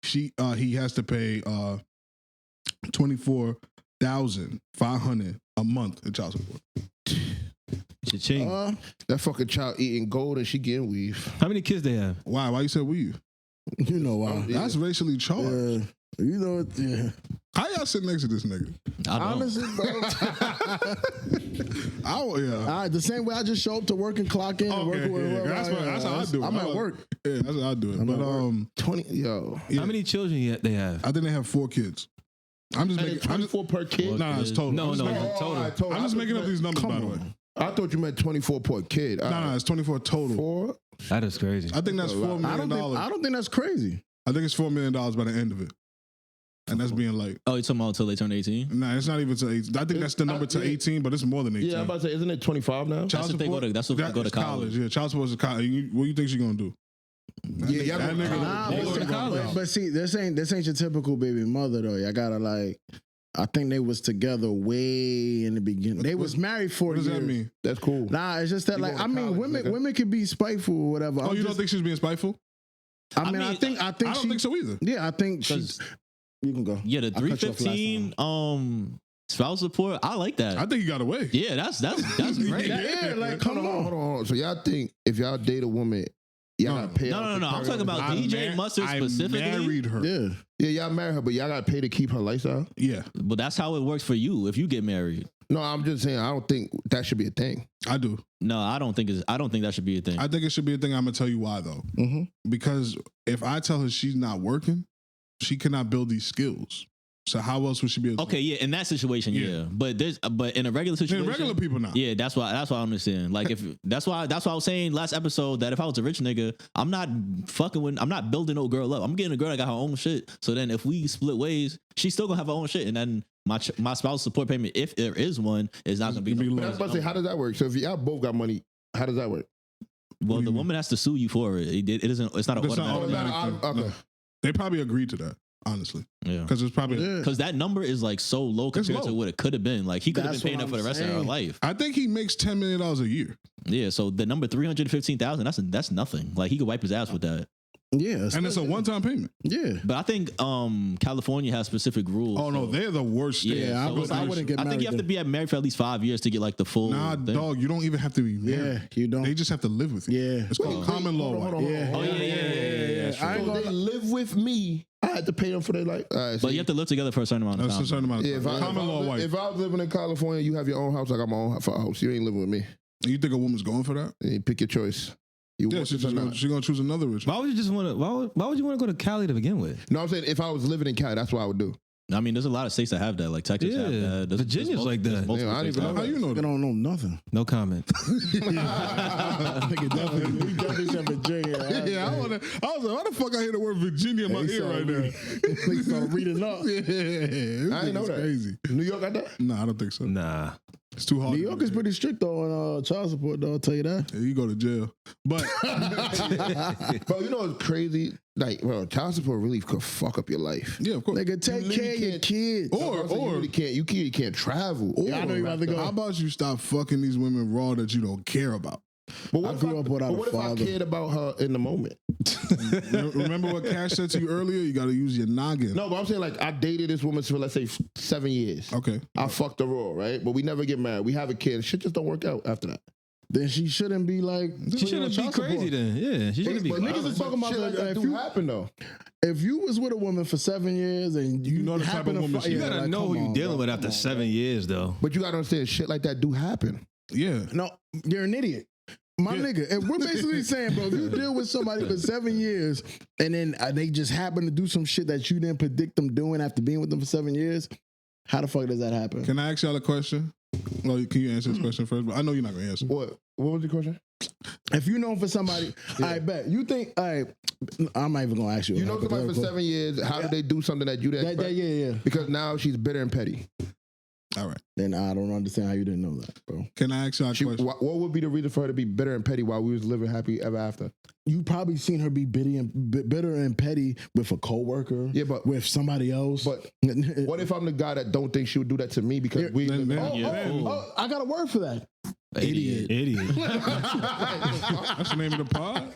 he has to pay $24,500 a month in child support. Cha-ching. That fucking child eating gold and she getting weave. How many kids they have? Why you said weave? You know why? That's racially charged. You know it. Yeah. How y'all sit next to this nigga? Honestly, bro. The same way I just show up to work and clock in and work with That's how I do it. I'm at work. Yeah, that's how I do it. But 20 yo. How many children they have? I think they have 4 kids. I'm just making 24 per kid. No, it's total. No, total. I'm just making up these numbers, by the way. I thought you meant 24 per kid. No, it's 24 total. 4? That is crazy. I think that's $4 million. I don't think that's crazy. I think it's $4 million by the end of it. And that's being like... Oh, you're talking about until they turn 18? Nah, it's not even to 18. I think that's the number to 18, but it's more than 18. Yeah, I'm about to say, isn't it 25 now? That's what they go to college. Yeah, child support is college. What do you think she's going to do? But see, this ain't your typical baby mother, though. I gotta I think they was together way in the beginning. They was married for years. What does that mean? That's cool. Nah, it's just that women can be spiteful or whatever. Oh, you don't think she's being spiteful? I mean, I don't think so either. Yeah, I think she's. You can go. Yeah, the 315 spouse support. I like that. I think he got away. Yeah, that's great. Yeah, hold on. So y'all think if y'all date a woman, y'all gotta pay? No. I'm talking about DJ Mustard specifically. I married her. Yeah, y'all married her, but y'all gotta pay to keep her lifestyle. Yeah, but that's how it works for you if you get married. No, I'm just saying I don't think that should be a thing. I do. No, I don't think that should be a thing. I think it should be a thing. I'm gonna tell you why though. Mm-hmm. Because if I tell her she's not working, she cannot build these skills. So how else would she be able to? Okay, yeah, in that situation, yeah. But in a regular situation, regular people not. Yeah, that's why I understand. Like that's why I was saying last episode that if I was a rich nigga, I'm not building no girl up. I'm getting a girl that got her own shit. So then if we split ways, she's still gonna have her own shit, and then my spouse support payment, if there is one, is not gonna be. But I was about to say, how does that work? So if y'all both got money, how does that work? Well, the woman has to sue you for it. It isn't. It's not an automatic. Okay. No. They probably agreed to that. Honestly, yeah, because it's probably because that number is like so low compared to what it could have been. Like he could have been paying that for the rest of her life. I think he makes $10 million a year. Yeah, so the number 315,000, that's nothing. Like he could wipe his ass with that. Yeah, and it's a one-time payment. Yeah, but I think California has specific rules. Oh no, they're the worst. Yeah, I wouldn't get married. I think you have to be married for at least 5 years to get like the full. Nah, thing. dog, you don't even have to be married. Yeah, you don't. They just have to live with you. Yeah, it's called common law. Yeah. Oh yeah. I ain't gonna live with me. I had to pay them for their life. But you have to live together for a certain amount of time. That's a certain amount of time. Common law white. If I was living in California, you have your own house. I got my own house. You ain't living with me. You think a woman's going for that? You pick your choice. She's gonna choose another rich. Why would you just want to? Why would you want to go to Cali to begin with? No, I'm saying if I was living in Cali, that's what I would do. I mean, there's a lot of states that have that, like Texas have that. Virginia's like that. Yeah, I don't even know. How you know that? I don't know nothing. No comment. We definitely said Virginia. Yeah, I was like, why the fuck I hear the word Virginia in my ear right now? They start reading up. Yeah, I ain't know that. Crazy. New York got that? No, I don't think so. Nah. It's too hard. New York is pretty strict though on child support, though. I'll tell you that. Yeah, you go to jail. But bro, you know what's crazy? Like, bro, child support really could fuck up your life. Yeah, of course. Nigga, take care of your kids. Or you really can't travel. Or, I know you about to go. How about you stop fucking these women raw that you don't care about? But what I grew up without a what father. if I cared about her in the moment? Remember what Cash said to you earlier? You got to use your noggin. No, but I'm saying like I dated this woman for let's say 7 years. Okay. I fucked her raw, right? But we never get married. We have a kid. Shit just don't work out after that. Then she shouldn't be like. She shouldn't be crazy then. Yeah, she shouldn't be. But niggas is talking about shit like that do happen though. If you was with a woman for 7 years and you know the type of woman You gotta know who you're dealing with after 7 years though. But you gotta understand shit like that do happen. Yeah. No, you're an idiot. My nigga, if we're basically saying, bro, if you deal with somebody for 7 years and then they just happen to do some shit that you didn't predict them doing after being with them for 7 years, how the fuck does that happen? Can I ask y'all a question? Well, can you answer this question first? But I know you're not gonna answer. What was the question? If you know for somebody, I bet you think. I'm not even gonna ask you. You know somebody for 7 years. How did they do something that you didn't? Yeah. Because now she's bitter and petty. All right. Then I don't understand how you didn't know that, bro. Can I ask y'all a question? What would be the reason for her to be bitter and petty while we was living happy ever after? You probably seen her be bitter and petty with a coworker. Yeah, but with somebody else. But what if I'm the guy that don't think she would do that to me because I got a word for that. Idiot. That's the name of the pod.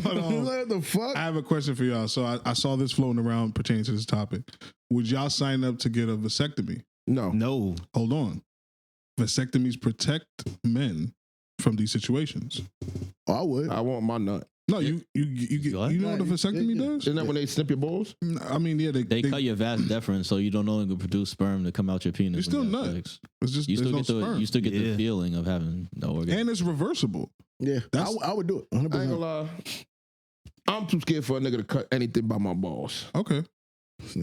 But, what the fuck? I have a question for y'all. So I saw this floating around pertaining to this topic. Would y'all sign up to get a vasectomy? No. Hold on. Vasectomies protect men from these situations. Oh, I would. I want my nut. No, you know what a vasectomy does? Isn't that when they snip your balls? I mean, yeah, they cut your vas deferens so you don't no longer produce sperm to come out your penis. You're still nuts. It's just you still get sperm. You still get the feeling of having no organ. And it's reversible. Yeah, I would do it. 100%. I ain't gonna lie. I'm too scared for a nigga to cut anything by my balls. Okay.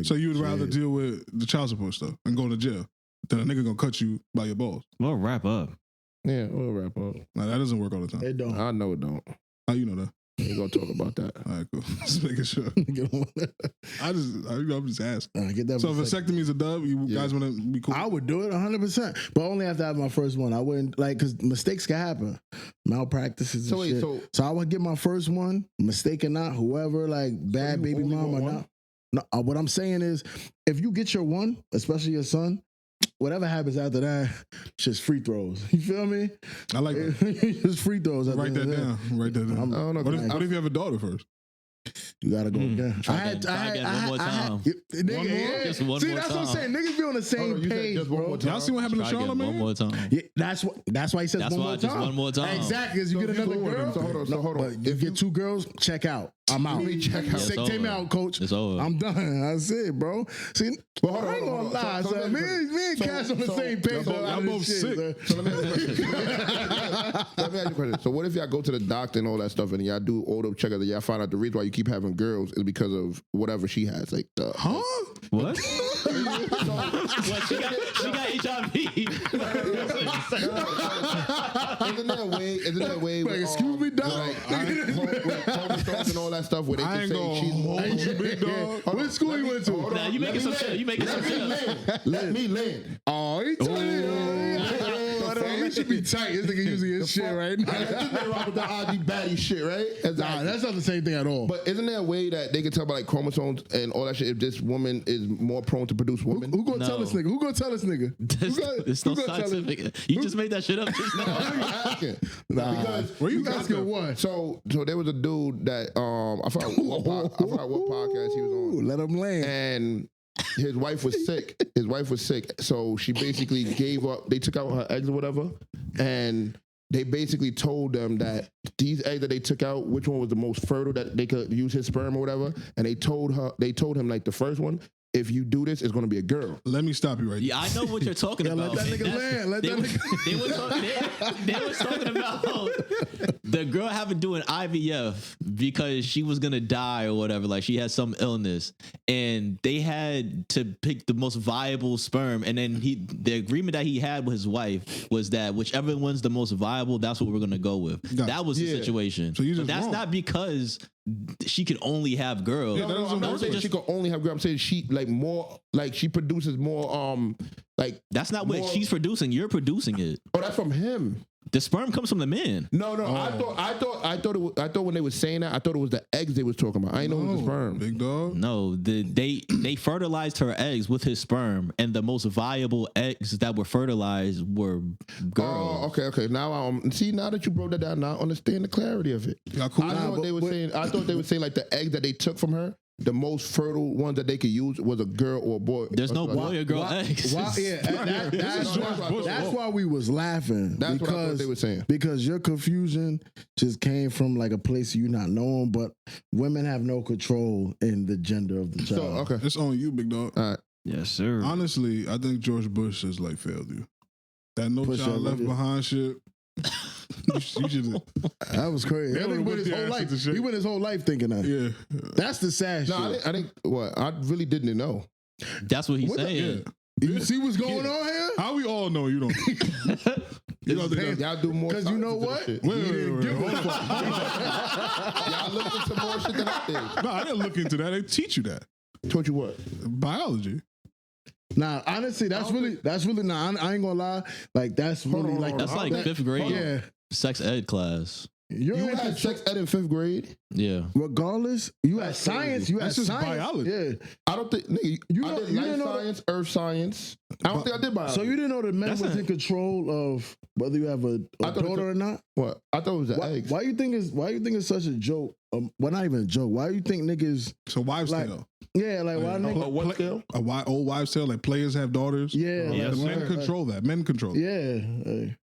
So you would rather deal with the child support stuff and go to jail than a nigga gonna cut you by your balls? Well, wrap up. Yeah, we'll wrap up. No, that doesn't work all the time. It don't. I know it don't. How you know that? We're gonna talk about that. All right, cool. Just making sure. I'm just asking. Get that so if vasectomy is a dub, you guys want to be cool? I would do it 100%, but only after I have my first one. I wouldn't because mistakes can happen, malpractices and shit. So I would get my first one, mistake or not, whoever bad baby mom or not. No, what I'm saying is, if you get your one, especially your son, whatever happens after that, just free throws. You feel me? I like that. Just free throws. Write that down. Write that down. I don't know. What if you have a daughter first? You gotta go again. Try again one more time. Just one See, more that's time. What I'm saying. Niggas be on the same page, bro. Y'all see what happened to Charlotte, man? One more time. Yeah, that's why he says one more time. Just one more time. Exactly, because you get another girl. So hold on. You get two girls, check out. I'm out. Take me out, coach. It's over. I'm done. That's it, bro. See, I ain't gonna lie, son. Me and Cash on the same page. Y'all both sick. So let me ask you a question. So what if y'all go to the doctor and all that stuff, and y'all do all the checkers, and y'all find out the reason why you keep having girls is because of whatever she has, What? What? She got HIV. Isn't that a way? Excuse me, dog. And all that stuff where they can say she's more. Big dog. What school you went to? Nah, you making some shit. You making some shit. Let me land. Oh, he told you. He should be tight. This nigga using his shit right now. This rock with the ID baddie shit, right? Nah, that's not the same thing at all. But isn't there a way that they can tell about chromosomes and all that shit if this woman is more prone to produce women? Who gonna tell this nigga? Who gonna tell this nigga? It's no scientific. You just made that shit up just now. Because where you asking what? So there was a dude that I forgot what podcast he was on. Let him land. And his wife was sick. So she basically gave up. They took out her eggs or whatever. And they basically told them that these eggs that they took out, which one was the most fertile that they could use his sperm or whatever. And they told him the first one, if you do this, it's going to be a girl. Let me stop you right Yeah, I know what you're talking about. Let that nigga land. They were talking about the girl having to do an IVF because she was going to die or whatever. Like she had some illness and they had to pick the most viable sperm. And then the agreement that he had with his wife was that whichever one's the most viable, that's what we're going to go with. That was the situation. So that's wrong. Not because she could only have girls. Yeah, I'm not saying she could only have girls. I'm saying she she produces more that's not what she's producing. You're producing it. Oh, that's from him. The sperm comes from the man. No. I thought when they were saying that, I thought it was the eggs they was talking about. I didn't know it was the sperm. Big dog. No, they fertilized her eggs with his sperm, and the most viable eggs that were fertilized were girls. Oh, okay. Now now that you broke that down, now I understand the clarity of it. Yeah, cool. I thought they were saying like the eggs that they took from her, the most fertile ones that they could use was a girl or a boy. There's no boy or girl eggs. That's why we was laughing. That's what I thought they were saying. Because your confusion just came from a place you not knowing, but women have no control in the gender of the child. So, okay. It's on you, big dog. All right. Yes, sir. Honestly, I think George Bush has failed you. That no child left behind shit. You should. That was crazy. That nigga went his whole life. He went his whole life thinking that. Yeah. That's the sad shit. I think what? I really didn't know. That's what he's saying. You see what's going on here? How we all know you don't? Y'all do more. Because you know what? Wait. Y'all look into more shit than I did. No, I didn't look into that. They teach you that. Taught you what? Biology. Nah, honestly, that's really nah. I ain't gonna lie. That's really that's like fifth grade. Yeah, sex ed class. You had sex ed in 5th grade? Yeah. Regardless, you had science. You had science. Biology. Yeah. I don't think, nigga, I did life science, earth science. I don't think I did biology. So you didn't know that men was in control of whether you have a daughter or not? What? I thought it was the eggs. Why you think it's such a joke? Well, not even a joke. Why do you think niggas? So wives' tale. Yeah, why niggas? What tale? Old wives' tale. Like players have daughters. Yeah. Men control that. Men control. Yeah.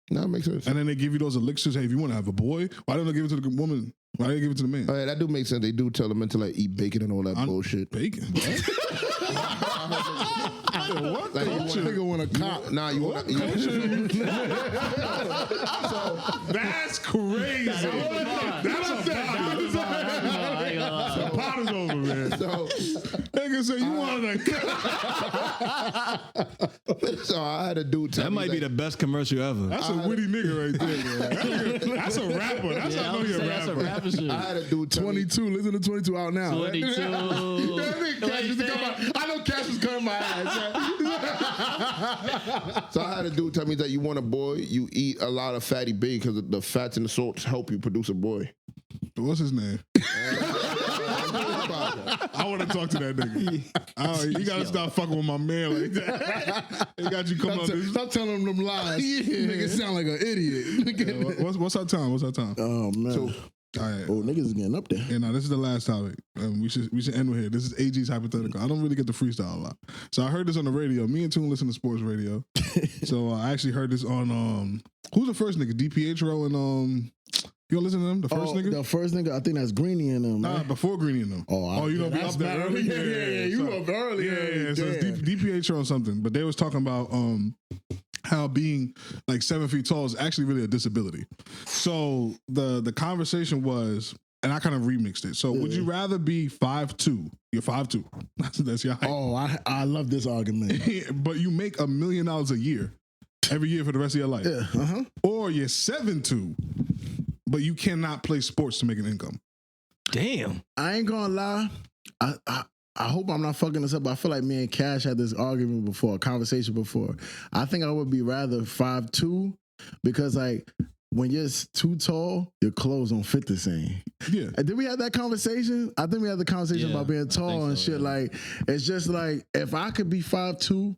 No, it makes sense. And then they give you those elixirs. Hey, if you want to have a boy, why don't they give it to the woman? Why do they give it to the man? Oh, yeah, that do make sense. They do tell the men to eat bacon and all that bullshit. Bacon? What? Like, nigga want a cop? Nah, you want to. That's crazy. That's a pot is over, man. So nigga nigga said you wanted to. So I had a dude tell that me might be the best commercial ever. That's a witty nigga right there, man. That's a rapper. That's how I know you're a rapper. That's a rapper shit. I had a dude tell 22. Listen to 22 out now. 22. I know Cash was cutting my ass. So I had a dude tell me that you want a boy, you eat a lot of fatty bacon because the fats and the salts help you produce a boy. What's his name? I want to talk to that nigga. You gotta stop fucking with my man like that. He got you coming on this. Stop telling him them lies. Nigga sound like an idiot. What's our time? Oh man. So, all right. Oh, niggas is getting up there. Yeah, no, this is the last topic. We should end with here. This is AG's Hypothetical. I don't really get to freestyle a lot. So I heard this on the radio. Me and Toon listen to sports radio. So I actually heard this on who's the first nigga? DPH Row and you gonna listen to them? The first nigga? The first nigga, I think that's Greenie and them. Nah, before Greenie and them. You gonna be up there early? Yeah, you up early. Yeah. So it's DPH Row or something. But they was talking about how being like 7 feet tall is actually really a disability. So the conversation was, and I kind of remixed it. So would you rather be 5'2"? You're 5'2". That's your height. Oh, I love this argument. But you make $1 million a year, every year for the rest of your life. Yeah. Or you're 7'2", but you cannot play sports to make an income. Damn. I ain't gonna lie. I hope I'm not fucking this up, but I feel like me and Cash had this argument before, a conversation before. I think I would be rather 5'2", because like when you're too tall, your clothes don't fit the same. Yeah. Did we have that conversation? I think we had the conversation about being tall and shit. Yeah. Like, it's just like, if I could be 5'2"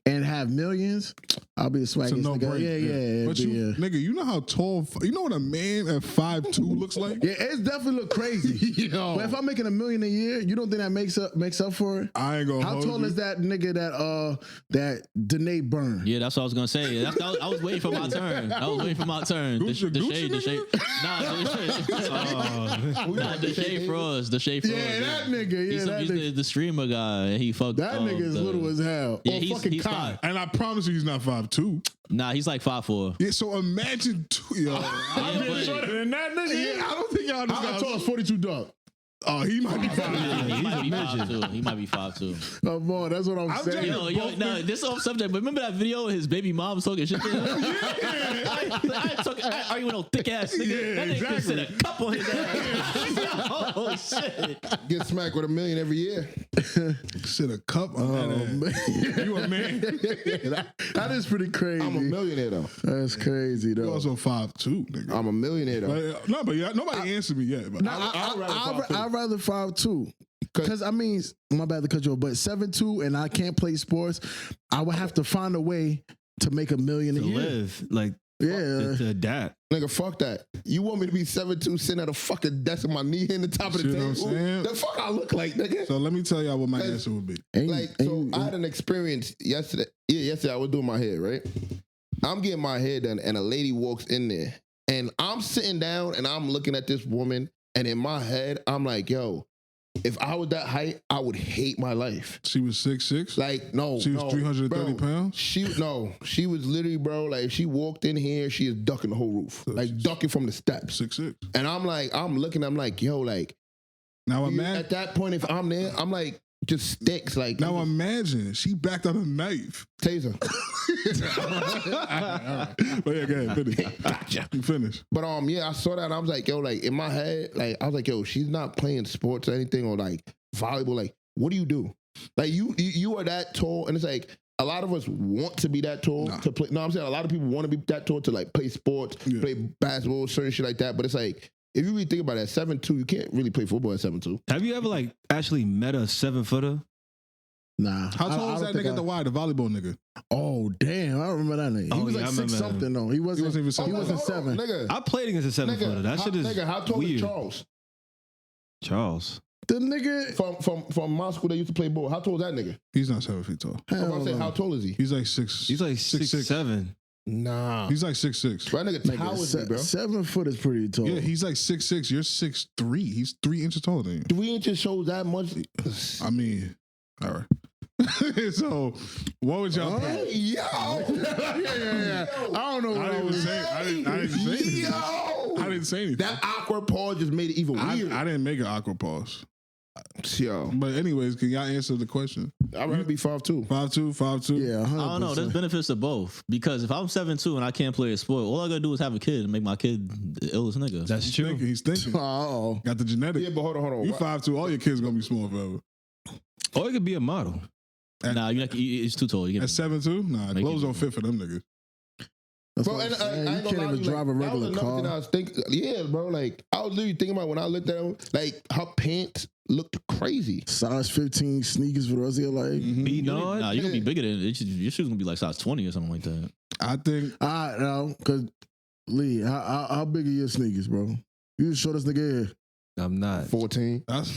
and have millions, I'll be the swaggiest nigga. Yeah. But nigga, you know how tall, you know what a man at 5'2" looks like? Yeah, it definitely look crazy. But if I'm making $1 million a year, you don't think that makes up for it? I ain't gonna How tall is that nigga that Danae Byrne? Yeah, that's what I was gonna say. I was waiting for my turn. The shade. Nah, the shade froze. The shade froze. Yeah, that nigga. He's the streamer guy. And he fucked that nigga is little as hell. Yeah, he's and I promise you, he's not 5'2". Nah, he's like 5'4". Yeah, so imagine I'm being shorter than that nigga. Yeah, I don't think y'all just got tall as 42 Dog. Oh, he might be 5'2". He might be 5'2". Oh boy, that's what I'm saying. Yo, no, this off subject, but remember that video of his baby mom was talking shit to him? I ain't arguing with no thick ass nigga. Yeah, that nigga exactly. said a cup on his ass. Oh shit. Get smacked with $1 million every year. Shit, a cup on that ass. You a man. That is pretty crazy. I'm a millionaire though. That's crazy though. You also 5'2", nigga. I'm a millionaire though. But nobody answered me yet. But I'd rather 5'2". Because I mean, my bad to cut you off, but 7'2" and I can't play sports, I would have to find a way to make $1 million a year. Live like to adapt. Nigga, fuck that. You want me to be 7'2", sitting at a fucking desk with my knee in the top of the table? What I'm saying? The fuck I look like, nigga? So let me tell y'all what my answer would be. I had an experience yesterday. Yeah, yesterday I was doing my hair, right? I'm getting my hair done, and a lady walks in there, and I'm sitting down, and I'm looking at this woman, and in my head, I'm like, yo, if I was that height, I would hate my life. She was 6'6"? Like, no. She was 330 pounds? She was literally, bro, like, if she walked in here, she is ducking the whole roof. Like, ducking from the steps. 6'6". And I'm like, yo, like, now at that point, if I'm there, I'm like, just sticks. Like, now imagine, she backed out a knife. Taser. All right. But yeah, go ahead, finish. Gotcha. Finish. But yeah, I saw that and I was like, yo, like in my head, like I was like, yo, she's not playing sports or anything or like volleyball. Like, what do you do? Like you are that tall, and it's like a lot of us want to be that tall to play. No, I'm saying a lot of people want to be that tall to like play sports, play basketball, certain shit like that. But it's like, if you really think about it, at 7'2", you can't really play football at 7'2". Have you ever like actually met a 7-footer? Nah. How tall was that nigga at the Y, the volleyball nigga? Oh damn, I remember that nigga. He was like 6 something though. He wasn't even 7. He wasn't 7. Nigga, I played against a 7-footer. That shit is nigga, how tall weird. is Charles? Charles. The nigga from my school that used to play ball. How tall is that nigga? He's not 7 feet tall. I'm saying, how tall is he? He's like 6. He's like 6'7". Nah. He's like 6'6". That nigga towers me, bro. 7 foot is pretty tall. Yeah, he's like 6'6". You're 6'3". He's 3 inches taller than you. 3 inches shows that much. I mean, all right. So, what would y'all pick? Yo! yeah. I don't know what I was saying. I didn't say anything. Yo! I didn't say anything. That awkward pause just made it even weird. I didn't make an awkward pause. Yo. But anyways, can y'all answer the question? I'd rather be 5'2". 5'2", 5'2". Yeah, 100%. I don't know. There's benefits to both because if I'm 7'2" and I can't play a sport, all I gotta do is have a kid and make my kid the illest nigga. That's true. He's thinking. Oh, Got the genetics. Yeah, but hold on. You 5'2", all your kids gonna be small forever. Or it could be a model. Nah, it's too tall. You At 7'2", nah, clothes don't fit for them niggas. that's Bro, what I'm and saying. I You ain't can't gonna lie even to you, drive a that was regular another car. thing I was thinking. Yeah, bro. Like I was literally thinking about when I looked at them. Like her pants looked crazy. Size 15 sneakers for the rest of your life. Beating on. Nah, you gonna be bigger than it. Your shoes gonna be like size 20 or something like that. I think I know, because Lee, how big are your sneakers, bro? You the shortest nigga here. I'm not. 14. that's.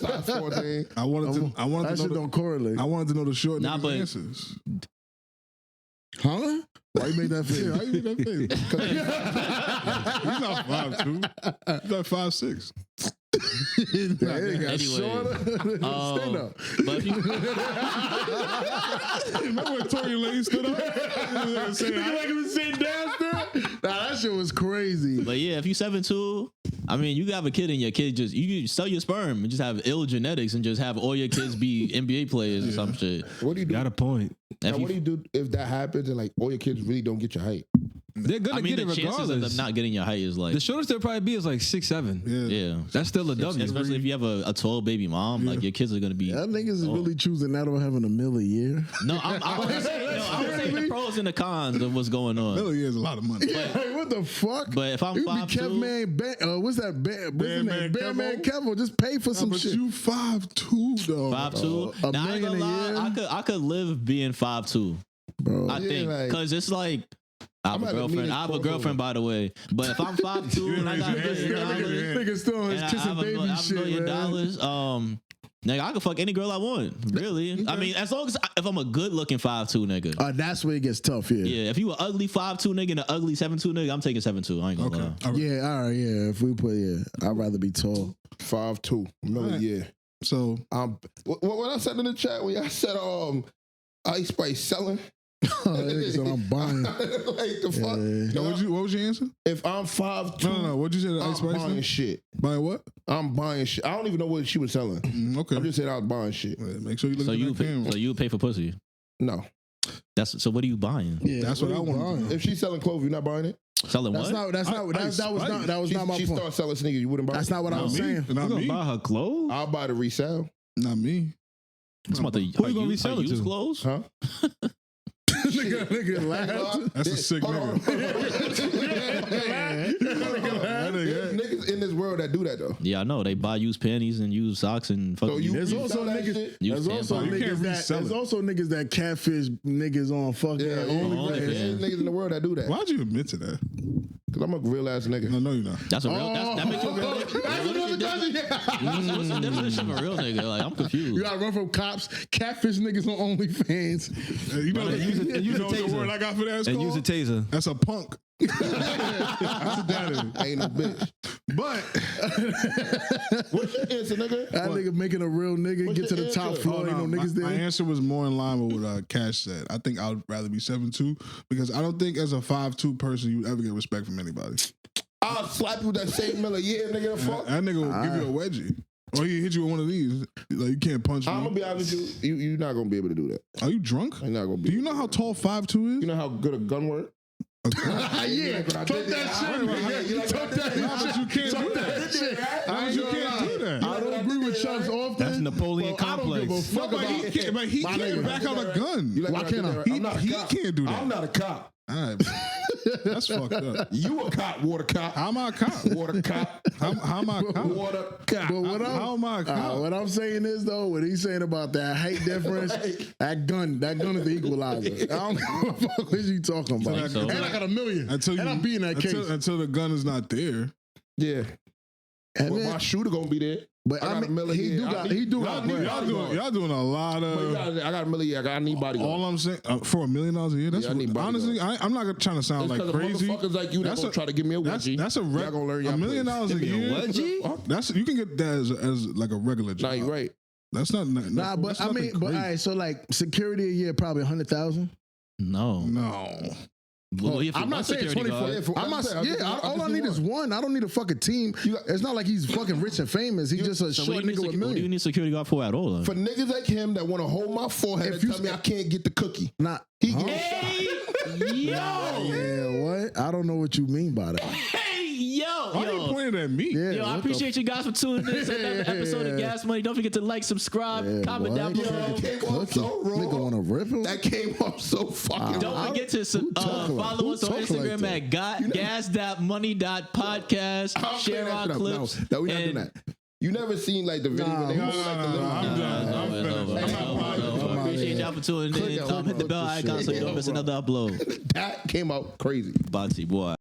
Size 14. I wanted to That know. shit don't correlate. I wanted to know the short Nah, niggas' but- answers. Huh? Why you made that face? Yeah, how you make that face? He's not 5'2". He's like 5'6". That nigga got Anyway, shorter. Stand up. But if you, Remember when Tory Lane stood up? He was sitting down still? Nah, that shit was crazy. but yeah, if you 7'2", I mean, you have a kid and your kid you can sell your sperm and just have ill genetics and just have all your kids be NBA players or some shit. What do you do? Got a point. Now, what do you do if that happens and like all your kids really don't get your height? They're gonna I mean, get the it chances of regardless. them not getting your height is like, The shortest they'll probably be is like 6'7". yeah. That's still a W. Especially if you have a tall baby mom, like your kids are gonna be. That niggas is really choosing that over having a mill a year. No, I was saying the pros and the cons of what's going on. Million is a lot of money. Hey, what the fuck? But if I'm you be 5'2", Kev what's that? Bandman Kevo. Just pay for some But shit. you 5'2", though. 5'2". A Now, I ain't gonna million a lie, year? I could live being 5'2". Bro, I think like- because it's like. I have a girlfriend. I have a girlfriend, by the way. But if I'm 5'2" and I got $1 million, nigga still on and his I kissing have baby $1 shit, million, man. nigga, I can fuck any girl I want. Really? I mean, as long as if I'm a good looking 5'2" nigga. That's where it gets tough, yeah. Yeah, if you an ugly 5'2" nigga and an ugly 7'2" nigga, I'm taking 7'2". I ain't gonna lie. All right. Yeah, all right, yeah. If we put, I'd rather be tall. 5'2". Million, Right. yeah. So What I said in the chat when y'all said Ice Spice selling. Nigga said I'm buying. Like the fuck. Yeah. what was your answer? If I'm 5'2", No. What'd you say? The I'm Ice Spice buying thing? shit. Buying what? I'm buying shit. I don't even know what she was selling. Okay. I'm just saying I was buying shit. Yeah, make sure you look So at you that camera. so you pay for pussy. No. That's so. What are you buying? Yeah, That's what I you want to buying? do. If she's selling clothes, you're not buying it? Selling That's what? not. That was not my She point. started selling sneakers. You wouldn't buy That's it? not what I was me. saying. Not You gonna me. buy her clothes? I'll buy the resale. Not me. It's about the Who you gonna resell it used to? clothes. Huh? nigga laughed. That's a sick nigga. There's niggas in this world that do that though. Yeah, I know. They buy used panties and used socks and fucking. So you There's sell also that niggas. shit? used There's also tampons. You can't niggas that. resell There's it. also niggas that catfish niggas on fucking Yeah, OnlyFans. There's niggas in the world that do that. Why'd you admit to that? Cause I'm a real ass nigga. No, you're not. That's a real. That makes you a real nigga. What's the definition of a real nigga? Like, I'm confused. You gotta run from cops, catfish niggas on OnlyFans. You know, you know the taser. word I got for that is And called? use a taser. That's a punk. That's what that is. Ain't no bitch. But What's your answer, nigga? That nigga making a real nigga What's get to your the top answer? floor. Ain't no niggas my there. answer was more in line with what Cash said. I think I'd rather be 7'2" because I don't think as a 5'2" person you ever get respect from anybody. I'll slap you with that same mill a year, nigga. The fuck. That nigga will give you a wedgie. Or he hit you with one of these. Like, you can't punch me. I'm gonna be honest with you. You're not gonna be able to do that. Are you drunk? You're not gonna be. Do you know how tall 5'2" You is? know how good a gun work? Yeah, talk that shit. nigga. Talk that Nah, but you can't do that. that shit. Nah, but you can't do that. I don't agree with Chubbz often. That's Napoleon but I don't give a complex. fuck But about he can't, but he My can't nigga. back out a gun. You like Why when can't do I? that? I'm not a He cop. can't do that. I'm not a cop. All right. That's fucked up. You a cop, water cop. How am I a cop? Water cop. How am I a cop? Water cop. But what How am I a cop? what I'm saying is though, what he's saying about that height difference, that gun is the equalizer. I don't know what the fuck is you talking about. So- And I got $1 million. Until and I'm beating that case. until the gun is not there. Yeah. And Well, then- my shooter gonna be there. but I I got mean, $1 million. he do I got need- he do y'all got need- bread. Y'all doing a lot But of. I got $1 million. I need bodyguard. All I'm saying for $1 million a year. That's Yeah, I need bodyguard. honestly. I'm not trying to sound It's like 'cause of crazy. motherfuckers like you that That's gonna a- try to give me a That's wedgie. that's a Y'all gonna learn y'all $1 million place. a year. wedgie? That's you can get that as like a regular Nah, job. you right. That's not. Nah, but that's I nothing mean, but all crazy. right, so like security a year probably 100,000. No. No. I'm not saying 24. I'm not. All I need is one. I don't need a fucking team. It's not like he's fucking rich and famous. He's just a short nigga with millions. What do you need security guard for at all? Then? For niggas like him that want to hold my forehead and tell me I can't get the cookie. Nah, he yeah, what? I don't know what you mean by that. Why are you pointing at me? Yeah, I appreciate you guys for tuning in to another episode of Gas Money. Don't forget to like, subscribe, comment down below. That came off so wrong. Nigga wanna rip him? That came off so fucking Don't forget to follow us on Instagram at gas.money.podcast. Share our clips. No, we're not doing that. You never seen like the video when they hold like the little. I appreciate y'all for tuning in. Hit the bell icon so you don't miss another upload. That came out crazy. Boxy boy.